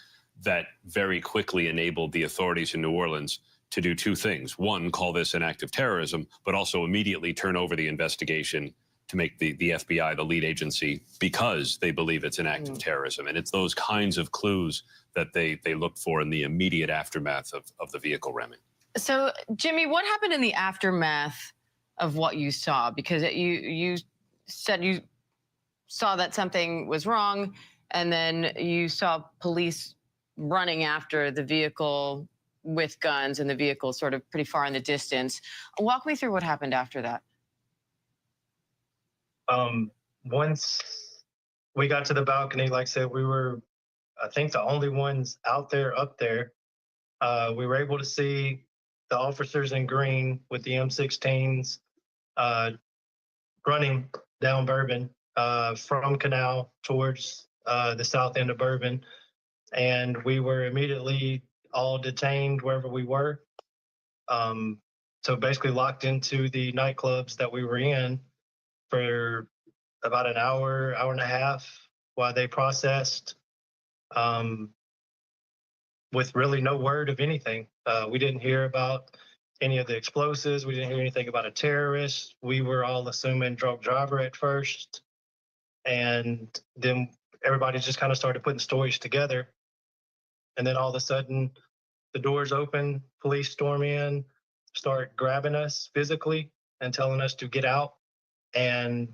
that very quickly enabled the authorities in New Orleans to do 2 things. One, call this an act of terrorism, but also immediately turn over the investigation to make the FBI the lead agency because they believe it's an act of terrorism. And it's those kinds of clues that they look for in the immediate aftermath of the vehicle ramming. So, Jimmy, what happened in the aftermath of what you saw? Because you said you saw that something was wrong, and then you saw police running after the vehicle with guns, and the vehicle sort of pretty far in the distance. Walk me through what happened after that. Once we got to the balcony, like I said, we were, I think, the only ones out there, up there. We were able to see the officers in green with the M16s running down Bourbon from Canal towards the south end of Bourbon. And we were immediately all detained wherever we were. So basically locked into the nightclubs that we were in for about an hour, hour and a half while they processed with really no word of anything. We didn't hear about any of the explosives. We didn't hear anything about a terrorist. We were all assuming drunk driver at first. And then everybody just kind of started putting stories together. And then all of a sudden, the doors open, police storm in, start grabbing us physically and telling us to get out. And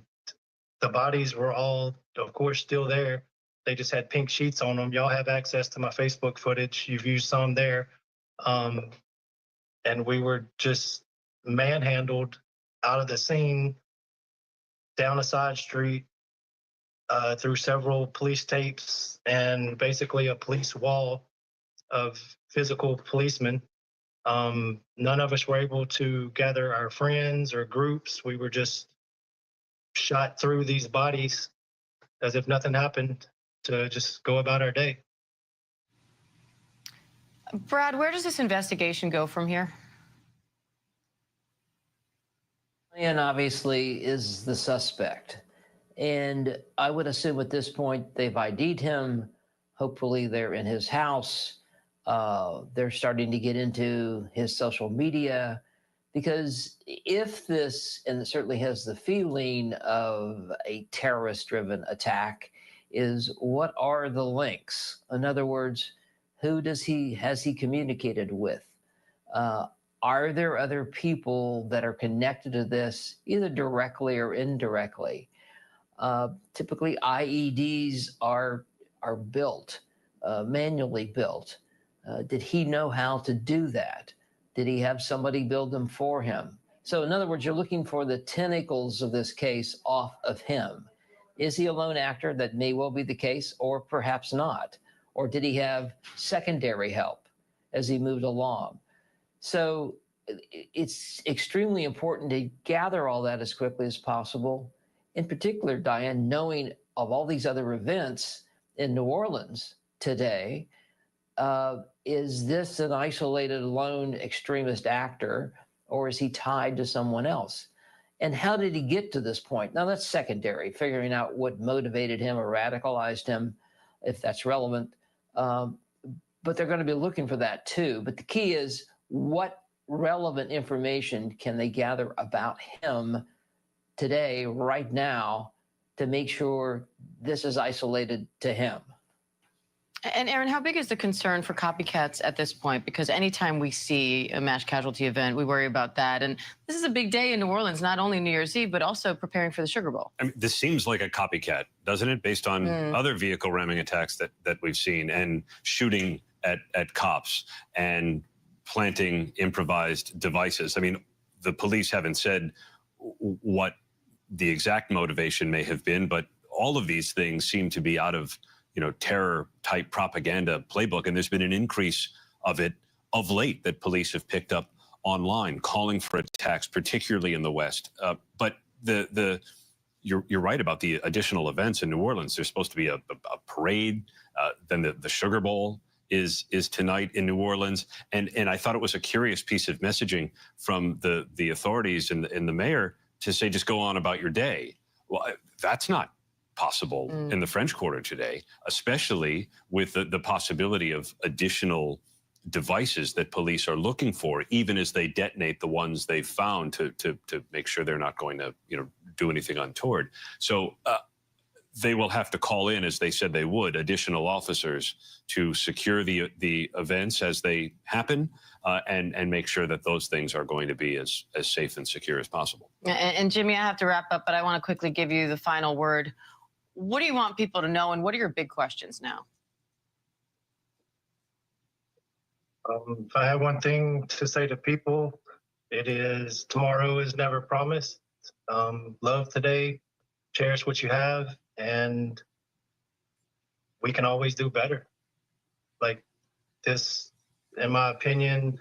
the bodies were all, of course, still there. They just had pink sheets on them. Y'all have access to my Facebook footage. You've used some there. And we were just manhandled out of the scene, down a side street, through several police tapes and basically a police wall of physical policemen. None of us were able to gather our friends or groups. We were just shot through these bodies as if nothing happened, to just go about our day. Brad, where does this investigation go from here? Ian obviously is the suspect. And I would assume at this point they've ID'd him. Hopefully they're in his house. They're starting to get into his social media, because if this, and it certainly has the feeling of a terrorist-driven attack, is what are the links? In other words, who has he communicated with? Are there other people that are connected to this, either directly or indirectly? Typically, IEDs are built, manually built. Did he know how to do that? Did he have somebody build them for him? So in other words, you're looking for the tentacles of this case off of him. Is he a lone actor? That may well be the case, or perhaps not. Or did he have secondary help as he moved along? So it's extremely important to gather all that as quickly as possible. In particular, Diane, knowing of all these other events in New Orleans today, is this an isolated lone extremist actor, or is he tied to someone else? And how did he get to this point? Now, that's secondary, figuring out what motivated him or radicalized him, if that's relevant. But they're going to be looking for that too. But the key is, what relevant information can they gather about him today, right now, to make sure this is isolated to him? And Aaron, how big is the concern for copycats at this point? Because anytime we see a mass casualty event, we worry about that. And this is a big day in New Orleans, not only New Year's Eve, but also preparing for the Sugar Bowl. I mean, this seems like a copycat, doesn't it? Based on other vehicle ramming attacks that we've seen, and shooting at cops and planting improvised devices. I mean, the police haven't said what the exact motivation may have been, but all of these things seem to be out of, terror type propaganda playbook. And there's been an increase of it of late that police have picked up online, calling for attacks, particularly in the West. But you're right about the additional events in New Orleans. There's supposed to be a parade. Then the Sugar Bowl is tonight in New Orleans. And I thought it was a curious piece of messaging from the authorities and the mayor to say, just go on about your day. Well, that's not possible in the French Quarter today, especially with the possibility of additional devices that police are looking for, even as they detonate the ones they've found to make sure they're not going to do anything untoward. So they will have to call in, as they said they would, additional officers to secure the events as they happen, and make sure that those things are going to be as safe and secure as possible. And Jimmy, I have to wrap up, but I want to quickly give you the final word. What do you want people to know, and what are your big questions now? If I have one thing to say to people, it is tomorrow is never promised. Love today, cherish what you have, and we can always do better. Like this, in my opinion,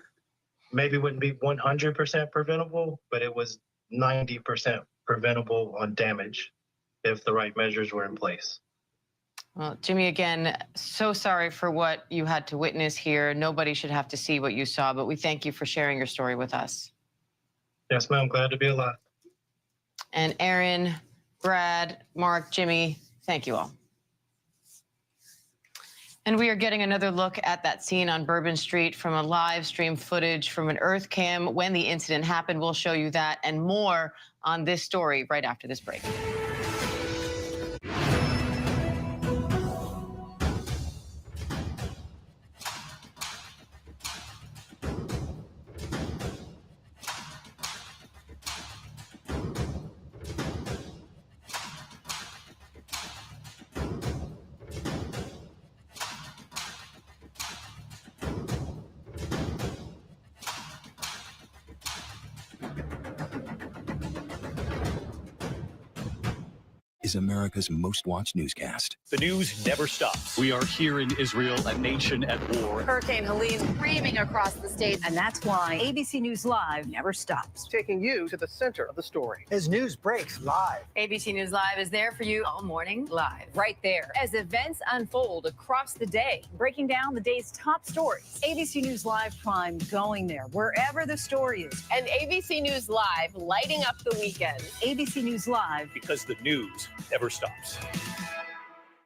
maybe wouldn't be 100% preventable, but it was 90% preventable on damage if the right measures were in place. Well, Jimmy, again, so sorry for what you had to witness here. Nobody should have to see what you saw, but we thank you for sharing your story with us. Yes, ma'am. Glad to be alive. And Aaron, Brad, Mark, Jimmy, thank you all. And we are getting another look at that scene on Bourbon Street from a live stream footage from an Earth Cam when the incident happened. We'll show you that and more on this story right after this break. is America's most watched newscast. The news never stops. We are here in Israel, a nation at war. Hurricane Helene screaming across the state, and that's why ABC News Live never stops. Taking you to the center of the story as news breaks live. ABC News Live is there for you all morning live, right there, as events unfold across the day, breaking down the day's top stories. ABC News Live Prime going there, wherever the story is. And ABC News Live lighting up the weekend. ABC News Live. Because the news never stops.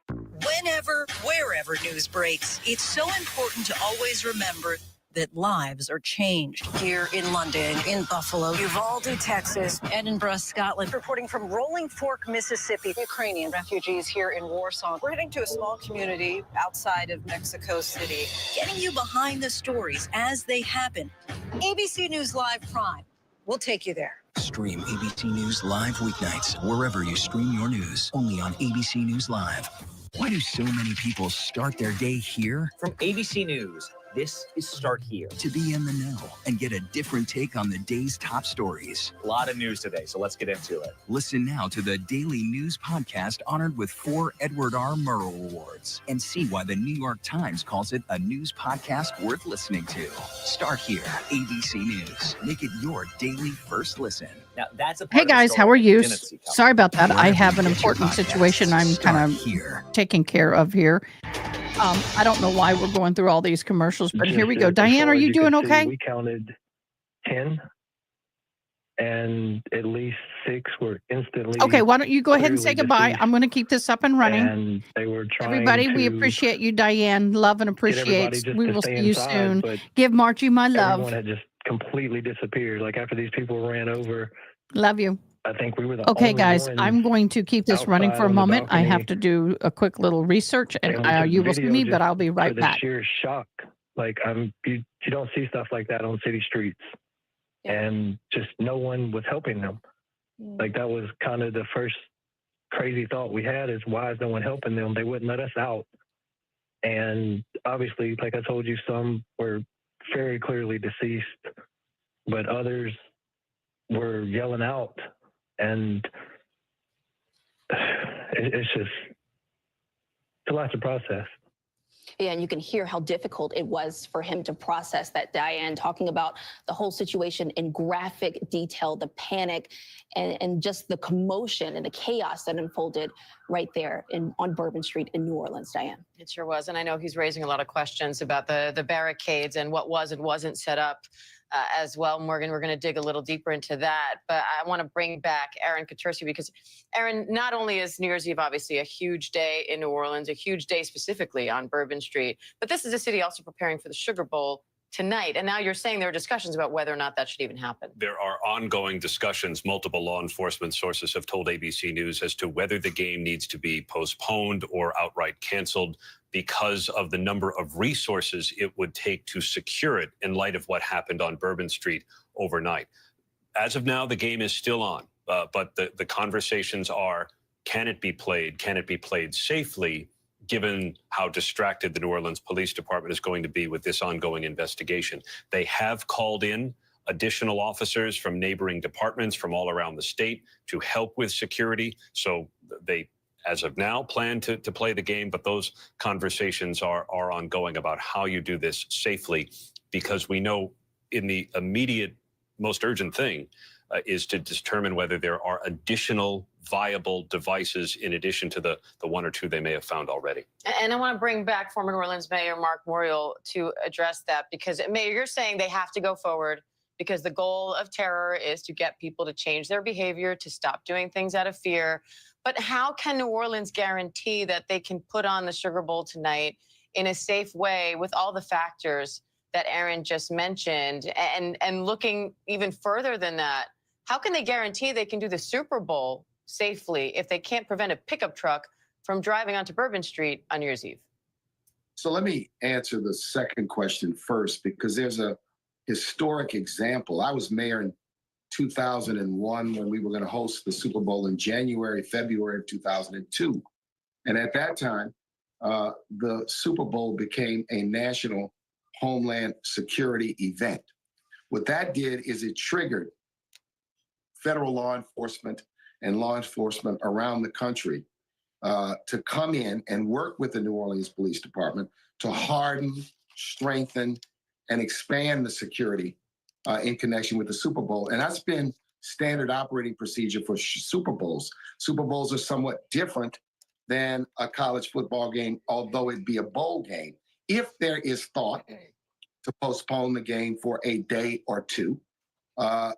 Whenever, wherever news breaks, it's so important to always remember that lives are changed. Here in London, in Buffalo, Uvalde, Texas, Edinburgh, Scotland. Reporting from Rolling Fork, Mississippi, Ukrainian refugees here in Warsaw. We're heading to a small community outside of Mexico City, getting you behind the stories as they happen. ABC News Live Prime. We'll take you there. Stream ABC News Live weeknights wherever you stream your news. Only on ABC News Live. Why do so many people start their day here? From ABC News, this is Start Here. To be in the know and get a different take on the day's top stories. A lot of news today, so let's get into it. Listen now to the Daily News Podcast honored with 4 Edward R. Murrow Awards and see why the New York Times calls it a news podcast worth listening to. Start Here, ABC News. Make it your daily first listen. Now, that's a Hey guys, how are you? Sorry about that. I have an important situation I'm kind of taking care of here. I don't know why we're going through all these commercials, but here we go. Diane, are you doing okay? We counted 10, and at least 6 were instantly. Okay, why don't you go ahead and say clearly goodbye? deceased, I'm going to keep this up and running. And they were trying Everybody, we to appreciate you, Diane. Love and get everybody appreciate. just We to will stay see you inside, soon. but Give Margie my everyone love. had just completely disappeared. Like after these people ran over, Love you. I think we were the Okay, only guys, ones I'm going to keep this running outside for a on the moment. I have balcony. to do a quick little research, and And we took you will see video me, just but I'll be for right the back. sheer shock. Like you don't see stuff like that on city streets, and just no one was helping them. Like that was kind of the first crazy thought we had: is why is no one helping them? They wouldn't let us out, and obviously, like I told you, some were very clearly deceased, but others were yelling out, and it's a lot to process. Yeah, and you can hear how difficult it was for him to process that, Diane, talking about the whole situation in graphic detail, the panic and just the commotion and the chaos that unfolded right there on Bourbon Street in New Orleans, Diane. It sure was. And I know he's raising a lot of questions about the barricades and what was and wasn't set up as well. Morgan, we're going to dig a little deeper into that. But I want to bring back Aaron Katursi because, Aaron, not only is New Year's Eve obviously a huge day in New Orleans, a huge day specifically on Bourbon Street, but this is a city also preparing for the Sugar Bowl tonight. And now you're saying there are discussions about whether or not that should even happen. There are ongoing discussions. Multiple law enforcement sources have told ABC News as to whether the game needs to be postponed or outright canceled because of the number of resources it would take to secure it in light of what happened on Bourbon Street overnight. As of now, the game is still on, but the conversations are, can it be played? Can it be played safely, given how distracted the New Orleans Police Department is going to be with this ongoing investigation? They have called in additional officers from neighboring departments from all around the state to help with security. So they, as of now, plan to play the game, but those conversations are ongoing about how you do this safely, because we know in the immediate, most urgent thing is to determine whether there are additional viable devices in addition to the 1 or 2 they may have found already. And I want to bring back former New Orleans Mayor Mark Morial to address that, because, Mayor, you're saying they have to go forward because the goal of terror is to get people to change their behavior, to stop doing things out of fear. But how can New Orleans guarantee that they can put on the Sugar Bowl tonight in a safe way with all the factors that Aaron just mentioned? And looking even further than that, how can they guarantee they can do the Super Bowl safely if they can't prevent a pickup truck from driving onto Bourbon Street on New Year's Eve? So let me answer the second question first, because there's a historic example. I was mayor in 2001 when we were going to host the Super Bowl in January, February of 2002. And at that time, the Super Bowl became a national homeland security event. What that did is it triggered federal law enforcement and law enforcement around the country to come in and work with the New Orleans Police Department to harden, strengthen, and expand the security in connection with the Super Bowl. And that's been standard operating procedure for Super Bowls. Super Bowls are somewhat different than a college football game, although it be a bowl game. If there is thought to postpone the game for a day or two,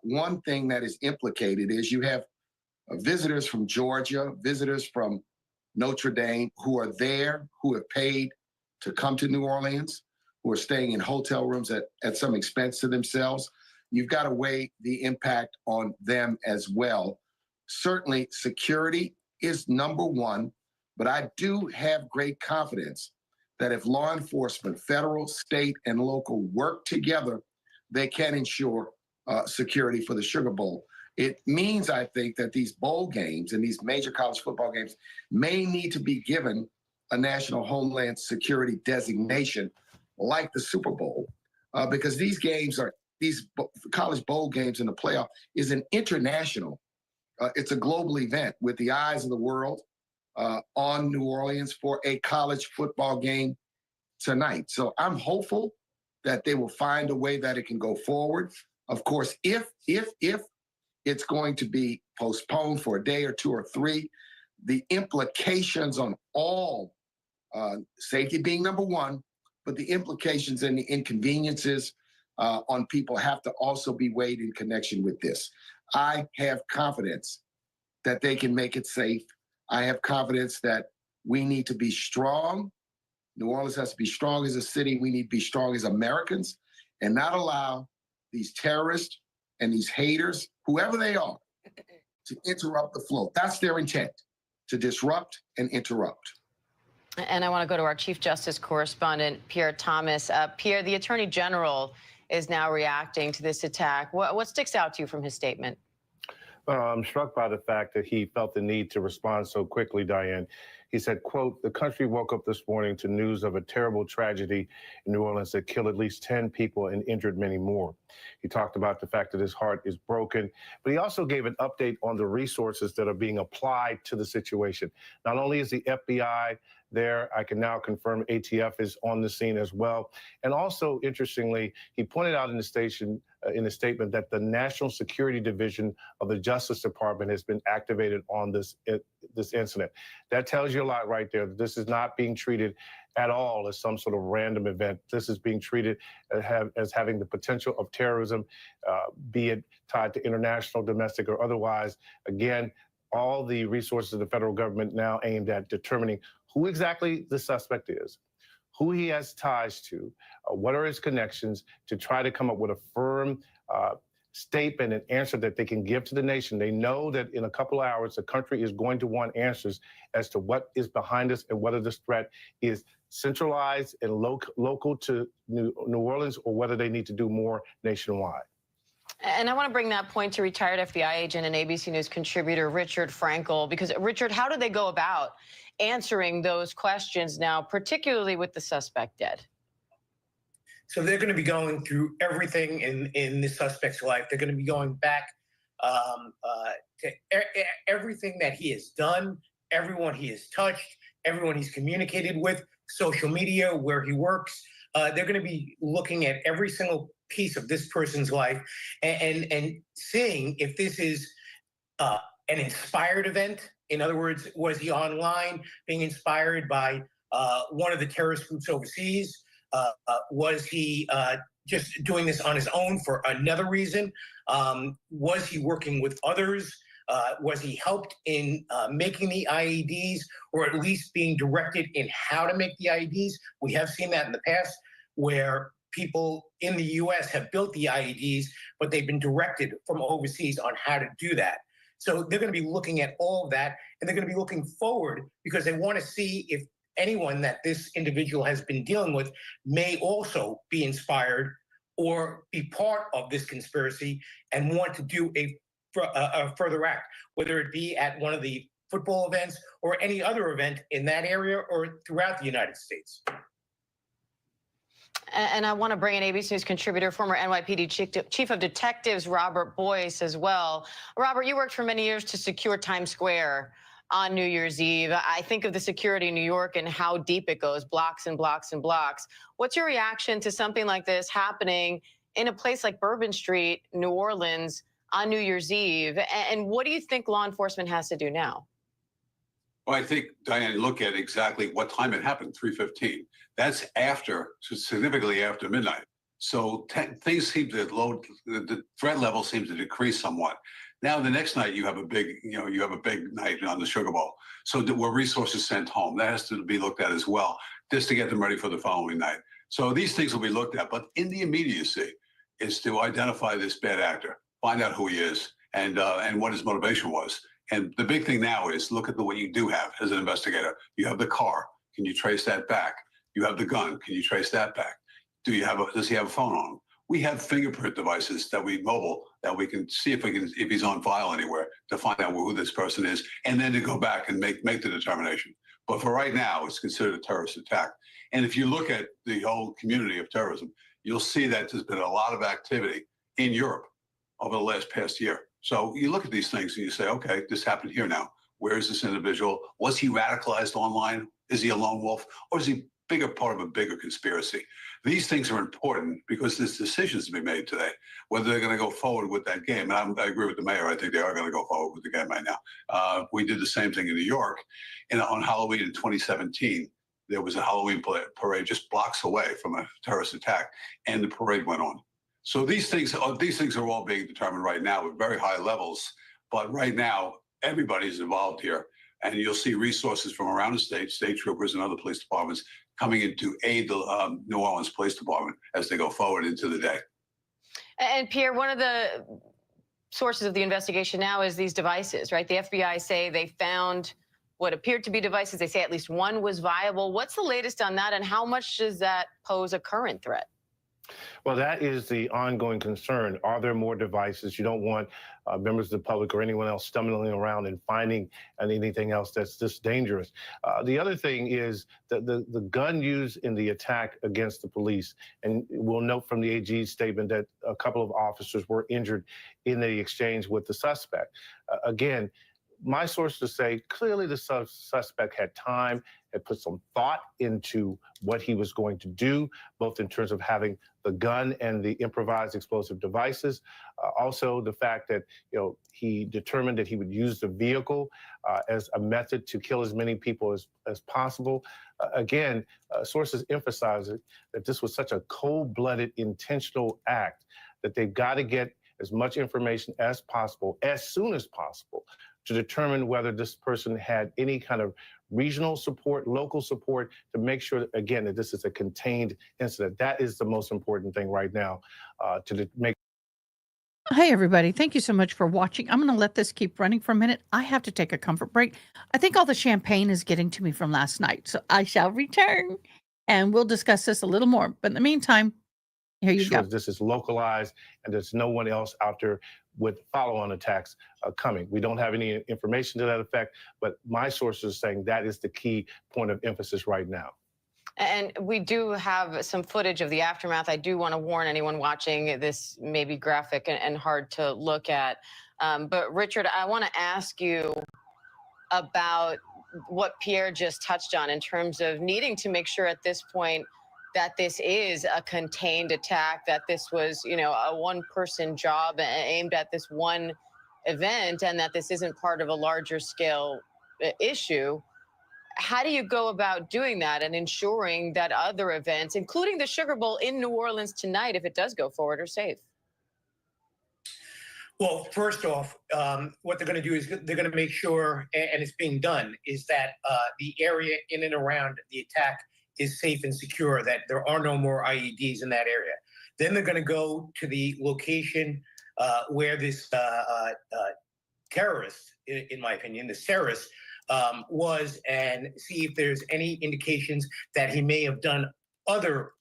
one thing that is implicated is you have visitors from Georgia, visitors from Notre Dame who are there, who have paid to come to New Orleans, who are staying in hotel rooms at some expense to themselves. You've got to weigh the impact on them as well. Certainly, security is number one, but I do have great confidence that if law enforcement, federal, state, and local work together, they can ensure security for the Sugar Bowl. It means, I think, that these bowl games and these major college football games may need to be given a National Homeland Security designation like the Super Bowl, because these college bowl games in the playoff is an international, it's a global event with the eyes of the world on New Orleans for a college football game tonight. So I'm hopeful that they will find a way that it can go forward. Of course, if it's going to be postponed for a day or two or three, the implications on all, safety being number one, but the implications and the inconveniences on people have to also be weighed in connection with this. I have confidence that they can make it safe. I have confidence that we need to be strong. New Orleans has to be strong as a city. We need to be strong as Americans and not allow these terrorists and these haters, whoever they are, to interrupt the flow. That's their intent, to disrupt and interrupt. And I want to go to our Chief Justice correspondent, Pierre Thomas. Pierre, the Attorney General is now reacting to this attack. What sticks out to you from his statement? I'm struck by the fact that he felt the need to respond so quickly, Diane. He said, quote, "The country woke up this morning to news of a terrible tragedy in New Orleans that killed at least 10 people and injured many more." He talked about the fact that his heart is broken, but he also gave an update on the resources that are being applied to the situation. Not only is the FBI there, I can now confirm ATF is on the scene as well. And also, interestingly, he pointed out in the statement that the National Security Division of the Justice Department has been activated on this incident. That tells you a lot right there. This is not being treated at all as some sort of random event. This is being treated as having the potential of terrorism, be it tied to international, domestic, or otherwise. Again, all the resources of the federal government now aimed at determining who exactly the suspect is, who he has ties to, what are his connections, to try to come up with a firm statement and answer that they can give to the nation. They know that in a couple of hours, the country is going to want answers as to what is behind us and whether this threat is centralized and local to New Orleans or whether they need to do more nationwide. And I want to bring that point to retired FBI agent and ABC News contributor Richard Frankel, because Richard, how do they go about answering those questions now, particularly with the suspect dead? So they're going to be going through everything in the suspect's life. They're going to be going back to everything that he has done, everyone he has touched, everyone he's communicated with, social media, where he works. They're going to be looking at every single piece of this person's life and seeing if this is an inspired event. In other words, was he online being inspired by one of the terrorist groups overseas? Was he just doing this on his own for another reason? Was he working with others? Was he helped in making the IEDs, or at least being directed in how to make the IEDs? We have seen that in the past where people in the U.S. have built the IEDs, but they've been directed from overseas on how to do that. So they're going to be looking at all of that, and they're going to be looking forward because they want to see if anyone that this individual has been dealing with may also be inspired or be part of this conspiracy and want to do a further act, whether it be at one of the football events or any other event in that area or throughout the United States. And I want to bring in ABC News contributor, former NYPD Chief of Detectives, Robert Boyce, as well. Robert, you worked for many years to secure Times Square on New Year's Eve. I think of the security in New York and how deep it goes, blocks and blocks and blocks. What's your reaction to something like this happening in a place like Bourbon Street, New Orleans, on New Year's Eve? And what do you think law enforcement has to do now? Well, I think, Diane, look at exactly what time it happened, 3:15. That's after, significantly after midnight. So things seem to load, the threat level seems to decrease somewhat. Now, the next night, you have a big night on the Sugar Bowl. So were resources sent home? That has to be looked at as well, just to get them ready for the following night. So these things will be looked at. But in the immediacy is to identify this bad actor, find out who he is, and what his motivation was. And the big thing now is look at what you do have as an investigator. You have the car. Can you trace that back? You have the gun. Can you trace that back? Does he have a phone on him? We have fingerprint devices that we can see if he's on file anywhere to find out who this person is, and then to go back and make the determination. But for right now, it's considered a terrorist attack. And if you look at the whole community of terrorism, you'll see that there's been a lot of activity in Europe over the past year. So you look at these things and you say, okay, this happened here now. Where is this individual? Was he radicalized online? Is he a lone wolf? Or is he part of a bigger conspiracy? These things are important because there's decisions to be made today, whether they're going to go forward with that game. And I agree with the mayor. I think they are going to go forward with the game right now. We did the same thing in New York. On Halloween in 2017, there was a Halloween parade just blocks away from a terrorist attack, and the parade went on. So these things are all being determined right now at very high levels. But right now, everybody's involved here. And you'll see resources from around the state troopers and other police departments coming in to aid the New Orleans Police Department as they go forward into the day. And Pierre, one of the sources of the investigation now is these devices, right? The FBI say they found what appeared to be devices. They say at least one was viable. What's the latest on that, and how much does that pose a current threat? Well, that is the ongoing concern. Are there more devices? You don't want members of the public or anyone else stumbling around and finding anything else that's this dangerous. The other thing is that the gun used in the attack against the police, and we'll note from the AG's statement that a couple of officers were injured in the exchange with the suspect. Again, my sources say clearly the suspect had time, had put some thought into what he was going to do, both in terms of having the gun and the improvised explosive devices. Also, the fact that he determined that he would use the vehicle as a method to kill as many people as possible. Again, sources emphasize that this was such a cold-blooded, intentional act that they've got to get as much information as possible, as soon as possible, to determine whether this person had any kind of regional support, local support, to make sure, again, that this is a contained incident. That is the most important thing right now to make. Hey, everybody. Thank you so much for watching. I'm going to let this keep running for a minute. I have to take a comfort break. I think all the champagne is getting to me from last night, so I shall return, and we'll discuss this a little more. But in the meantime, here you go. This is localized, and there's no one else out there with follow-on attacks coming. We don't have any information to that effect, but my sources are saying that is the key point of emphasis right now. And we do have some footage of the aftermath. I do want to warn anyone watching, this may be graphic and hard to look at. But Richard, I want to ask you about what Pierre just touched on in terms of needing to make sure at this point that this is a contained attack, that this was, a one-person job aimed at this one event, and that this isn't part of a larger scale issue. How do you go about doing that and ensuring that other events, including the Sugar Bowl in New Orleans tonight, if it does go forward, are safe? Well, first off, what they're going to do is they're going to make sure, and it's being done, is that the area in and around the attack is safe and secure, that there are no more IEDs in that area. Then they're going to go to the location where this terrorist, in my opinion, this terrorist was, and see if there's any indications that he may have done other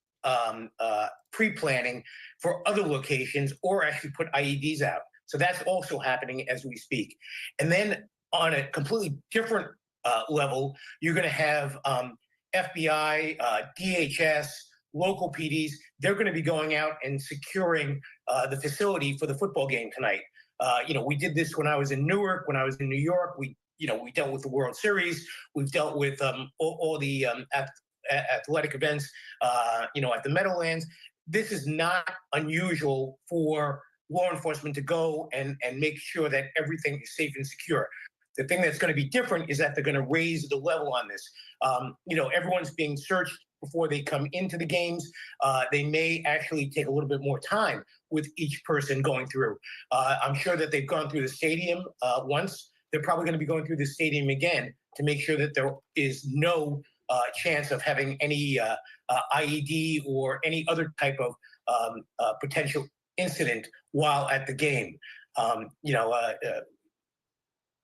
pre-planning for other locations or actually put IEDs out. So that's also happening as we speak. And then on a completely different level, you're going to have FBI, DHS, local PDs, they're going to be going out and securing the facility for the football game tonight. We did this when I was in Newark, when I was in New York. We dealt with the World Series. We've dealt with all the athletic events, at the Meadowlands. This is not unusual for law enforcement to go and make sure that everything is safe and secure. The thing that's going to be different is that they're going to raise the level on this. Everyone's being searched before they come into the games. They may actually take a little bit more time with each person going through. I'm sure that they've gone through the stadium once. They're probably going to be going through the stadium again to make sure that there is no chance of having any IED or any other type of potential incident while at the game.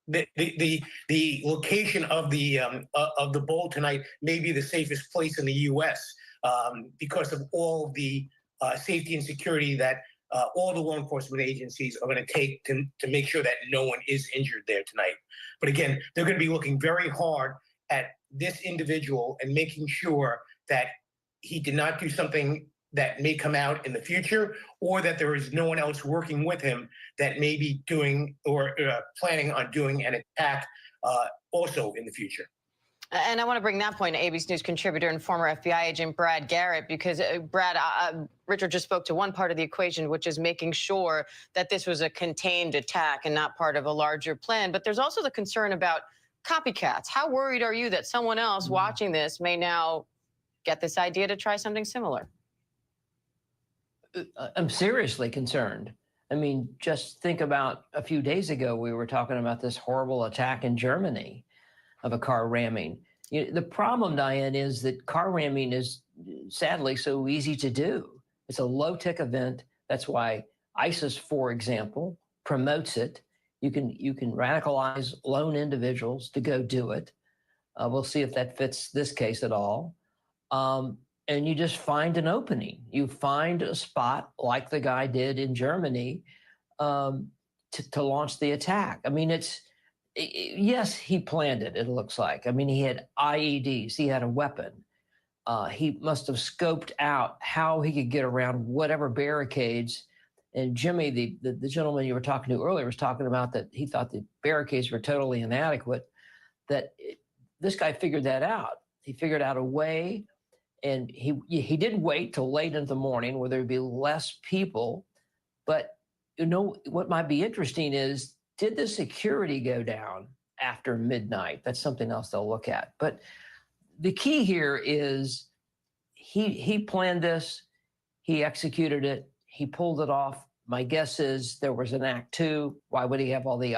The location of the bowl tonight may be the safest place in the U.S. Because of all the safety and security that all the law enforcement agencies are going to take to make sure that no one is injured there tonight. But again, they're going to be looking very hard at this individual and making sure that he did not do something that may come out in the future, or that there is no one else working with him that may be doing or planning on doing an attack also in the future. And I want to bring that point to ABC News contributor and former FBI agent Brad Garrett, because Brad, Richard just spoke to one part of the equation, which is making sure that this was a contained attack and not part of a larger plan. But there's also the concern about copycats. How worried are you that someone else watching this may now get this idea to try something similar? I'm seriously concerned. I mean, just think about a few days ago, we were talking about this horrible attack in Germany of a car ramming. The problem, Diane, is that car ramming is sadly so easy to do. It's a low-tech event. That's why ISIS, for example, promotes it. You can radicalize lone individuals to go do it. We'll see if that fits this case at all. And you just find an opening. You find a spot like the guy did in Germany to launch the attack. I mean, yes, he planned it, it looks like. I mean, he had IEDs, he had a weapon. He must have scoped out how he could get around whatever barricades. And Jimmy, the gentleman you were talking to earlier, was talking about that he thought the barricades were totally inadequate, this guy figured that out. He figured out a way. And he didn't wait till late in the morning where there'd be less people. But what might be interesting is, did the security go down after midnight? That's something else they'll look at. But the key here is he planned this, he executed it, he pulled it off. My guess is there was an act two. Why would he have all the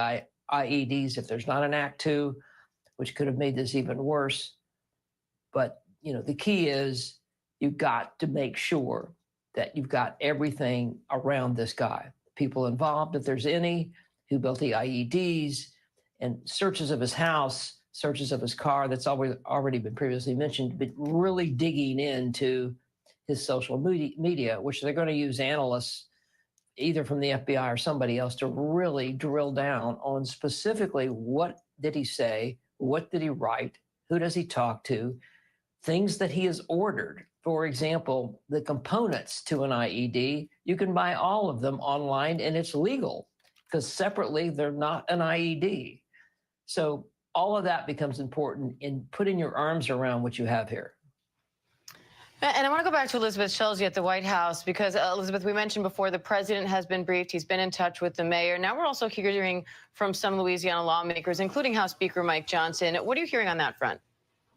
IEDs if there's not an act two, which could have made this even worse? But the key is you've got to make sure that you've got everything around this guy. People involved, if there's any, who built the IEDs, and searches of his house, searches of his car, that's already been previously mentioned, but really digging into his social media, which they're going to use analysts, either from the FBI or somebody else, to really drill down on specifically what did he say, what did he write, who does he talk to, things that he has ordered. For example, the components to an IED, you can buy all of them online and it's legal because separately they're not an IED. So all of that becomes important in putting your arms around what you have here. And I want to go back to Elizabeth Schulze at the White House, because, Elizabeth, we mentioned before the president has been briefed. He's been in touch with the mayor. Now we're also hearing from some Louisiana lawmakers, including House Speaker Mike Johnson. What are you hearing on that front?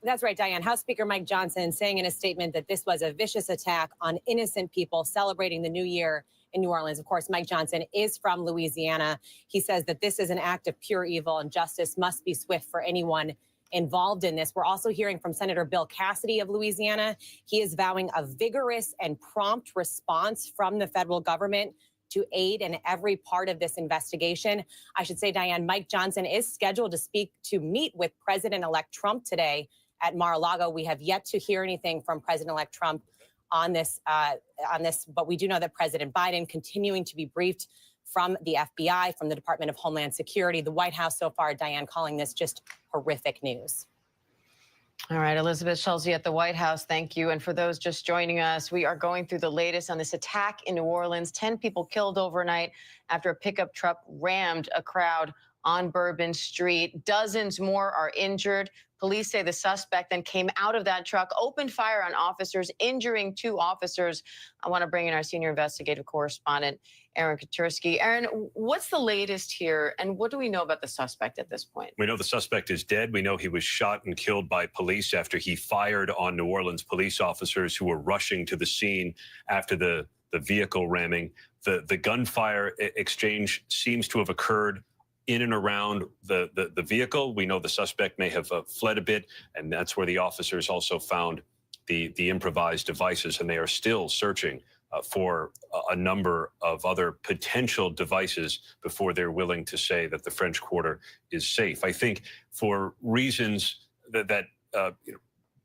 That's right, Diane. House Speaker Mike Johnson saying in a statement that this was a vicious attack on innocent people celebrating the new year in New Orleans. Of course, Mike Johnson is from Louisiana. He says that this is an act of pure evil and justice must be swift for anyone involved in this. We're also hearing from Senator Bill Cassidy of Louisiana. He is vowing a vigorous and prompt response from the federal government to aid in every part of this investigation. I should say, Diane, Mike Johnson is scheduled to meet with President-elect Trump today at Mar-a-Lago. We have yet to hear anything from President-elect Trump on this, but we do know that President Biden continuing to be briefed from the FBI, from the Department of Homeland Security, the White House so far, Diane, calling this just horrific news. All right, Elizabeth Schulze at the White House, thank you. And for those just joining us, we are going through the latest on this attack in New Orleans. 10 people killed overnight after a pickup truck rammed a crowd on Bourbon Street. Dozens more are injured. Police say the suspect then came out of that truck, opened fire on officers, injuring 2 officers. I want to bring in our senior investigative correspondent, Aaron Katursky. Aaron, what's the latest here, and what do we know about the suspect at this point? We know the suspect is dead. We know he was shot and killed by police after he fired on New Orleans police officers who were rushing to the scene after the vehicle ramming. The gunfire exchange seems to have occurred in and around the vehicle. We know the suspect may have fled a bit, and that's where the officers also found the improvised devices, and they are still searching for a number of other potential devices before they're willing to say that the French Quarter is safe. I think for reasons that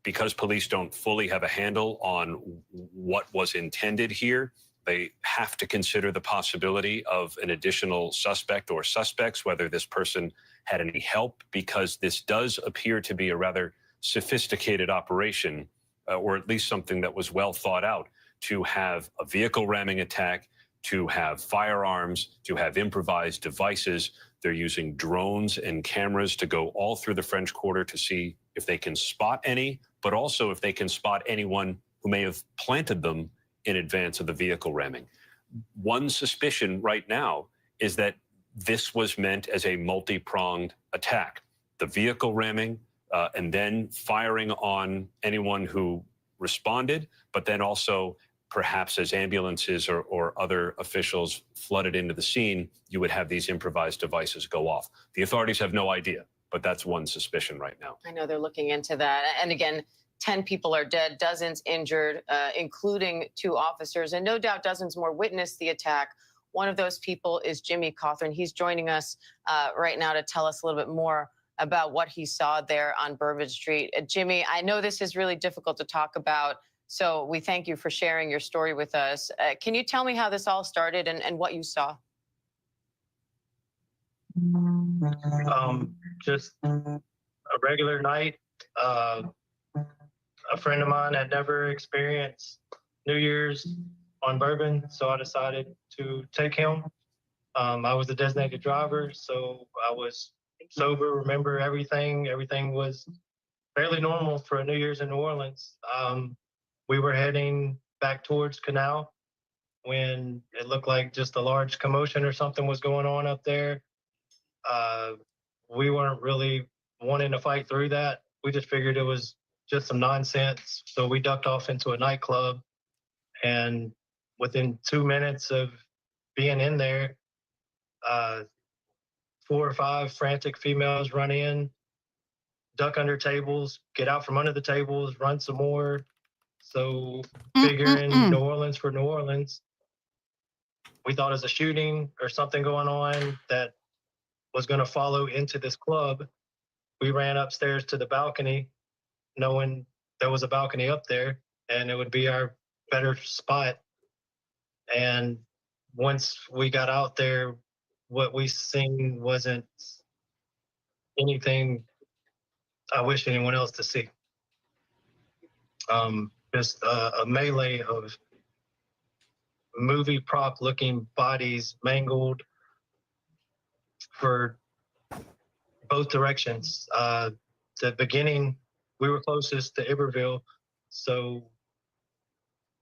because police don't fully have a handle on what was intended here, they have to consider the possibility of an additional suspect or suspects, whether this person had any help, because this does appear to be a rather sophisticated operation, or at least something that was well thought out, to have a vehicle ramming attack, to have firearms, to have improvised devices. They're using drones and cameras to go all through the French Quarter to see if they can spot any, but also if they can spot anyone who may have planted them in advance of the vehicle ramming. One suspicion right now is that this was meant as a multi-pronged attack. The vehicle ramming and then firing on anyone who responded, but then also perhaps as ambulances or other officials flooded into the scene, you would have these improvised devices go off. The authorities have no idea, but that's one suspicion right now. I know they're looking into that. And again, 10 people are dead, dozens injured, including 2 officers, and no doubt dozens more witnessed the attack. One of those people is Jimmy Cawthorn. He's joining us right now to tell us a little bit more about what he saw there on Bourbon Street. Jimmy, I know this is really difficult to talk about, so we thank you for sharing your story with us. Can you tell me how this all started and what you saw? Just a regular night. A friend of mine had never experienced New Year's on Bourbon, so I decided to take him. I was the designated driver, so I was sober, remember everything. Everything was fairly normal for a New Year's in New Orleans. We were heading back towards Canal when it looked like just a large commotion or something was going on up there. We weren't really wanting to fight through that. We just figured it was just some nonsense. So we ducked off into a nightclub, and within 2 minutes of being in there, 4 or 5 frantic females run in, duck under tables, get out from under the tables, run some more. So figuring New Orleans for New Orleans, we thought it was a shooting or something going on that was going to follow into this club. We ran upstairs to the balcony, knowing there was a balcony up there and it would be our better spot. And once we got out there, what we seen wasn't anything I wish anyone else to see. Just a melee of movie prop looking bodies, mangled for both directions. The beginning, we were closest to Iberville, so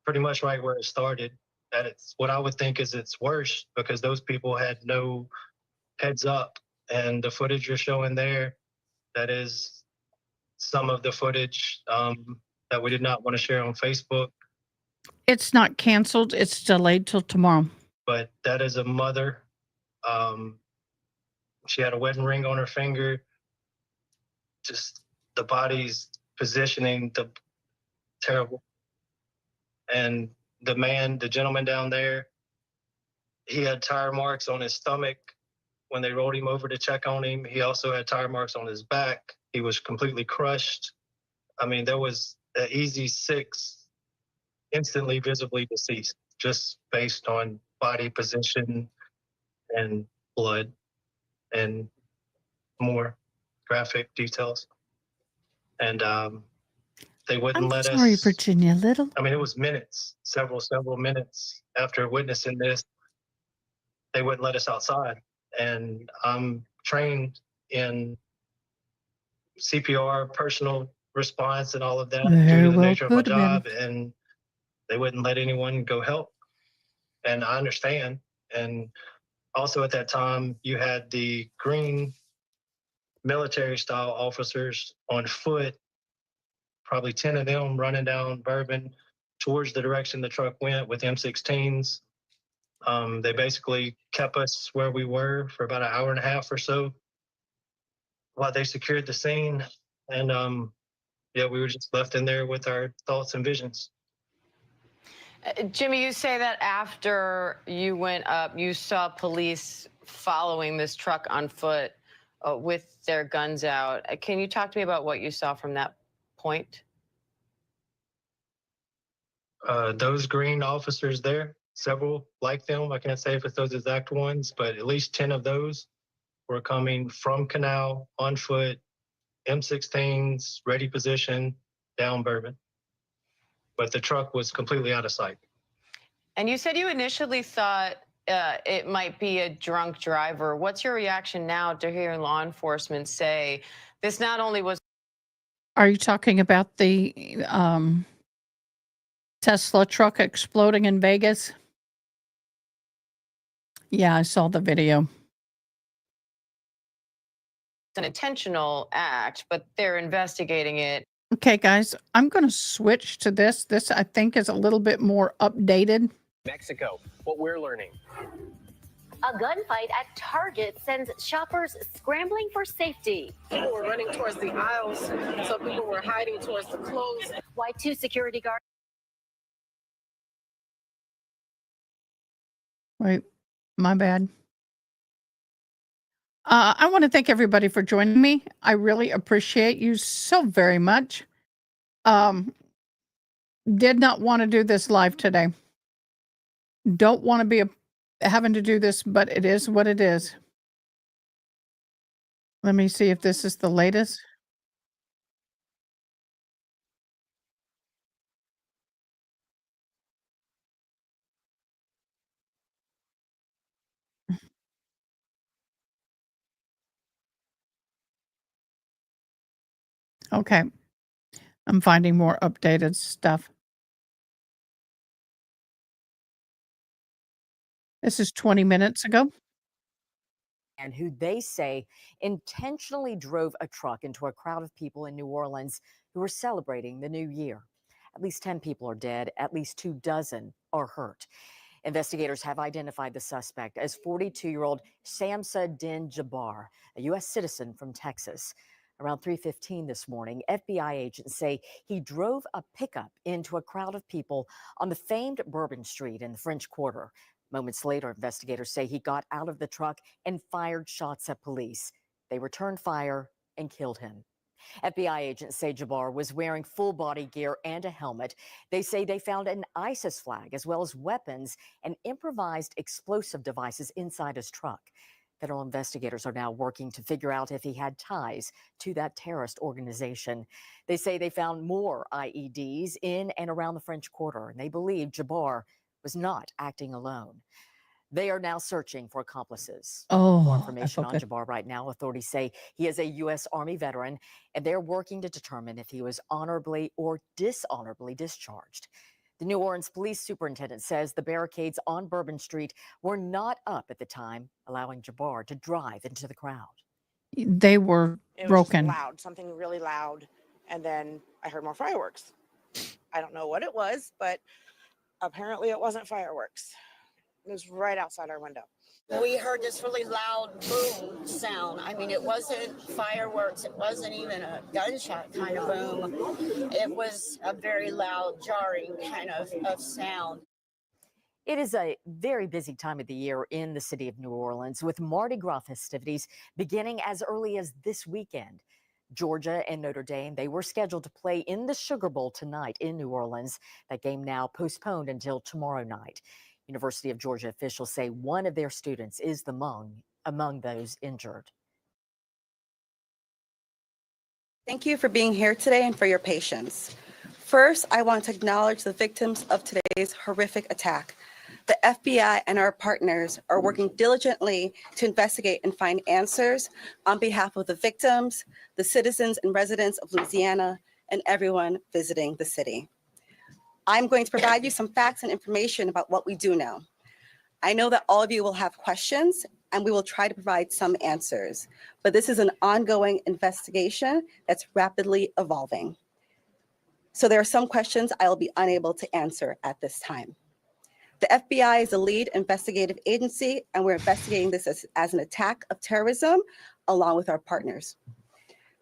pretty much right where it started. That it's what I would think is its worst, because those people had no heads up, and the footage you're showing there, that is some of the footage that we did not want to share on Facebook. It's not canceled. It's delayed till tomorrow. But that is a mother. She had a wedding ring on her finger. Just the body's positioning, the terrible. And the gentleman down there, he had tire marks on his stomach when they rolled him over to check on him. He also had tire marks on his back. He was completely crushed. I mean, there was an easy 6 instantly visibly deceased, just based on body position and blood and more graphic details. And they wouldn't I'm let sorry, us. Virginia Little. I mean, it was minutes, several minutes after witnessing this. They wouldn't let us outside. And I'm trained in CPR, personal response, and all of that due Very to the well nature of my could have been. job. And they wouldn't let anyone go help. And I understand. And also at that time, you had the green military style officers on foot, probably 10 of them running down Bourbon towards the direction the truck went with M16s. They basically kept us where we were for about an hour and a half or so while they secured the scene. And yeah, we were just left in there with our thoughts and visions. Jimmy, you say that after you went up, you saw police following this truck on foot with their guns out. Can you talk to me about what you saw from that point? Those green officers there, several like them, I can't say if it's those exact ones, but at least 10 of those were coming from Canal on foot, M16s, ready position, down Bourbon. But the truck was completely out of sight. And you said you initially thought it might be a drunk driver. What's your reaction now to hearing law enforcement say this not only was... Are you talking about the Tesla truck exploding in Vegas? Yeah, I saw the video. an intentional act, but they're investigating it? Okay, guys, I'm going to switch to this. This, I think, is a little bit more updated. Mexico, what we're learning. A gunfight at Target sends shoppers scrambling for safety. People were running towards the aisles, so people were hiding towards the clothes. Why 2 security guards? Wait, my bad. I want to thank everybody for joining me. I really appreciate you so very much. Did not want to do this live today. Don't want to be having to do this, but it is what it is. Let me see if this is the latest. Okay. I'm finding more updated stuff. This is 20 minutes ago. And who they say intentionally drove a truck into a crowd of people in New Orleans who were celebrating the new year. At least 10 people are dead, at least 24 are hurt. Investigators have identified the suspect as 42-year-old Shamsa Din Jabbar, a U.S. citizen from Texas. Around 3:15 this morning, FBI agents say he drove a pickup into a crowd of people on the famed Bourbon Street in the French Quarter. Moments later, investigators say he got out of the truck and fired shots at police. They returned fire and killed him. FBI agents say Jabbar was wearing full body gear and a helmet. They say they found an ISIS flag as well as weapons and improvised explosive devices inside his truck. Federal investigators are now working to figure out if he had ties to that terrorist organization. They say they found more IEDs in and around the French Quarter, and they believe Jabbar was not acting alone. They are now searching for accomplices. More information on Jabbar right now. Authorities say he is a U.S. Army veteran, and they're working to determine if he was honorably or dishonorably discharged. The New Orleans police superintendent says the barricades on Bourbon Street were not up at the time, allowing Jabbar to drive into the crowd. They were broken. It was just loud, something really loud, and then I heard more fireworks. I don't know what it was, but apparently it wasn't fireworks. It was right outside our window. We heard this really loud boom sound. I mean, it wasn't fireworks. It wasn't even a gunshot kind of boom. It was a very loud, jarring kind of sound. It is a very busy time of the year in the city of New Orleans, with Mardi Gras festivities beginning as early as this weekend. Georgia and Notre Dame, they were scheduled to play in the Sugar Bowl tonight in New Orleans. That game now postponed until tomorrow night. University of Georgia officials say one of their students is among those injured. Thank you for being here today and for your patience. First, I want to acknowledge the victims of today's horrific attack. The FBI and our partners are working diligently to investigate and find answers on behalf of the victims, the citizens and residents of Louisiana, and everyone visiting the city. I'm going to provide you some facts and information about what we do know. I know that all of you will have questions, and we will try to provide some answers, but this is an ongoing investigation that's rapidly evolving. So there are some questions I will be unable to answer at this time. The FBI is the lead investigative agency, and we're investigating this as an attack of terrorism along with our partners.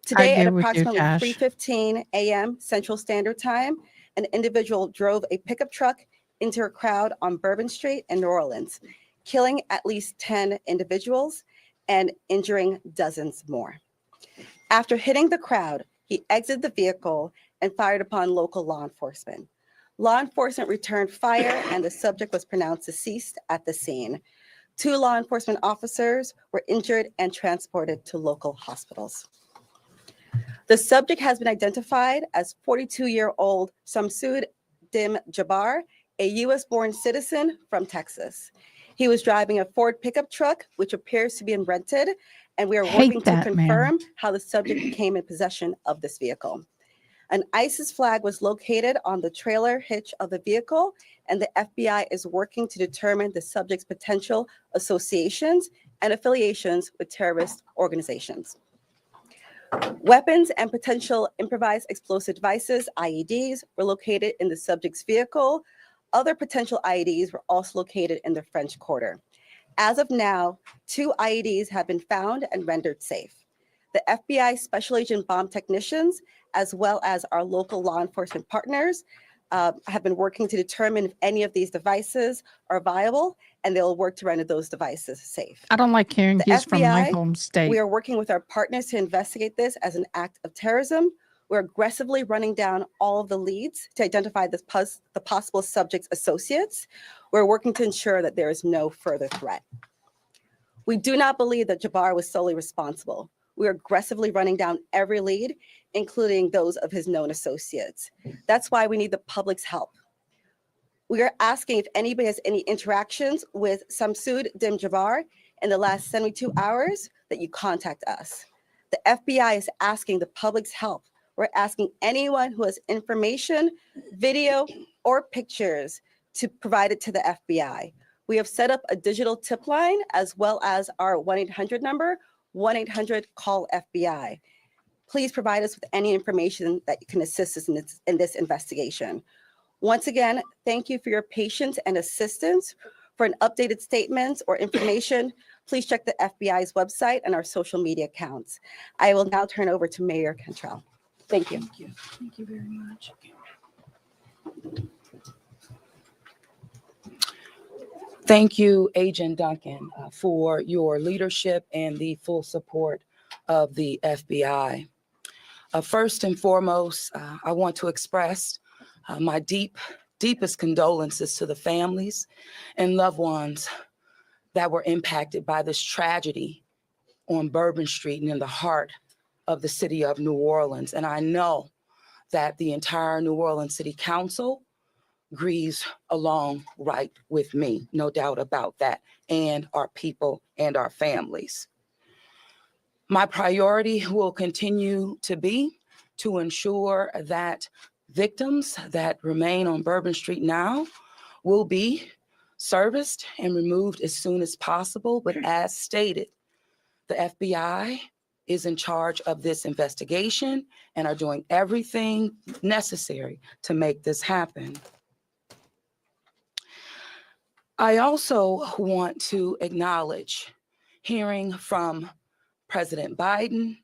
Today at approximately 3:15 a.m. Central Standard Time, an individual drove a pickup truck into a crowd on Bourbon Street in New Orleans, killing at least 10 individuals and injuring dozens more. After hitting the crowd, he exited the vehicle and fired upon local law enforcement. Law enforcement returned fire and the subject was pronounced deceased at the scene. 2 law enforcement officers were injured and transported to local hospitals. The subject has been identified as 42-year-old Samsud Dim Jabbar, a U.S.-born citizen from Texas. He was driving a Ford pickup truck, which appears to be rented, and we are working to confirm how the subject came in possession of this vehicle. An ISIS flag was located on the trailer hitch of the vehicle, and the FBI is working to determine the subject's potential associations and affiliations with terrorist organizations. Weapons and potential improvised explosive devices, IEDs, were located in the subject's vehicle. Other potential IEDs were also located in the French Quarter. As of now, 2 IEDs have been found and rendered safe. The FBI Special Agent bomb technicians, as well as our local law enforcement partners, have been working to determine if any of these devices are viable, and they will work to render those devices safe. I don't like hearing The he's from my FBI, home state. we are working with our partners to investigate this as an act of terrorism. We're aggressively running down all of the leads to identify the possible subject's associates. We're working to ensure that there is no further threat. We do not believe that Jabbar was solely responsible. We are aggressively running down every lead, including those of his known associates. That's why we need the public's help. We are asking if anybody has any interactions with Samsud Dim Jabbar in the last 72 hours that you contact us. The FBI is asking the public's help. We're asking anyone who has information, video, or pictures to provide it to the FBI. We have set up a digital tip line as well as our 1-800 number, 1-800-CALL-FBI. Please provide us with any information that can assist us in this investigation. Once again, thank you for your patience and assistance. For an updated statements or information, please check the FBI's website and our social media accounts. I will now turn over to Mayor Cantrell. Thank you. Thank you very much. Thank you, Agent Duncan, for your leadership and the full support of the FBI. First and foremost, I want to express my deepest condolences to the families and loved ones that were impacted by this tragedy on Bourbon Street and in the heart of the city of New Orleans. And I know that the entire New Orleans City Council grieves along right with me, no doubt about that, and our people and our families. My priority will continue to be to ensure that victims that remain on Bourbon Street now will be serviced and removed as soon as possible. But as stated, the FBI is in charge of this investigation and are doing everything necessary to make this happen. I also want to acknowledge hearing from President Biden,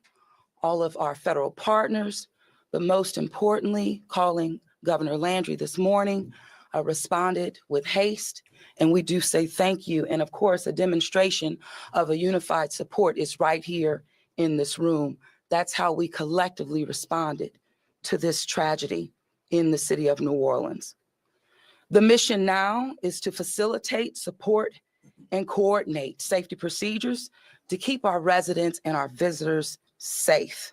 all of our federal partners, but most importantly, calling Governor Landry this morning, responded with haste. And we do say thank you. And of course, a demonstration of a unified support is right here in this room. That's how we collectively responded to this tragedy in the city of New Orleans. The mission now is to facilitate, support, and coordinate safety procedures to keep our residents and our visitors safe.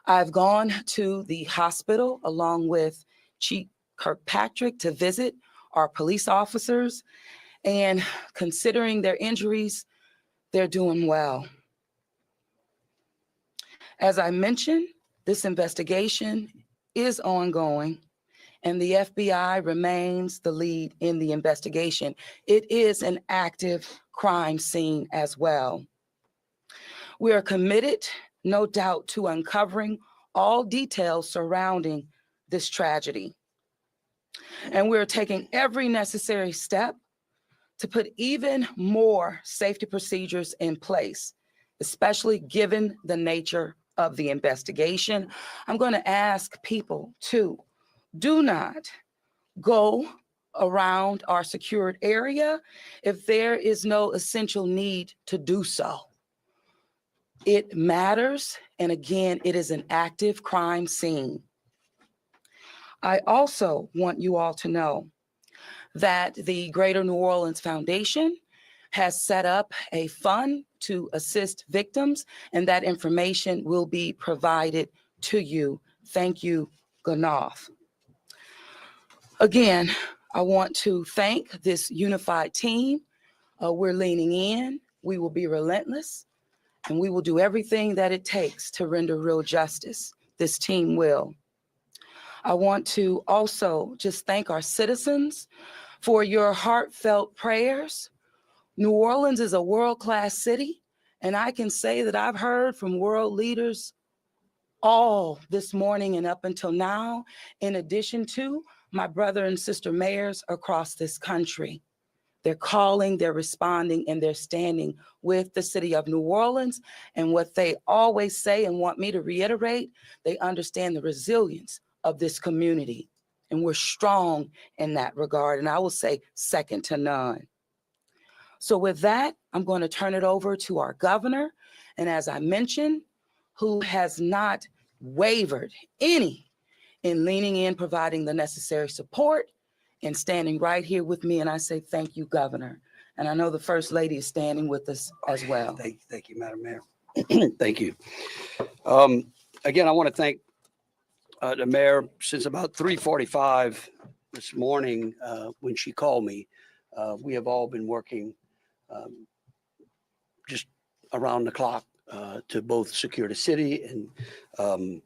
I've gone to the hospital along with Chief Kirkpatrick to visit our police officers, and considering their injuries, they're doing well. As I mentioned, this investigation is ongoing, and the FBI remains the lead in the investigation. It is an active crime scene as well. We are committed, no doubt, to uncovering all details surrounding this tragedy. And we're taking every necessary step to put even more safety procedures in place, especially given the nature of the investigation. I'm going to ask people to do not go around our secured area if there is no essential need to do so. It matters, and again, it is an active crime scene. I also want you all to know that the Greater New Orleans Foundation has set up a fund to assist victims, and that information will be provided to you. Thank you, Ganoff. Again, I want to thank this unified team. We're leaning in. We will be relentless, and we will do everything that it takes to render real justice. This team will. I want to also just thank our citizens for your heartfelt prayers. New Orleans is a world-class city, and I can say that I've heard from world leaders all this morning and up until now, in addition to my brother and sister mayors across this country. They're calling, they're responding, and they're standing with the city of New Orleans. And what they always say and want me to reiterate, they understand the resilience of this community. And we're strong in that regard. And I will say second to none. So with that, I'm going to turn it over to our governor. And as I mentioned, who has not wavered any in leaning in, providing the necessary support, and standing right here with me. And I say, thank you, Governor. And I know the First Lady is standing with us as well. Thank you, Madam Mayor. Thank you. Again, I want to thank the mayor. Since about 3:45 this morning, when she called me, we have all been working just around the clock to both secure the city and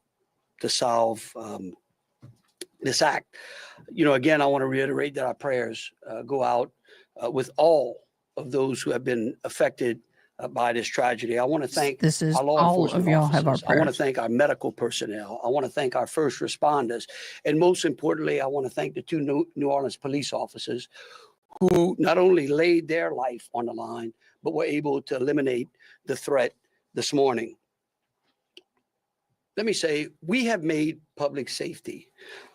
to solve this act. You know, again, I want to reiterate that our prayers go out with all of those who have been affected by this tragedy. I want to thank our law enforcement officers. I want to thank our medical personnel. I want to thank our first responders. And most importantly, I want to thank the two New Orleans police officers who not only laid their life on the line, but were able to eliminate the threat this morning. Let me say, we have made public safety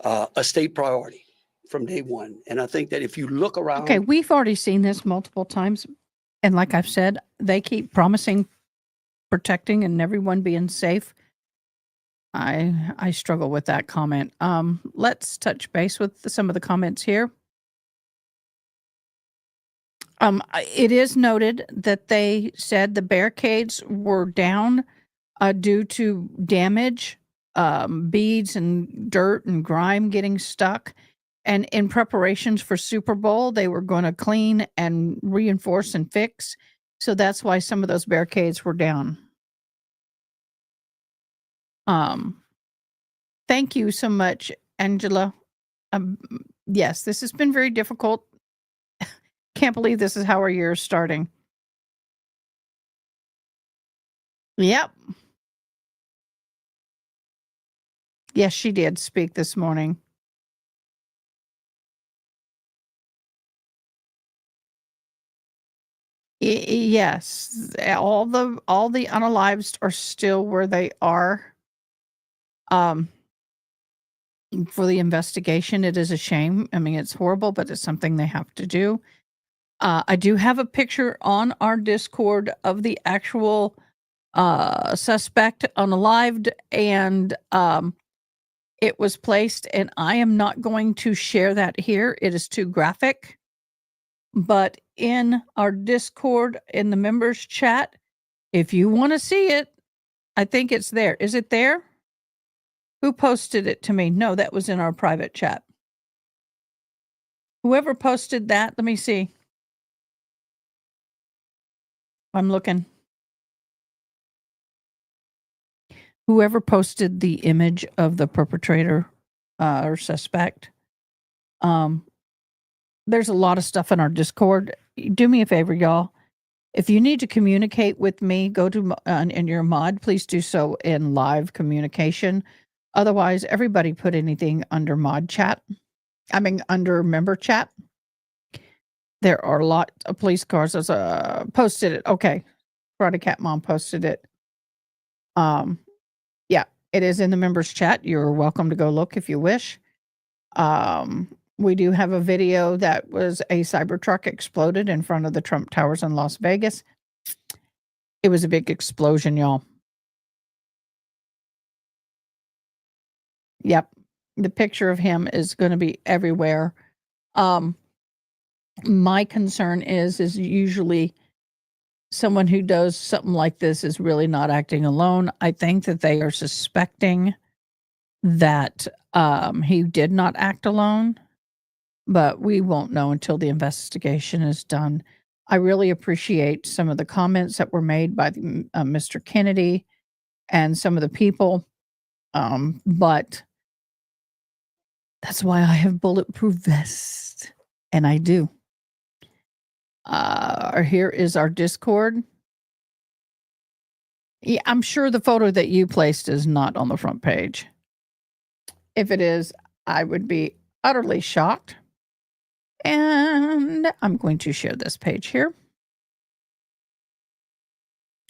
a state priority from day one. And I think that if you look around. Okay, we've already seen this multiple times. And like I've said, they keep promising protecting and everyone being safe. I struggle with that comment. Let's touch base with some of the comments here. It is noted that they said the barricades were down due to damage, beads and dirt and grime getting stuck. And in preparations for Super Bowl, they were going to clean and reinforce and fix. So that's why some of those barricades were down. Thank you so much, Angela. Yes, this has been very difficult. Can't believe this is how our year is starting. Yep. Yes, she did speak this morning. Yes, all the unalived are still where they are. For the investigation, it is a shame. I mean, it's horrible, but it's something they have to do. I do have a picture on our Discord of the actual suspect unalived, and it was placed, and I am not going to share that here. It is too graphic. But in our Discord, in the members chat, if you want to see it, I think it's there. Is it there? Who posted it to me? No, that was in our private chat. Whoever posted that, let me see. I'm looking. Whoever posted the image of the perpetrator or suspect. There's a lot of stuff in our Discord. Do me a favor, y'all. If you need to communicate with me, go to in your mod. Please do so in live communication. Otherwise, everybody put anything under mod chat. I mean, under member chat. There are a lot of police cars. As posted it. Okay, Karate Cat Mom posted it. Yeah, it is in the members chat. You're welcome to go look if you wish. We do have a video that was a Cybertruck exploded in front of the Trump Towers in Las Vegas. It was a big explosion, y'all. Yep. The picture of him is going to be everywhere. My concern is usually someone who does something like this is really not acting alone. I think that they are suspecting that he did not act alone, but we won't know until the investigation is done. I really appreciate some of the comments that were made by Mr. Kennedy and some of the people, but that's why I have bulletproof vests, and I do. Here is our Discord. Yeah, I'm sure the photo that you placed is not on the front page. If it is, I would be utterly shocked. And I'm going to share this page here.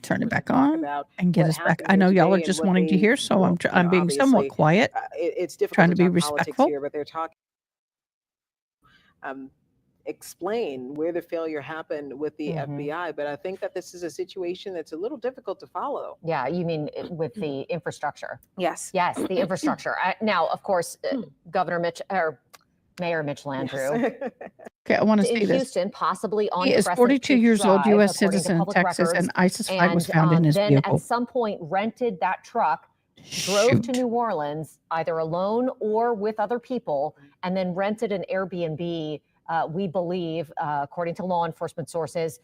Turn it back on and get us back. I know y'all are just wanting to hear, so I'm being somewhat quiet. It's difficult trying to be talk politics respectful here, but they're talking. Explain where the failure happened with the FBI, but I think that this is a situation that's a little difficult to follow. Yeah, you mean with the infrastructure? Yes. Yes, the infrastructure. Now, of course, Governor Mitch or Mayor Mitch Landrieu. Yes. Okay, I want to in see this. Houston, possibly on He is Crescent 42 Creek years old, Drive, U.S. according to citizen, public Texas, records, and ISIS flag was found in his then vehicle. at some point rented that truck, drove to New Orleans, either alone or with other people, and then rented an Airbnb, we believe, according to law enforcement sources,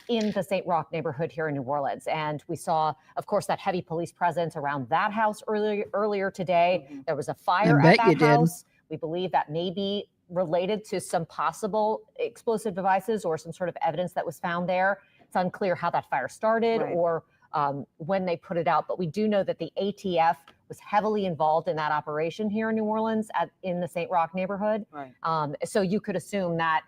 in the St. Roch neighborhood here in New Orleans. And we saw, of course, that heavy police presence around that house earlier today. There was a fire at that house. We believe that may be related to some possible explosive devices or some sort of evidence that was found there. It's unclear how that fire started or when they put it out, but we do know that the ATF was heavily involved in that operation here in New Orleans in the St. Roch neighborhood. So you could assume that,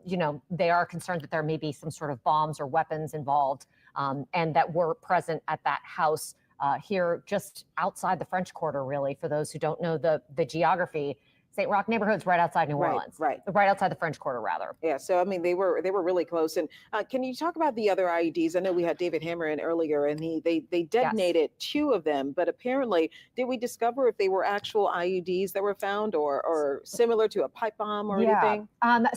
you know, they are concerned that there may be some sort of bombs or weapons involved and that were present at that house here just outside the French Quarter, really, for those who don't know the geography. St. Roch neighborhood's right outside New Orleans. Right outside the French Quarter, rather. Yeah, so I mean, they were really close. And can you talk about the other IEDs? I know we had David Hammer in earlier, and they detonated two of them, but apparently, did we discover if they were actual IEDs that were found, or similar to a pipe bomb or anything?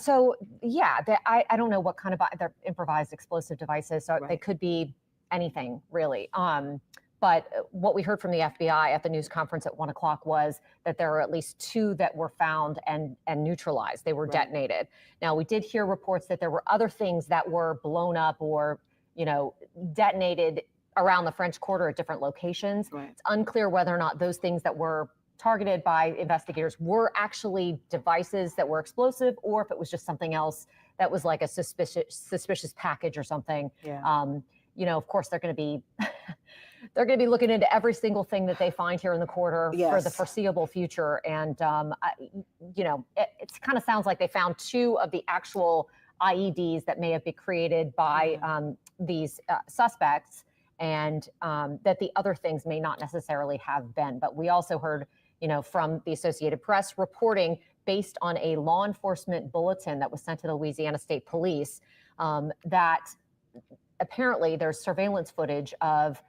So yeah, I don't know what kind of they're improvised explosive devices, so they could be anything really. But what we heard from the FBI at the news conference at 1 o'clock was that there are at least two that were found and neutralized. They were detonated. Now, we did hear reports that there were other things that were blown up or, you know, detonated around the French Quarter at different locations. It's unclear whether or not those things that were targeted by investigators were actually devices that were explosive, or if it was just something else that was like a suspicious package or something. You know, of course, they're going to be they're going to be looking into every single thing that they find here in the quarter for the foreseeable future. And, you know, it kind of sounds like they found two of the actual IEDs that may have been created by these suspects, and that the other things may not necessarily have been. But we also heard, you know, from the Associated Press reporting based on a law enforcement bulletin that was sent to the Louisiana State Police that apparently there's surveillance footage of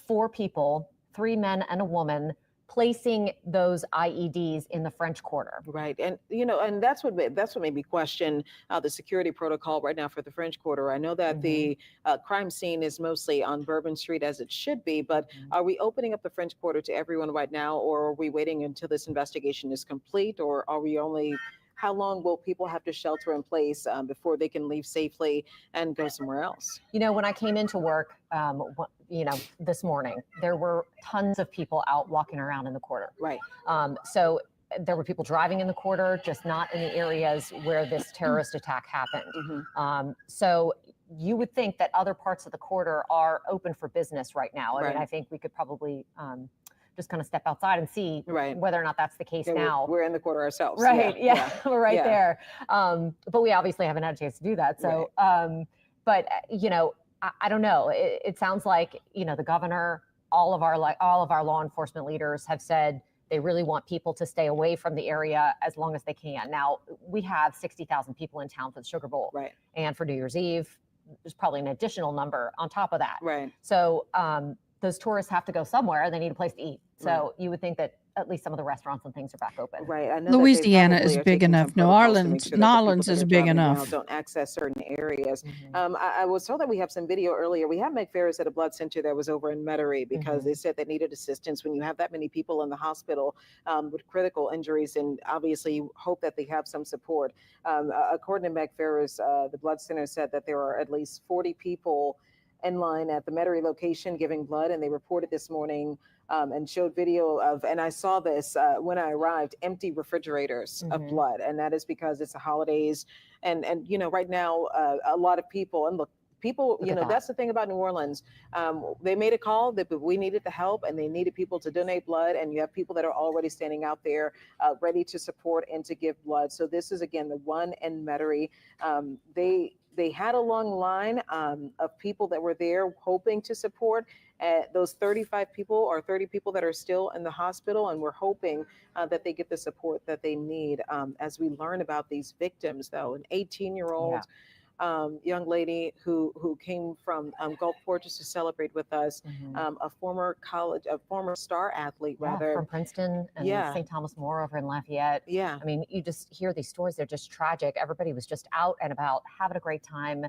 4 people, 3 men and a woman, placing those IEDs in the French Quarter. Right, and and that's what made me question the security protocol right now for the French Quarter. I know that the crime scene is mostly on Bourbon Street, as it should be, but are we opening up the French Quarter to everyone right now, or are we waiting until this investigation is complete, or are we only? How long will people have to shelter in place before they can leave safely and go somewhere else? When I came into work, this morning, there were tons of people out walking around in the quarter. Right. So there were people driving in the quarter, just not in the areas where this terrorist attack happened. So you would think that other parts of the quarter are open for business right now. I mean, I think we could probably just kind of step outside and see whether or not that's the case now. We're in the quarter ourselves. Right. Yeah. We're right there. But we obviously haven't had a chance to do that. So, but I don't know. It sounds like, the governor, all of our law enforcement leaders have said they really want people to stay away from the area as long as they can. Now, we have 60,000 people in town for the Sugar Bowl. Right. And for New Year's Eve, there's probably an additional number on top of that. Right. So those tourists have to go somewhere. They need a place to eat. So you would think that at least some of the restaurants and things are back open. Right. I know Louisiana is big enough. New Orleans is big enough. Don't access certain areas. I was told that we have some video earlier. We have Meg Ferris at a blood center that was over in Metairie because they said they needed assistance. When you have that many people in the hospital with critical injuries, and obviously you hope that they have some support. According to Meg Ferris, the blood center said that there are at least 40 people in line at the Metairie location giving blood, and they reported this morning and showed video of, and I saw this when I arrived, empty refrigerators of blood, and that is because it's the holidays, and right now a lot of people, and look, people, that's the thing about New Orleans. They made a call that we needed the help, and they needed people to donate blood, and you have people that are already standing out there ready to support and to give blood. So this is again the one in Metairie. They had a long line of people that were there hoping to support. Those 35 people or 30 people that are still in the hospital, and we're hoping that they get the support that they need as we learn about these victims, though. An 18-year-old young lady who came from Gulfport just to celebrate with us, a former star athlete, rather. From Princeton and St. Thomas More over in Lafayette. Yeah. I mean, you just hear these stories. They're just tragic. Everybody was just out and about having a great time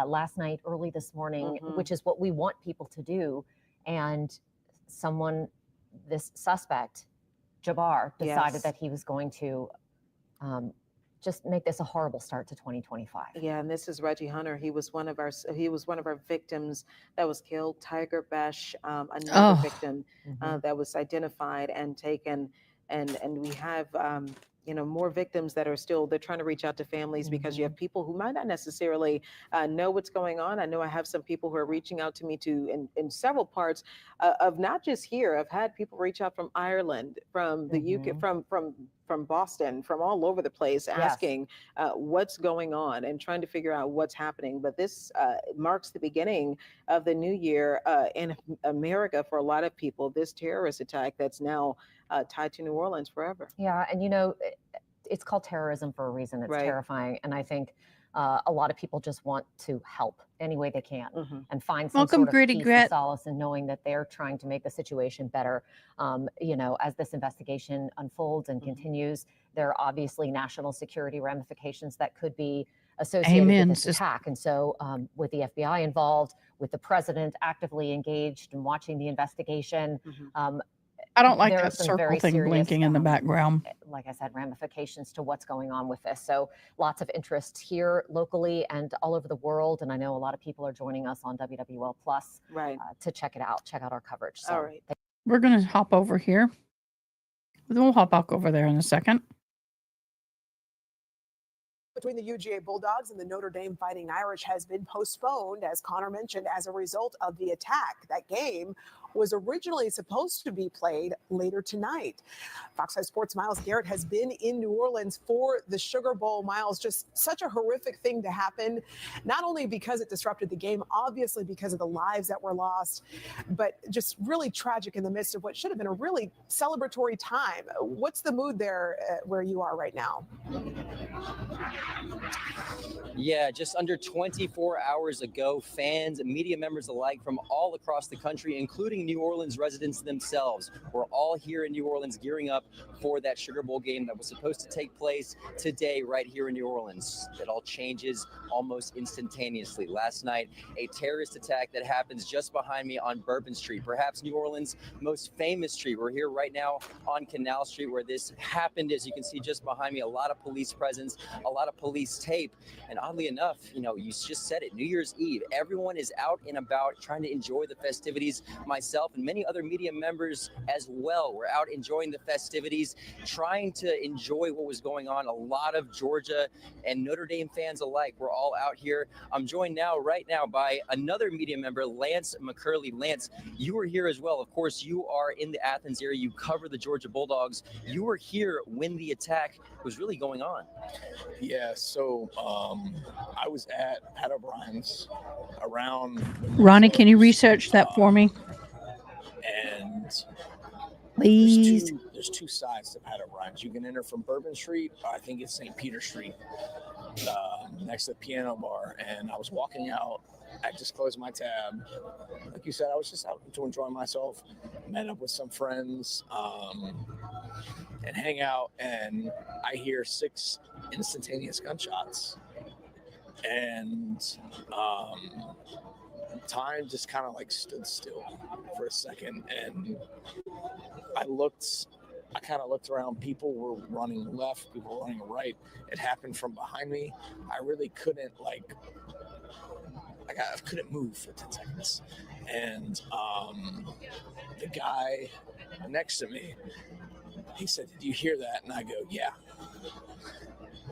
last night, early this morning, which is what we want people to do. And this suspect, Jabbar, decided that he was going to just make this a horrible start to 2025. Yeah, and this is Reggie Hunter. He was one of our victims that was killed. Tiger Besh, another victim that was identified and taken, and we have more victims that are still, they're trying to reach out to families because you have people who might not necessarily know what's going on. I know I have some people who are reaching out to me in several parts of not just here. I've had people reach out from Ireland, from the UK, from Boston, from all over the place, asking what's going on and trying to figure out what's happening. But this marks the beginning of the new year in America for a lot of people, this terrorist attack that's now tied to New Orleans forever. Yeah, and it's called terrorism for a reason. It's terrifying. And I think a lot of people just want to help any way they can and find some sort of peace and solace in knowing that they're trying to make the situation better. As this investigation unfolds and continues, there are obviously national security ramifications that could be associated with this attack. And so with the FBI involved, with the president actively engaged and watching the investigation, I don't like that circle thing blinking in the background. Like I said, ramifications to what's going on with this. So lots of interest here locally and all over the world. And I know a lot of people are joining us on WWL Plus to check it out, check out our coverage. So, all right. We're going to hop over here. Then we'll hop back over there in a second. Between the UGA Bulldogs and the Notre Dame Fighting Irish has been postponed, as Connor mentioned, as a result of the attack. That game was originally supposed to be played later tonight. Fox 5 Sports' Miles Garrett has been in New Orleans for the Sugar Bowl. Miles, just such a horrific thing to happen, not only because it disrupted the game, obviously because of the lives that were lost, but just really tragic in the midst of what should have been a really celebratory time. What's the mood there where you are right now? Yeah, just under 24 hours ago, fans and media members alike from all across the country, including New Orleans residents themselves, were all here in New Orleans gearing up for that Sugar Bowl game that was supposed to take place today right here in New Orleans. It all changes almost instantaneously. Last night, a terrorist attack that happens just behind me on Bourbon Street, perhaps New Orleans' most famous street. We're here right now on Canal Street where this happened. As you can see just behind me, a lot of police presence, a lot of police tape. And oddly enough, you just said it, New Year's Eve, everyone is out and about trying to enjoy the festivities. Myself and many other media members as well were out enjoying the festivities, trying to enjoy what was going on. A lot of Georgia and Notre Dame fans alike were all out here. I'm joined right now by another media member, Lance McCurley. Lance, you were here as well. Of course, you are in the Athens area. You cover the Georgia Bulldogs. You were here when the attack was really going on. Yeah, so I was at Pat O'Brien's around. Ronnie, can you research that for me? And please. There's two sides to Pat O'Brien's. You can enter from Bourbon Street, I think it's St. Peter Street, next to the piano bar. And I was walking out. I just closed my tab. Like you said, I was just out to enjoy myself. Met up with some friends and hang out. And I hear 6 instantaneous gunshots. And time just kind of like stood still for a second. And I kind of looked around. People were running left, people were running right. It happened from behind me. I really couldn't I couldn't move for 10 seconds. And the guy next to me, he said, "Did you hear that?" And I go, "Yeah."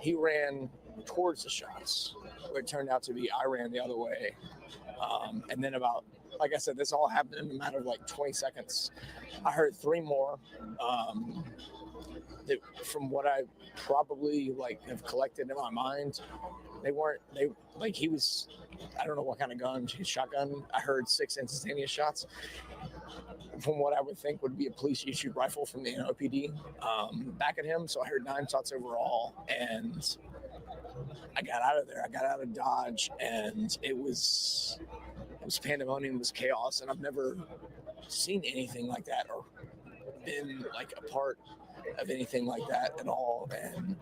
He ran towards the shots. It turned out to be I ran the other way. And then like I said, this all happened in a matter of like 20 seconds. I heard 3 more. That from what I probably have collected in my mind, he was, I don't know what kind of gun, shotgun. I heard 6 instantaneous shots from what I would think would be a police issued rifle from the NOPD back at him. So I heard 9 shots overall, and I got out of there. I got out of Dodge, and it was pandemonium, it was chaos, and I've never seen anything like that or been like a part of anything like that at all. And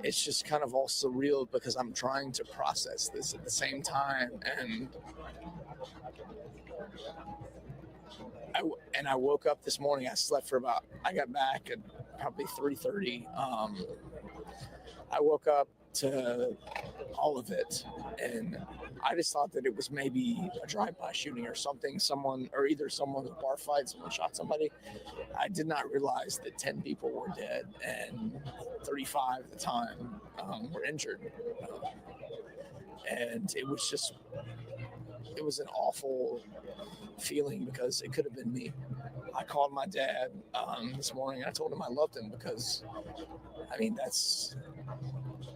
it's just kind of all surreal because I'm trying to process this at the same time. And I woke up this morning. I got back at probably 3:30. I woke up to all of it, and I just thought that it was maybe a drive-by shooting or something. Either someone with a bar fight, someone shot somebody. I did not realize that 10 people were dead and 35 at the time were injured. And it was an awful feeling because it could have been me. I called my dad this morning and I told him I loved him because,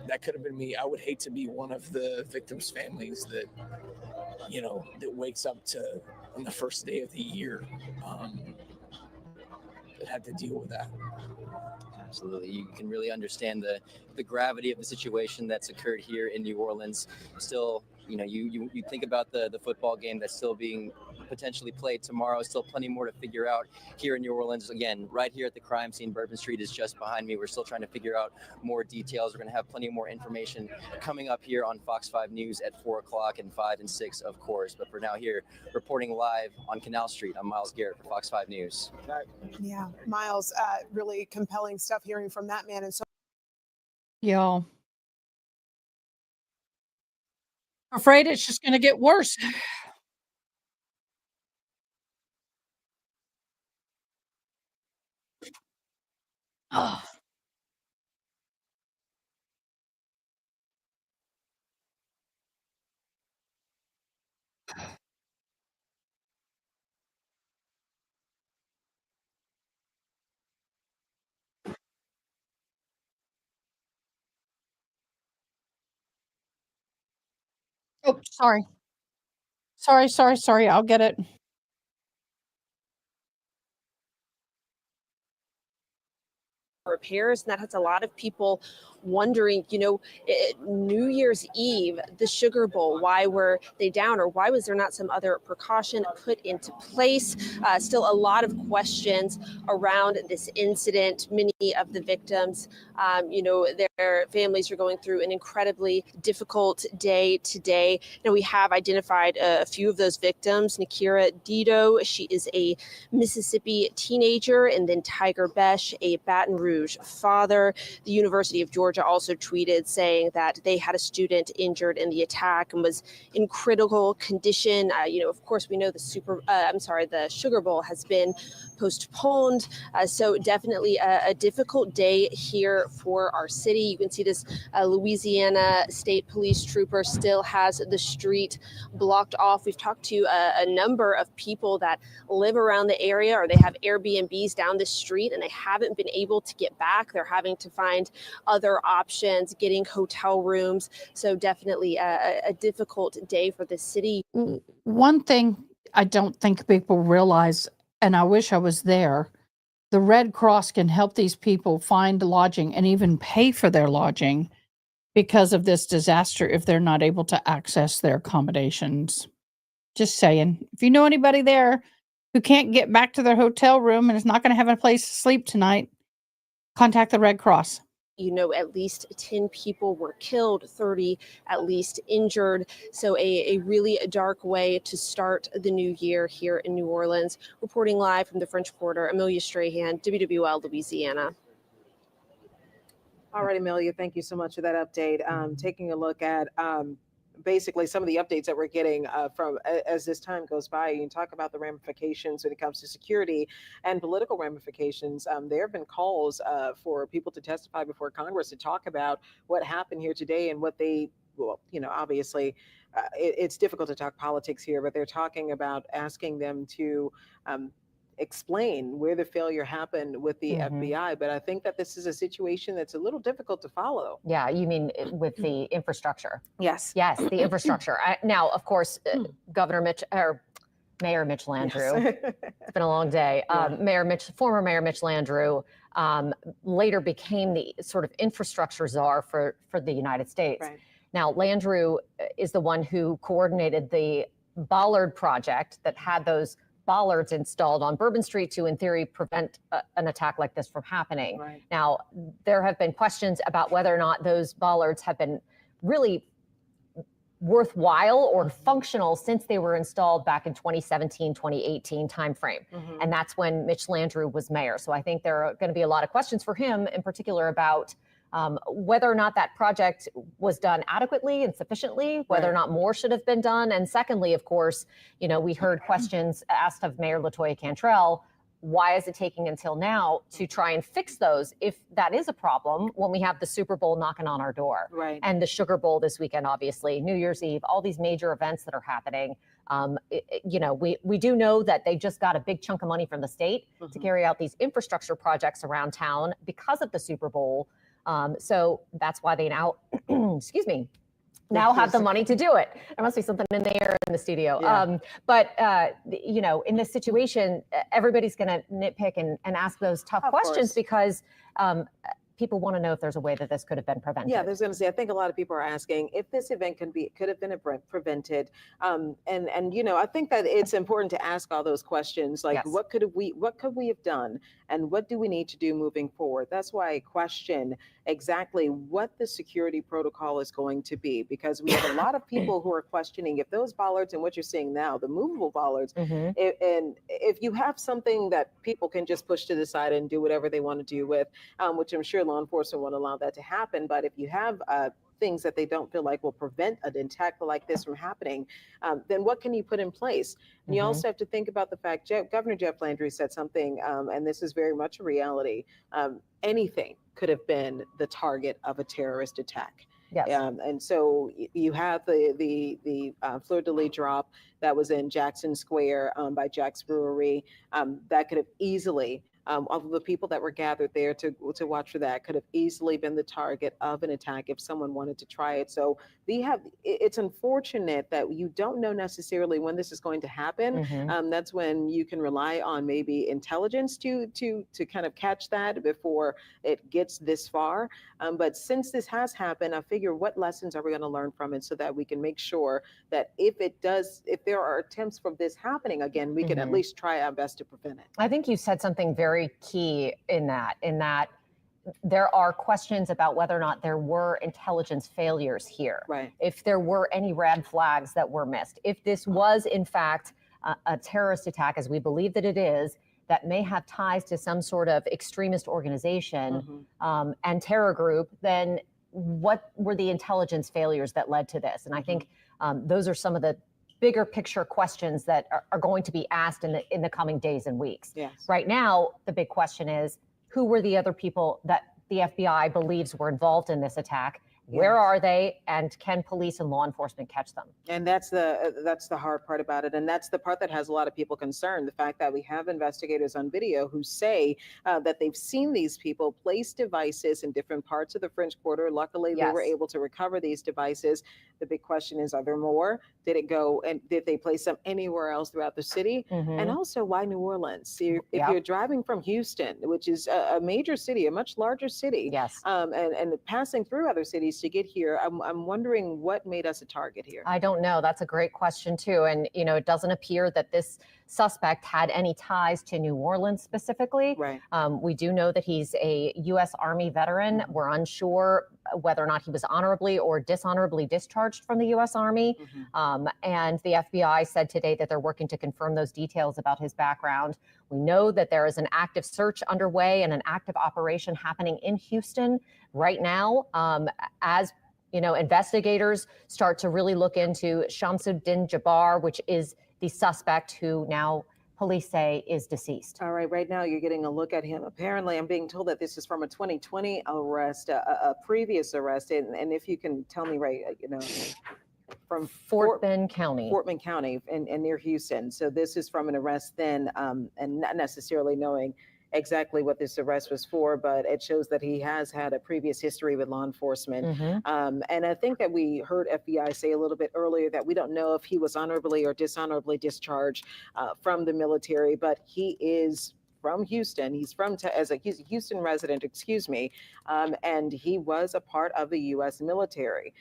that could have been me. I would hate to be one of the victims' families that wakes up on the first day of the year that had to deal with that. Absolutely. You can really understand the gravity of the situation that's occurred here in New Orleans. Still, you think about the football game that's still being potentially played tomorrow. Still plenty more to figure out here in New Orleans. Again, right here at the crime scene, Bourbon Street is just behind me. We're still trying to figure out more details. We're going to have plenty more information coming up here on Fox 5 News at 4 o'clock and 5 and 6, of course. But for now, here reporting live on Canal Street, I'm Miles Garrett for Fox 5 News. Yeah, Miles, really compelling stuff hearing from that man. And so, y'all, I'm afraid it's just going to get worse. Oh. Oh, sorry. Sorry. I'll get it. Repairs, and that has a lot of people wondering, New Year's Eve, the Sugar Bowl, why were they down, or why was there not some other precaution put into place? Still a lot of questions around this incident. Many of the victims, their families are going through an incredibly difficult day today. We have identified a few of those victims. Nakira Dito, she is a Mississippi teenager, and then Tiger Besh, a Baton Rouge father. The University of Georgia also tweeted saying that they had a student injured in the attack and was in critical condition. Of course, we know the Sugar Bowl has been postponed. So definitely a difficult day here for our city. You can see this Louisiana State Police trooper still has the street blocked off. We've talked to a number of people that live around the area, or they have Airbnbs down the street, and they haven't been able to get back. They're having to find other options, getting hotel rooms. So definitely a difficult day for the city. One thing I don't think people realize, and I wish I was there, the Red Cross can help these people find lodging and even pay for their lodging because of this disaster if they're not able to access their accommodations. Just saying. If you know anybody there who can't get back to their hotel room and is not going to have a place to sleep tonight, contact the Red Cross. At least 10 people were killed, 30 at least injured. So a really dark way to start the new year here in New Orleans. Reporting live from the French Quarter, Amelia Strahan, WWL, Louisiana. All right, Amelia, thank you so much for that update. Taking a look at basically some of the updates that we're getting from as this time goes by. You can talk about the ramifications when it comes to security and political ramifications. There have been calls for people to testify before Congress to talk about what happened here today and what they, obviously it's difficult to talk politics here, but they're talking about asking them to explain where the failure happened with the FBI. But I think that this is a situation that's a little difficult to follow. Yeah, you mean with the infrastructure? Yes. Yes, the infrastructure. Now, of course, Mayor Mitch Landrieu. Yes. It's been a long day. Former Mayor Mitch Landrieu later became the sort of infrastructure czar for the United States. Right. Now, Landrieu is the one who coordinated the Bollard project that had those bollards installed on Bourbon Street to, in theory, prevent an attack like this from happening. Right. Now, there have been questions about whether or not those bollards have been really worthwhile or functional since they were installed back in 2017, 2018 timeframe. And that's when Mitch Landrieu was mayor. So I think there are going to be a lot of questions for him in particular about whether or not that project was done adequately and sufficiently, whether or not more should have been done. And secondly, of course, we heard questions asked of Mayor LaToya Cantrell. Why is it taking until now to try and fix those if that is a problem when we have the Super Bowl knocking on our door? Right. And the Sugar Bowl this weekend, obviously, New Year's Eve, all these major events that are happening. We do know that they just got a big chunk of money from the state to carry out these infrastructure projects around town because of the Super Bowl. So that's why they now, now have the money to do it. There must be something in the air in the studio. Yeah. In this situation, everybody's going to nitpick and ask those tough questions because people want to know if there's a way that this could have been prevented. Yeah, I was going to say, I think a lot of people are asking if this event could have been prevented. And I think that it's important to ask all those questions, like what could we have done, and what do we need to do moving forward? That's why I question exactly what the security protocol is going to be, because we have a lot of people who are questioning if those bollards and what you're seeing now, the movable bollards, and if you have something that people can just push to the side and do whatever they want to do with, which I'm sure law enforcement won't allow that to happen. But if you have things that they don't feel like will prevent an attack like this from happening, then what can you put in place? And you also have to think about the fact, Governor Jeff Landry said something, and this is very much a reality. Anything could have been the target of a terrorist attack. Yes. And so you have the fleur-de-lis drop that was in Jackson Square by Jack's Brewery. That could have easily of the people that were gathered there to watch for that could have easily been the target of an attack if someone wanted to try it. So it's unfortunate that you don't know necessarily when this is going to happen. That's when you can rely on maybe intelligence to kind of catch that before it gets this far. But since this has happened, I figure what lessons are we going to learn from it so that we can make sure that if there are attempts from this happening again, we can at least try our best to prevent it. I think you said something very key in that there are questions about whether or not there were intelligence failures here. Right. If there were any red flags that were missed. If this was in fact a terrorist attack, as we believe that it is, that may have ties to some sort of extremist organization and terror group, then what were the intelligence failures that led to this? And I think those are some of the bigger picture questions that are going to be asked in the coming days and weeks. Yes. Right now, the big question is, who were the other people that the FBI believes were involved in this attack? Where are they, and can police and law enforcement catch them? And that's the hard part about it, and that's the part that has a lot of people concerned. The fact that we have investigators on video who say that they've seen these people place devices in different parts of the French Quarter. Luckily, they were able to recover these devices. The big question is, are there more? Did it go, and did they place them anywhere else throughout the city? And also, why New Orleans? If you're driving from Houston, which is a major city, a much larger city, and passing through other cities to get here, I'm wondering what made us a target here. I don't know. That's a great question too. And it doesn't appear that this suspect had any ties to New Orleans specifically. Right. We do know that he's a U.S. Army veteran. We're unsure whether or not he was honorably or dishonorably discharged from the U.S. Army. And the FBI said today that they're working to confirm those details about his background. We know that there is an active search underway and an active operation happening in Houston right now. As investigators start to really look into Shamsuddin Jabbar, which is the suspect who now police say is deceased. All right, right now you're getting a look at him. Apparently, I'm being told that this is from a 2020 arrest, a previous arrest. And if you can tell me, right, from Fort Bend County. Fort Bend County and near Houston. So this is from an arrest then, and not necessarily knowing exactly what this arrest was for, but it shows that he has had a previous history with law enforcement. And I think that we heard FBI say a little bit earlier that we don't know if he was honorably or dishonorably discharged from the military, but he is from Houston. He's he's a Houston resident, and he was a part of the U.S. military.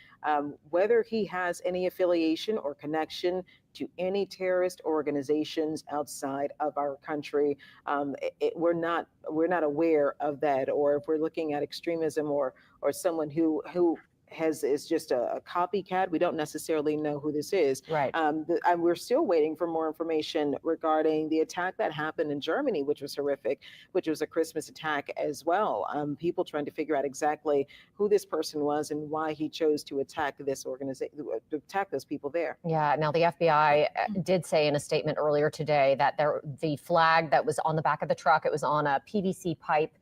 Whether he has any affiliation or connection to any terrorist organizations outside of our country, we're not aware of that. Or if we're looking at extremism or someone who is just a copycat, we don't necessarily know who this is. Right. We're still waiting for more information regarding the attack that happened in Germany, which was horrific, which was a Christmas attack as well. People trying to figure out exactly who this person was and why he chose to attack this organization, to attack those people there. Yeah. Now, the FBI did say in a statement earlier today that the flag that was on the back of the truck, it was on a PVC pipe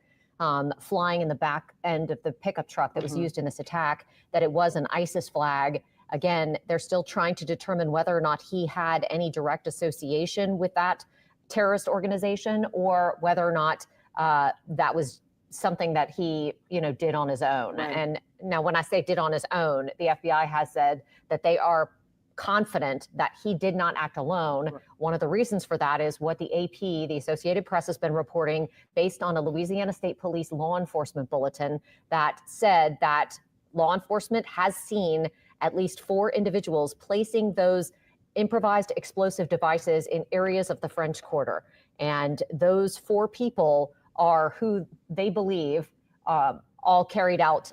flying in the back end of the pickup truck that was used in this attack, that it was an ISIS flag. Again, they're still trying to determine whether or not he had any direct association with that terrorist organization, or whether or not that was something that he, did on his own. Right. And now when I say did on his own, the FBI has said that they are confident that he did not act alone. Right. One of the reasons for that is what the AP, the Associated Press, has been reporting based on a Louisiana State Police law enforcement bulletin that said that law enforcement has seen at least 4 individuals placing those improvised explosive devices in areas of the French Quarter. And those 4 people are who they believe all carried out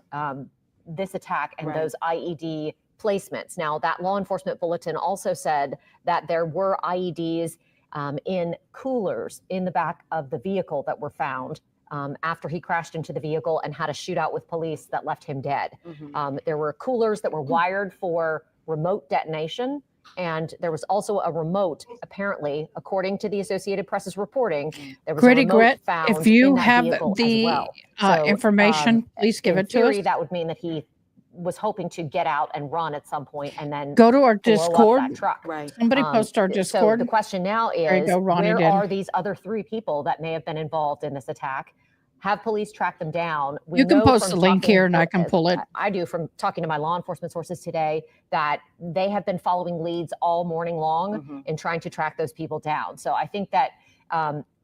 this attack and those IED placements. Now, that law enforcement bulletin also said that there were IEDs in coolers in the back of the vehicle that were found after he crashed into the vehicle and had a shootout with police that left him dead. There were coolers that were wired for remote detonation. And there was also a remote, apparently, according to the Associated Press's reporting, there was a remote found if you in that have vehicle the as well. So, information, please give in it to theory, us. that would mean that he was hoping to get out and run at some point and then Go to our blow up Discord. that truck. Right. Somebody post our So Discord. the question now There you is, go, Ronnie where did. are these other 3 people that may have been involved in this attack? Have police track them down? We You can know post from the link talking- here and I can pull it. I do, from talking to my law enforcement sources today, that they have been following leads all morning long in trying to track those people down. So I think that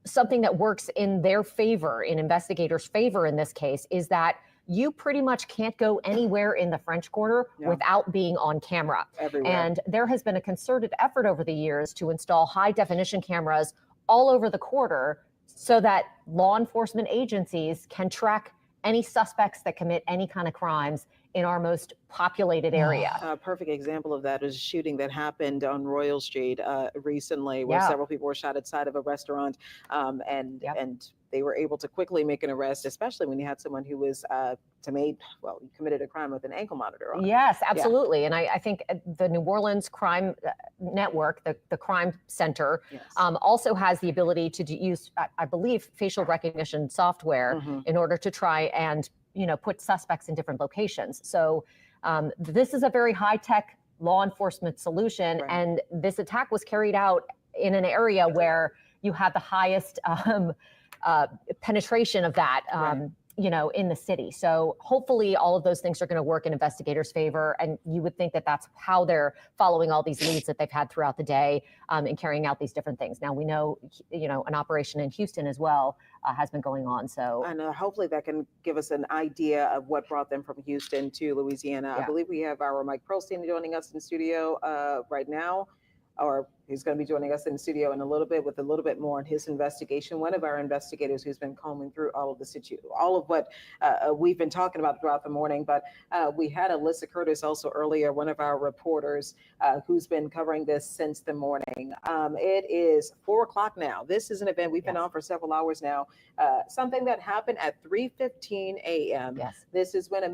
something that works in their favor, in investigators' favor in this case, is that you pretty much can't go anywhere in the French Quarter without being on camera. Everywhere. And there has been a concerted effort over the years to install high definition cameras all over the quarter so that law enforcement agencies can track any suspects that commit any kind of crimes in our most populated area. A perfect example of that is a shooting that happened on Royal Street recently, where Yeah. several people were shot outside of a restaurant, and they were able to quickly make an arrest, especially when you had someone who was committed a crime with an ankle monitor on. Yes, Yeah. absolutely. And I think the New Orleans Crime Network, the crime center, also has the ability to use, I believe, facial recognition software in order to try and put suspects in different locations. So this is a very high-tech law enforcement solution, and this attack was carried out in an area where you have the highest penetration of that, in the city. So hopefully all of those things are going to work in investigators' favor, and you would think that that's how they're following all these leads that they've had throughout the day and carrying out these different things. Now we know, an operation in Houston as well has been going on. So And hopefully that can give us an idea of what brought them from Houston to Louisiana. I believe we have our Mike Pearlstein joining us in studio right now, or he's going to be joining us in the studio in a little bit with a little bit more on his investigation. One of our investigators who's been combing through all of what we've been talking about throughout the morning. But we had Alyssa Curtis also earlier, one of our reporters who's been covering this since the morning. It is 4 o'clock now. This is an event we've been on for several hours now. Something that happened at 3:15 a.m. Yes. This is when a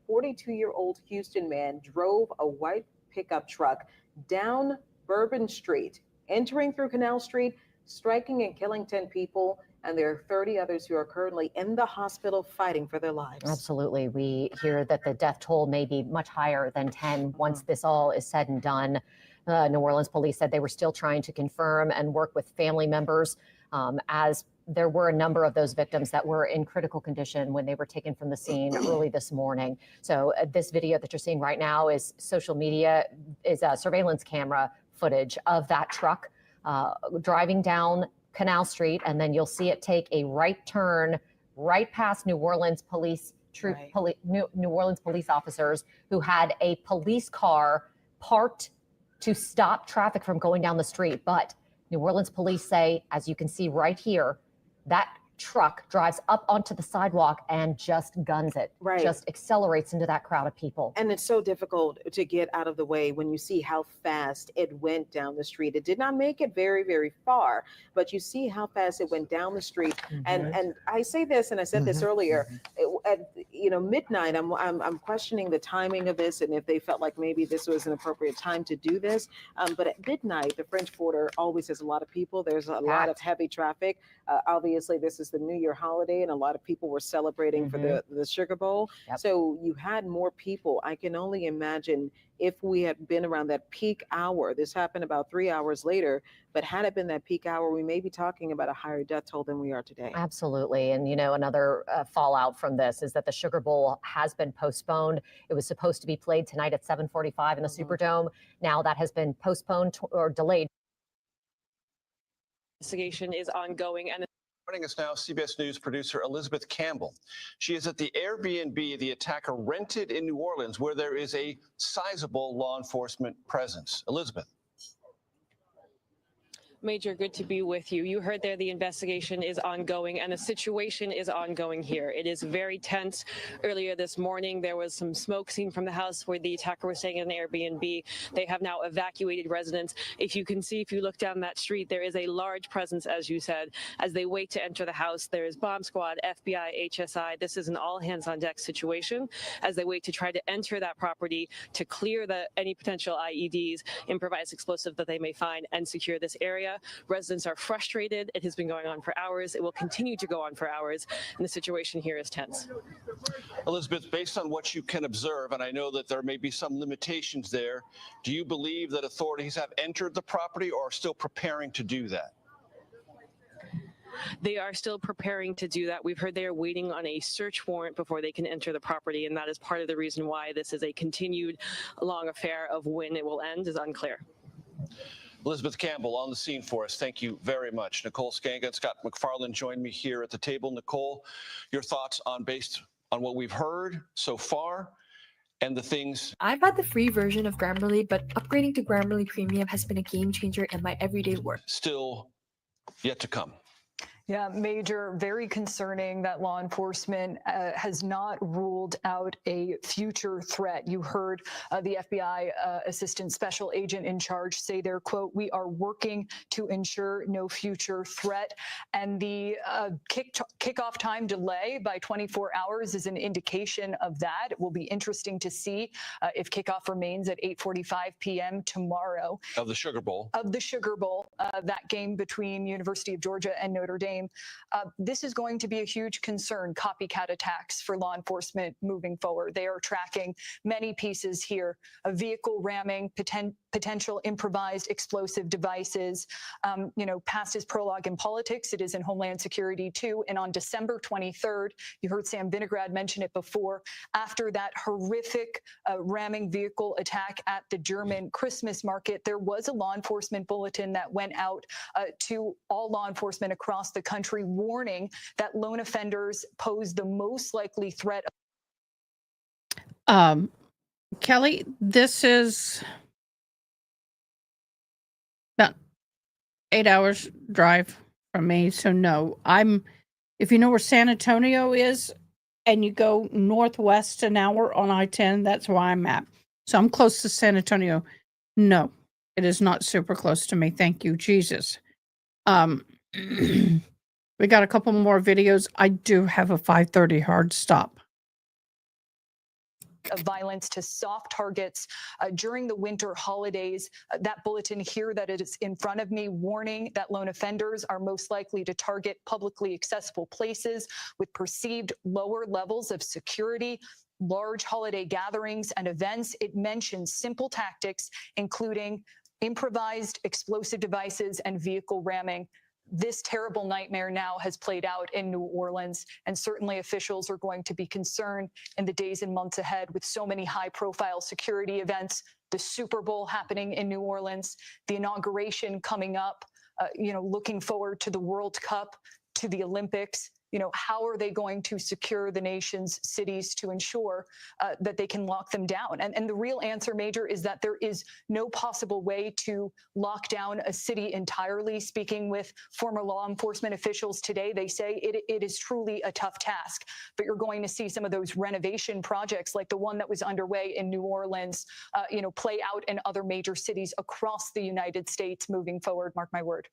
42-year-old Houston man drove a white pickup truck down Bourbon Street, entering through Canal Street, striking and killing 10 people, and there are 30 others who are currently in the hospital fighting for their lives. absolutely. We hear that the death toll may be much higher than 10 once this all is said and done. New Orleans police said they were still trying to confirm and work with family members, as there were a number of those victims that were in critical condition when they were taken from the scene early this morning. So this video that you're seeing right now is social media, is a surveillance camera footage of that truck driving down Canal Street, and then you'll see it take a right turn right past New Orleans police New Orleans police officers who had a police car parked to stop traffic from going down the street. But New Orleans police say, as you can see right here, that truck drives up onto the sidewalk and just guns it, just accelerates into that crowd of people. And it's so difficult to get out of the way when you see how fast it went down the street. It did not make it very, very far, but you see how fast it went down the street. And I say this, and I said this earlier, at midnight, I'm questioning the timing of this and if they felt like maybe this was an appropriate time to do this. But at midnight, the French Quarter always has a lot of people. There's a lot of heavy traffic. Obviously, this is the New Year holiday, and a lot of people were celebrating for the Sugar Bowl. So you had more people. I can only imagine if we had been around that peak hour. This happened about 3 hours later, but had it been that peak hour, we may be talking about a higher death toll than we are today. Absolutely. And, another fallout from this is that the Sugar Bowl has been postponed. It was supposed to be played tonight at 7:45 in the Superdome. Now that has been postponed or delayed. Investigation is ongoing. And joining us now, CBS News producer Elizabeth Campbell. She is at the Airbnb the attacker rented in New Orleans, where there is a sizable law enforcement presence. Elizabeth. Major, good to be with you. You heard there the investigation is ongoing and the situation is ongoing here. It is very tense. Earlier this morning, there was some smoke seen from the house where the attacker was staying in an Airbnb. They have now evacuated residents. If you can see, if you look down that street, there is a large presence, as you said, as they wait to enter the house. There is bomb squad, FBI, HSI. This is an all hands on deck situation as they wait to try to enter that property to clear any potential IEDs, improvised explosive that they may find, and secure this area. area. Residents are frustrated. It has been going on for hours. It will continue to go on for hours, and the situation here is tense. Elizabeth, based on what you can observe, and I know that there may be some limitations there, do you believe that authorities have entered the property or are still preparing to do that? They are still preparing to do that. We've heard they are waiting on a search warrant before they can enter the property, and that is part of the reason why this is a continued long affair. Of when it will end is unclear. Elizabeth Campbell on the scene for us. Thank you very much. Nicole Skanga and Scott McFarland join me here at the table. Nicole, your thoughts based on what we've heard so far and the things. I've had the free version of Grammarly, but upgrading to Grammarly Premium has been a game changer in my everyday work. Still yet to come. Yeah, Major, very concerning that law enforcement has not ruled out a future threat. You heard the FBI Assistant Special Agent in charge say there, quote, "We are working to ensure no future threat." And the kickoff time delay by 24 hours is an indication of that. It will be interesting to see if kickoff remains at 8:45 p.m. tomorrow. Of the Sugar Bowl. Of the Sugar Bowl, that game between University of Georgia and Notre Dame. This is going to be a huge concern, copycat attacks for law enforcement moving forward. They are tracking many pieces here, a vehicle ramming, potential improvised explosive devices. Past is prologue in politics. It is in Homeland Security too. And on December 23rd, you heard Sam Vinograd mention it before, after that horrific ramming vehicle attack at the German Christmas market, there was a law enforcement bulletin that went out to all law enforcement across the country, warning that lone offenders pose the most likely threat. Kelly, this is about 8 hours drive from me. So no, if you know where San Antonio is and you go northwest an hour on I-10, that's where I'm at. So I'm close to San Antonio. No, it is not super close to me. Thank you, Jesus. We got a couple more videos. I do have a 5:30 hard stop. Of violence to soft targets during the winter holidays. That bulletin here that is in front of me, warning that lone offenders are most likely to target publicly accessible places with perceived lower levels of security, large holiday gatherings and events. It mentions simple tactics, including improvised explosive devices and vehicle ramming. This terrible nightmare now has played out in New Orleans, and certainly officials are going to be concerned in the days and months ahead with so many high-profile security events, the Super Bowl happening in New Orleans, the inauguration coming up, looking forward to the World Cup, to the Olympics. How are they going to secure the nation's cities to ensure that they can lock them down? And the real answer, Major, is that there is no possible way to lock down a city entirely. Speaking with former law enforcement officials today, they say it is truly a tough task. But you're going to see some of those renovation projects, like the one that was underway in New Orleans, play out in other major cities across the United States moving forward. Mark my word.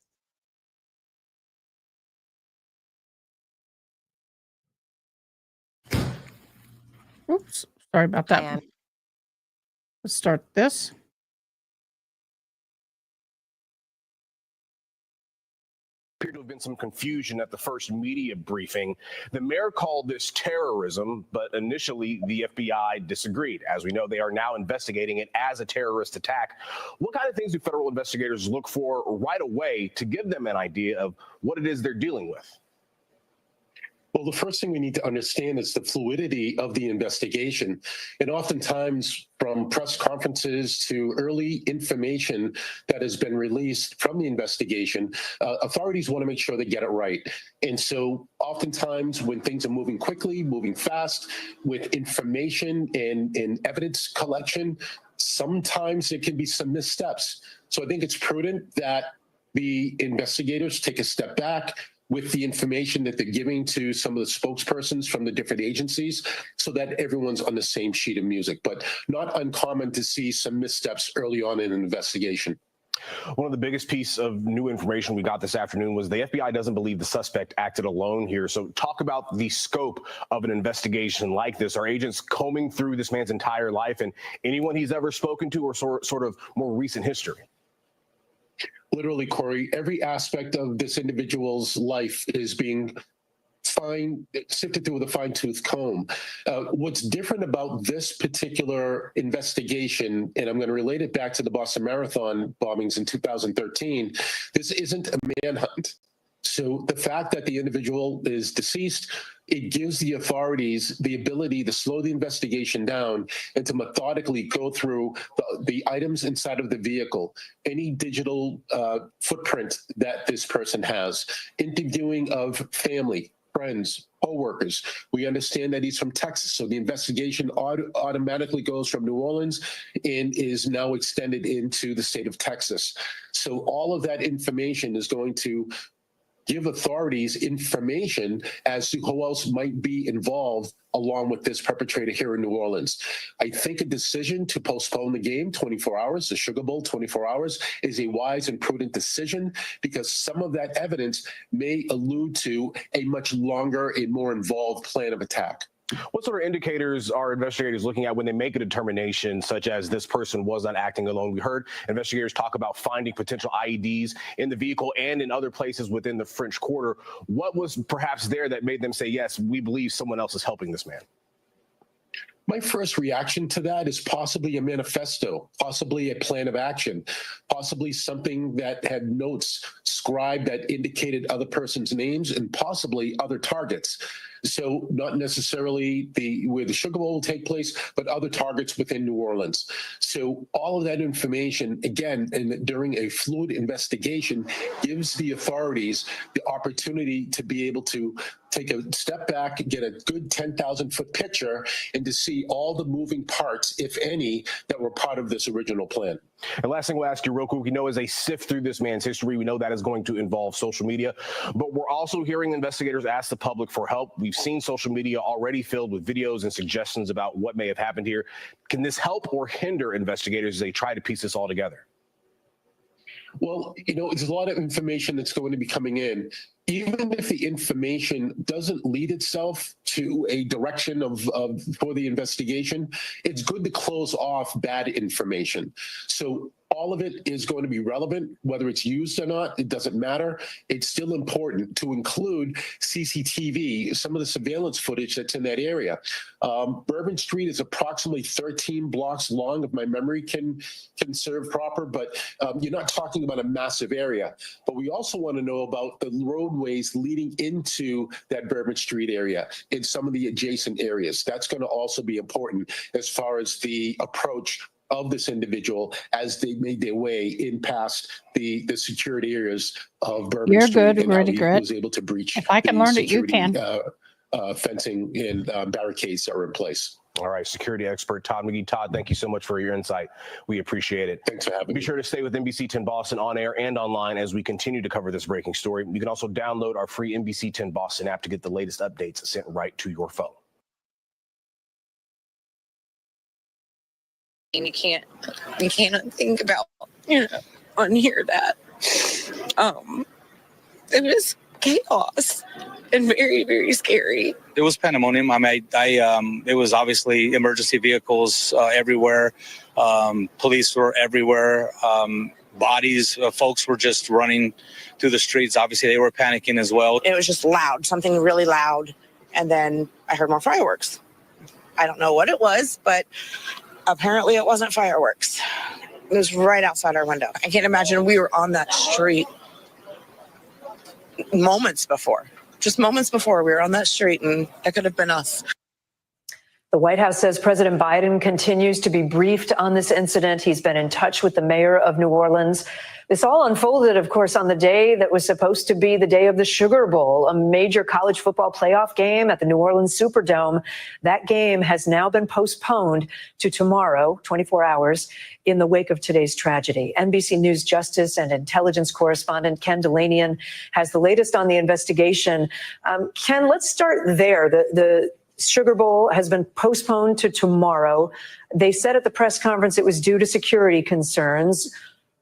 Oops, sorry about that. Let's start this. Appeared to have been some confusion at the first media briefing. The mayor called this terrorism, but initially the FBI disagreed. As we know, they are now investigating it as a terrorist attack. What kind of things do federal investigators look for right away to give them an idea of what it is they're dealing with? Well, the first thing we need to understand is the fluidity of the investigation. And oftentimes, from press conferences to early information that has been released from the investigation, authorities want to make sure they get it right. And so oftentimes when things are moving quickly, moving fast, with information and evidence collection, sometimes there can be some missteps. So I think it's prudent that the investigators take a step back with the information that they're giving to some of the spokespersons from the different agencies so that everyone's on the same sheet of music. But not uncommon to see some missteps early on in an investigation. One of the biggest pieces of new information we got this afternoon was the FBI doesn't believe the suspect acted alone here. So talk about the scope of an investigation like this. Are agents combing through this man's entire life and anyone he's ever spoken to or sort of more recent history? Literally, Corey, every aspect of this individual's life is being sifted through with a fine-tooth comb. What's different about this particular investigation, and I'm going to relate it back to the Boston Marathon bombings in 2013, this isn't a manhunt. So the fact that the individual is deceased, it gives the authorities the ability to slow the investigation down and to methodically go through the items inside of the vehicle, any digital footprint that this person has, interviewing of family, friends, co-workers. We understand that he's from Texas, so the investigation automatically goes from New Orleans and is now extended into the state of Texas. So all of that information is going to give authorities information as to who else might be involved along with this perpetrator here in New Orleans. I think a decision to postpone the game 24 hours, the Sugar Bowl 24 hours, is a wise and prudent decision because some of that evidence may allude to a much longer and more involved plan of attack. What sort of indicators are investigators looking at when they make a determination such as this person was not acting alone? We heard investigators talk about finding potential IEDs in the vehicle and in other places within the French Quarter. What was perhaps there that made them say, yes, we believe someone else is helping this man? My first reaction to that is possibly a manifesto, possibly a plan of action, possibly something that had notes scribed that indicated other person's names and possibly other targets. So not necessarily where the Sugar Bowl will take place, but other targets within New Orleans. So all of that information, again, and during a fluid investigation, gives the authorities the opportunity to be able to take a step back, get a good 10,000-foot picture, and to see all the moving parts, if any, that were part of this original plan. And last thing we'll ask you real quick, we know as they sift through this man's history, we know that is going to involve social media, but we're also hearing investigators ask the public for help. We've seen social media already filled with videos and suggestions about what may have happened here. Can this help or hinder investigators as they try to piece this all together? Well, there's a lot of information that's going to be coming in. Even if the information doesn't lead itself to a direction for the investigation, it's good to close off bad information. So all of it is going to be relevant, whether it's used or not, it doesn't matter. It's still important to include CCTV, some of the surveillance footage that's in that area. Bourbon Street is approximately 13 blocks long, if my memory can serve proper, but you're not talking about a massive area. But we also want to know about the roadways leading into that Bourbon Street area in some of the adjacent areas. That's going to also be important as far as the approach of this individual as they made their way in past the security areas of Bourbon You're Street. good, And how he Rudy. was able to breach If I can the learn it, you security, can. fencing and barricades that are in place. All right, security expert Todd McGee. Todd, thank you so much for your insight. We appreciate it. Thanks for having me. Be sure to stay with NBC 10 Boston on air and online as we continue to cover this breaking story. You can also download our free NBC 10 Boston app to get the latest updates sent right to your phone. And you can't think about, unhear that. It was chaos and very, very scary. It was pandemonium. It was obviously emergency vehicles everywhere. Police were everywhere. Bodies, folks were just running through the streets. Obviously, they were panicking as well. It was just loud, something really loud. And then I heard more fireworks. I don't know what it was, but apparently it wasn't fireworks. It was right outside our window. I can't imagine we were on that street moments before we were on that street, and that could have been us. The White House says President Biden continues to be briefed on this incident. He's been in touch with the mayor of New Orleans. This all unfolded, of course, on the day that was supposed to be the day of the Sugar Bowl, a major college football playoff game at the New Orleans Superdome. That game has now been postponed to tomorrow, 24 hours, in the wake of today's tragedy. NBC News Justice and Intelligence correspondent Ken Delanian has the latest on the investigation. Ken, let's start there. The Sugar Bowl has been postponed to tomorrow. They said at the press conference it was due to security concerns.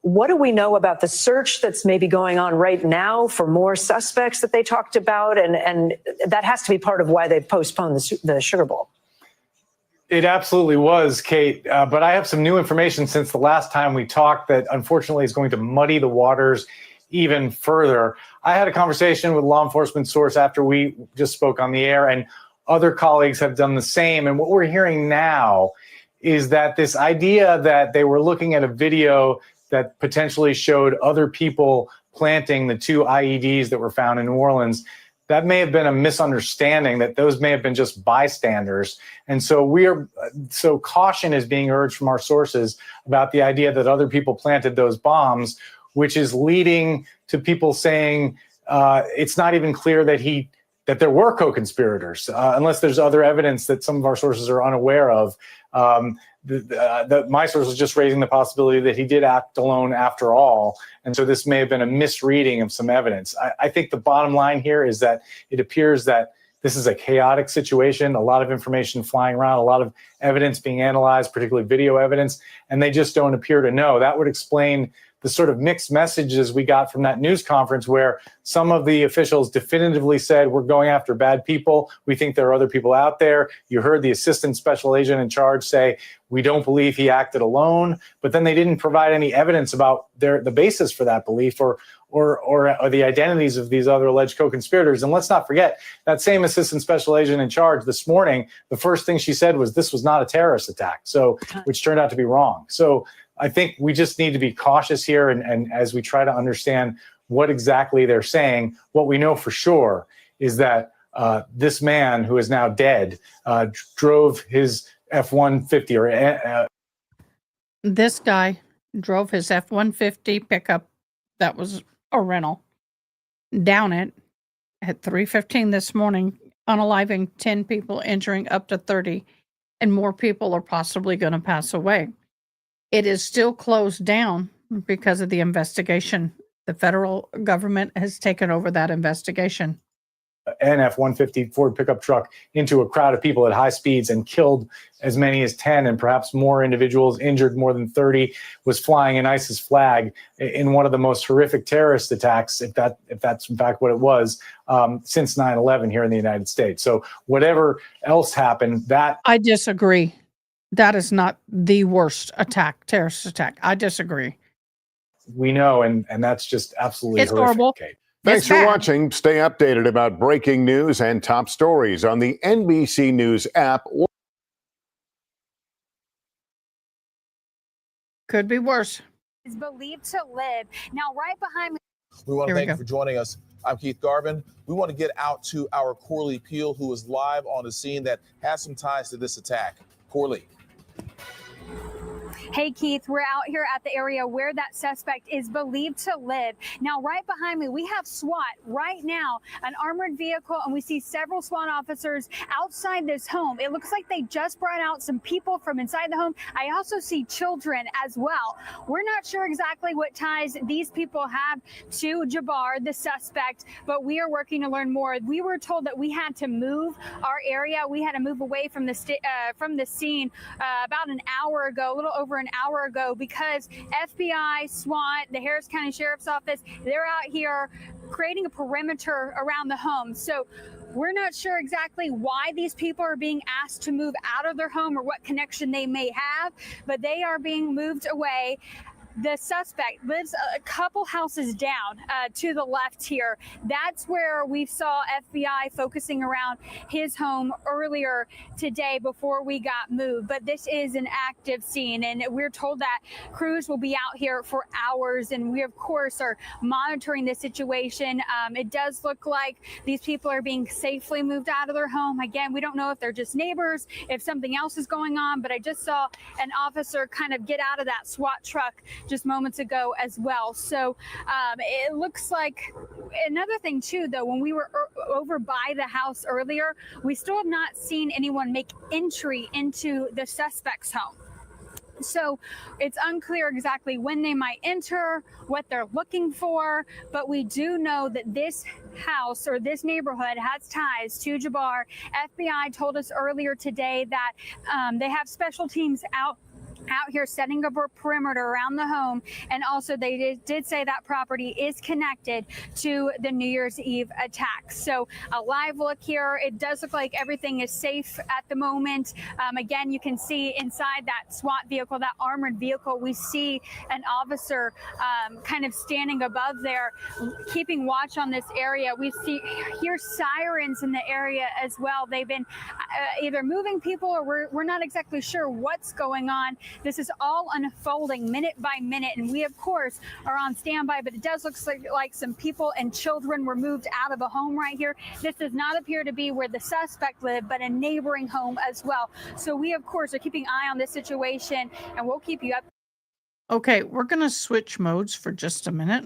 What do we know about the search that's maybe going on right now for more suspects that they talked about? And that has to be part of why they postponed the Sugar Bowl. It absolutely was, Kate. But I have some new information since the last time we talked that unfortunately is going to muddy the waters even further. I had a conversation with a law enforcement source after we just spoke on the air, and other colleagues have done the same. And what we're hearing now is that this idea that they were looking at a video that potentially showed other people planting the 2 IEDs that were found in New Orleans, that may have been a misunderstanding, that those may have been just bystanders. And so caution is being urged from our sources about the idea that other people planted those bombs, which is leading to people saying it's not even clear that there were co-conspirators, unless there's other evidence that some of our sources are unaware of. My source was just raising the possibility that he did act alone after all. And so this may have been a misreading of some evidence. I think the bottom line here is that it appears that this is a chaotic situation, a lot of information flying around, a lot of evidence being analyzed, particularly video evidence, and they just don't appear to know. That would explain the sort of mixed messages we got from that news conference where some of the officials definitively said, we're going after bad people. We think there are other people out there. You heard the assistant special agent in charge say, we don't believe he acted alone, but then they didn't provide any evidence about the basis for that belief or the identities of these other alleged co-conspirators. And let's not forget that same assistant special agent in charge this morning, the first thing she said was this was not a terrorist attack, which turned out to be wrong. So I think we just need to be cautious here. And as we try to understand what exactly they're saying, what we know for sure is that this man who is now dead drove his F-150 This guy drove his F-150 pickup that was a rental down it at 3:15 this morning, unaliving 10 people, injuring up to 30, and more people are possibly going to pass away. It is still closed down because of the investigation. The federal government has taken over that investigation. An F-150 Ford pickup truck into a crowd of people at high speeds and killed as many as 10 and perhaps more individuals, injured more than 30, was flying an ISIS flag in one of the most horrific terrorist attacks, if that's in fact what it was, since 9/11 here in the United States. So whatever else happened, that... I disagree. That is not the worst terrorist attack. I disagree. We know, and that's just absolutely It's horrific, horrible. Kate. Thanks for watching. Stay updated about breaking news and top stories on the NBC News app. Could be worse. Is believed to live. Now, right behind me. We want to thank you for joining us. I'm Keith Garvin. We want to get out to our Corley Peel, who is live on the scene that has some ties to this attack. Corley. Hey, Keith, we're out here at the area where that suspect is believed to live. Now, right behind me, we have SWAT right now, an armored vehicle, and we see several SWAT officers outside this home. It looks like they just brought out some people from inside the home. I also see children as well. We're not sure exactly what ties these people have to Jabbar, the suspect, but we are working to learn more. We were told that we had to move our area. We had to move away from the scene about an hour ago, a little over an hour ago, because FBI, SWAT, the Harris County Sheriff's Office, they're out here creating a perimeter around the home. So we're not sure exactly why these people are being asked to move out of their home or what connection they may have, but they are being moved away. The suspect lives a couple houses down to the left here. That's where we saw FBI focusing around his home earlier today before we got moved. But this is an active scene, and we're told that crews will be out here for hours, and we, of course, are monitoring the situation. It does look like these people are being safely moved out of their home. Again, we don't know if they're just neighbors, if something else is going on, but I just saw an officer kind of get out of that SWAT truck just moments ago as well. So it looks like another thing too, though, when we were over by the house earlier, we still have not seen anyone make entry into the suspect's home. So it's unclear exactly when they might enter, what they're looking for, but we do know that this house or this neighborhood has ties to Jabbar. FBI told us earlier today that they have special teams out out here setting up a perimeter around the home. And also they did say that property is connected to the New Year's Eve attack. So a live look here. It does look like everything is safe at the moment. Again, you can see inside that SWAT vehicle, that armored vehicle, we see an officer kind of standing above there, keeping watch on this area. We hear sirens in the area as well. They've been either moving people or we're not exactly sure what's going on. This is all unfolding minute by minute, and we, of course, are on standby, but it does look like some people and children were moved out of a home right here. This does not appear to be where the suspect lived, but a neighboring home as well. So we, of course, are keeping an eye on this situation, and we'll keep you up. Okay, we're going to switch modes for just a minute.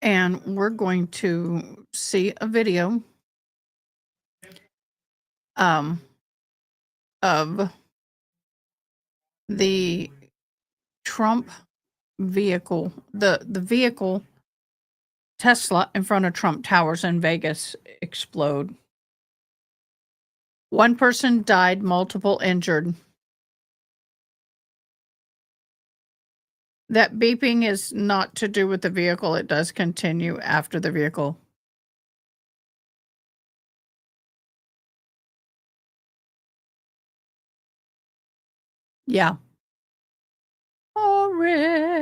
And we're going to see a video of the Trump vehicle, the vehicle Tesla in front of Trump Towers in Vegas explode. One person died, multiple injured. That beeping is not to do with the vehicle. It does continue after the vehicle. Yeah. Horrid.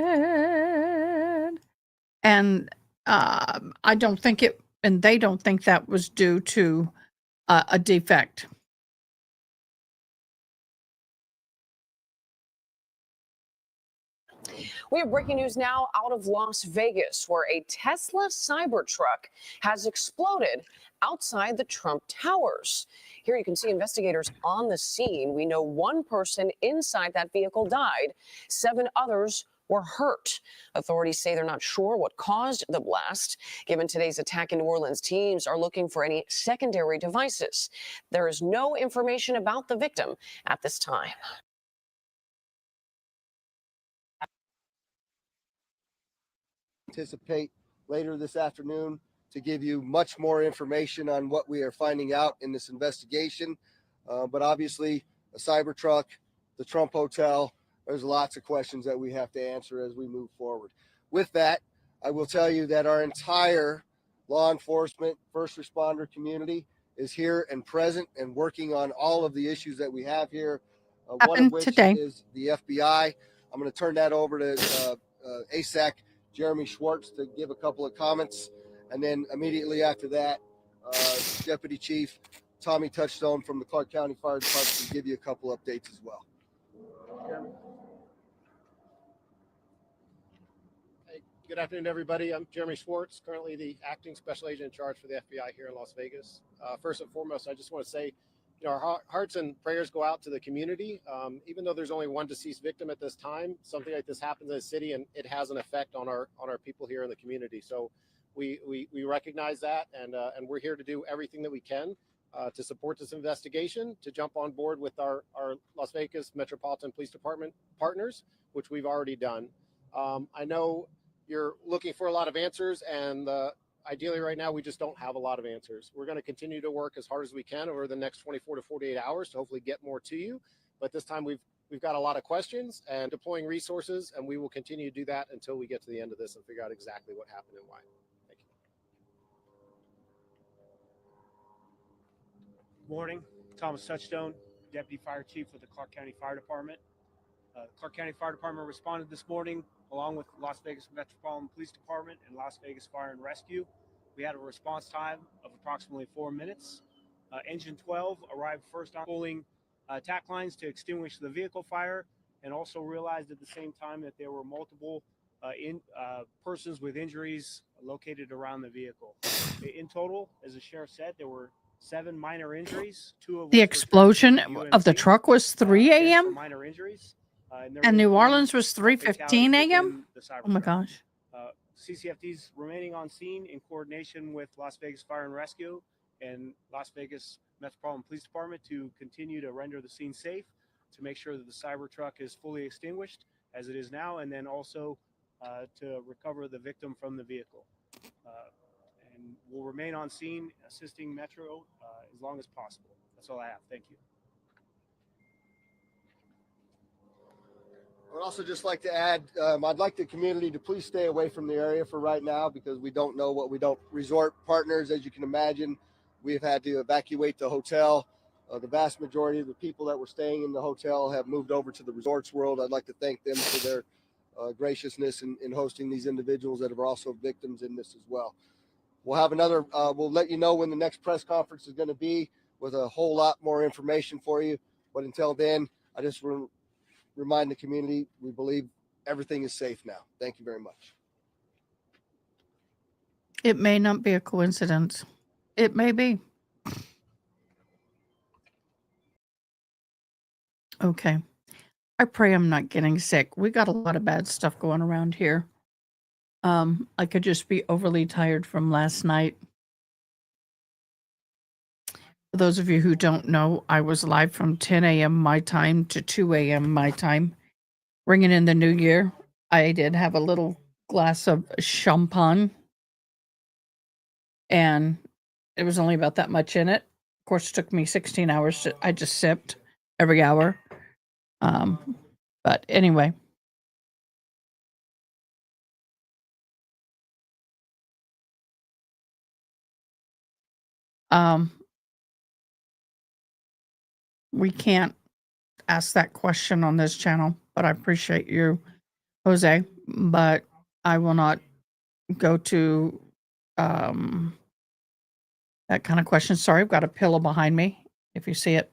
And I don't think it, and they don't think that was due to a defect. We have breaking news now out of Las Vegas, where a Tesla Cybertruck has exploded outside the Trump Towers. Here you can see investigators on the scene. We know one person inside that vehicle died. 7 others were hurt. Authorities say they're not sure what caused the blast. Given today's attack in New Orleans, teams are looking for any secondary devices. There is no information about the victim at this time. Anticipate later this afternoon to give you much more information on what we are finding out in this investigation. But obviously, a Cybertruck, the Trump Hotel, there's lots of questions that we have to answer as we move forward. With that, I will tell you that our entire law enforcement, first responder community is here and present and working on all of the issues that we have here, one of which is the FBI. I'm going to turn that over to ASAC Jeremy Schwartz to give a couple of comments. And then immediately after that, Deputy Chief Tommy Touchstone from the Clark County Fire Department will give you a couple updates as well. Jeremy. Hey, good afternoon, everybody. I'm Jeremy Schwartz, currently the acting special agent in charge for the FBI here in Las Vegas. First and foremost, I just want to say, our hearts and prayers go out to the community. Even though there's only one deceased victim at this time, something like this happens in the city, and it has an effect on our people here in the community. So we recognize that, and we're here to do everything that we can to support this investigation, to jump on board with our Las Vegas Metropolitan Police Department partners, which we've already done. I know you're looking for a lot of answers, and ideally right now we just don't have a lot of answers. We're going to continue to work as hard as we can over the next 24 to 48 hours to hopefully get more to you. But this time we've got a lot of questions and deploying resources, and we will continue to do that until we get to the end of this and figure out exactly what happened and why. Thank you. Good morning. Thomas Touchstone, Deputy Fire Chief with the Clark County Fire Department. Clark County Fire Department responded this morning along with Las Vegas Metropolitan Police Department and Las Vegas Fire and Rescue. We had a response time of approximately 4 minutes. Engine 12 arrived first on pulling attack lines to extinguish the vehicle fire, and also realized at the same time that there were multiple persons with injuries located around the vehicle. In total, as the sheriff said, there were 7 minor injuries. 2 of The which explosion of the truck was 3 a.m. minor injuries. And New Orleans was 3:15 a.m. Oh my gosh. CCFD's remaining on scene in coordination with Las Vegas Fire and Rescue and Las Vegas Metropolitan Police Department to continue to render the scene safe, to make sure that the Cybertruck is fully extinguished as it is now, and then also to recover the victim from the vehicle. And we'll remain on scene assisting Metro as long as possible. That's all I have. Thank you. also just like to add, I'd like the community to please stay away from the area for right now because we don't know what we don't. Resort partners, as you can imagine, we've had to evacuate the hotel. The vast majority of the people that were staying in the hotel have moved over to the resorts world. I'd like to thank them for their graciousness in hosting these individuals that are also victims in this as well. We'll have another, we'll let you know when the next press conference is going to be with a whole lot more information for you. But until then, I just remind the community, we believe everything is safe now. Thank you very much. It may not be a coincidence. It may be. Okay. I pray I'm not getting sick. We got a lot of bad stuff going around here. I could just be overly tired from last night. For those of you who don't know, I was live from 10 a.m. my time to 2 a.m. my time, ringing in the new year. I did have a little glass of champagne, and it was only about that much in it. Of course, it took me 16 hours. I just sipped every hour. But anyway. We can't ask that question on this channel, but I appreciate you, Jose. But I will not go to that kind of question. Sorry, I've got a pillow behind me, if you see it.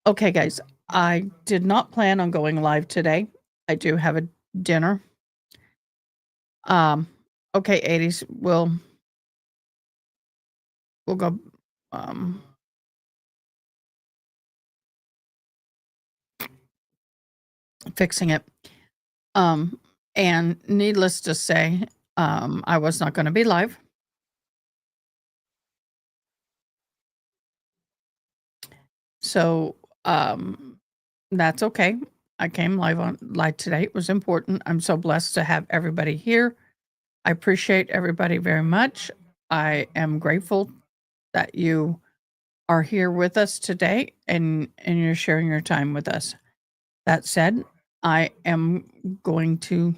Okay, guys, I did not plan on going live today. I do have a dinner. Okay, 80s, we'll go fixing it. And needless to say, I was not going to be live. So that's okay. I came live today. It was important. I'm so blessed to have everybody here. I appreciate everybody very much. I am grateful that you are here with us today and you're sharing your time with us. That said, I am going to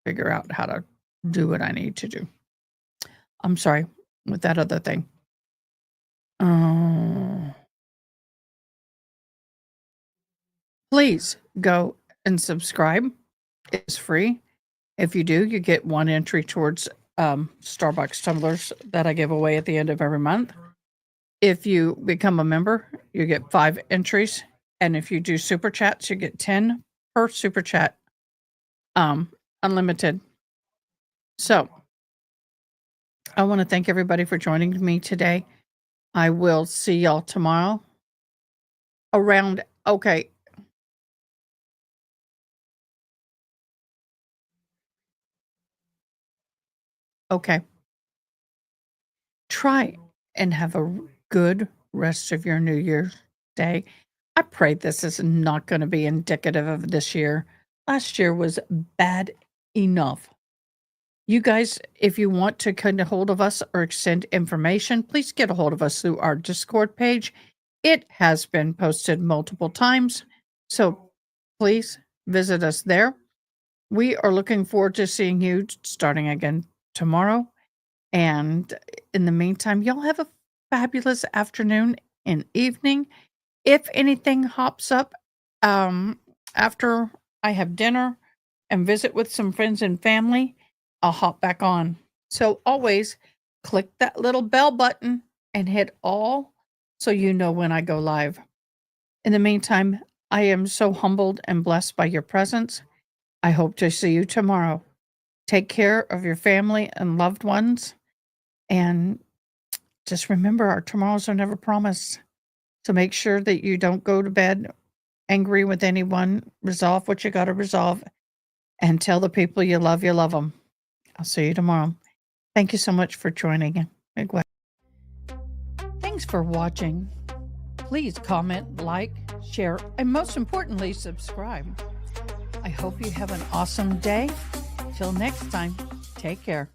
figure out how to do what I need to do. I'm sorry with that other thing. Please go and subscribe. It's free. If you do, you get one entry towards Starbucks tumblers that I give away at the end of every month. If you become a member, you get 5 entries. And if you do super chats, you get 10 per super chat. Unlimited. So I want to thank everybody for joining me today. I will see y'all tomorrow around. Okay. Okay. Try and have a good rest of your New Year's Day. I pray this is not going to be indicative of this year. Last year was bad enough. You guys, if you want to get a hold of us or send information, please get a hold of us through our Discord page. It has been posted multiple times, so please visit us there. We are looking forward to seeing you starting again tomorrow. And in the meantime, y'all have a fabulous afternoon and evening. If anything hops up after I have dinner and visit with some friends and family, I'll hop back on. So always click that little bell button and hit all so you know when I go live. In the meantime, I am so humbled and blessed by your presence. I hope to see you tomorrow. Take care of your family and loved ones. And just remember, our tomorrows are never promised. So make sure that you don't go to bed angry with anyone. Resolve what you got to resolve. And tell the people you love them. I'll see you tomorrow. Thank you so much for joining. Thanks for watching. Please comment, like, share, and most importantly, subscribe. I hope you have an awesome day. Till next time, take care.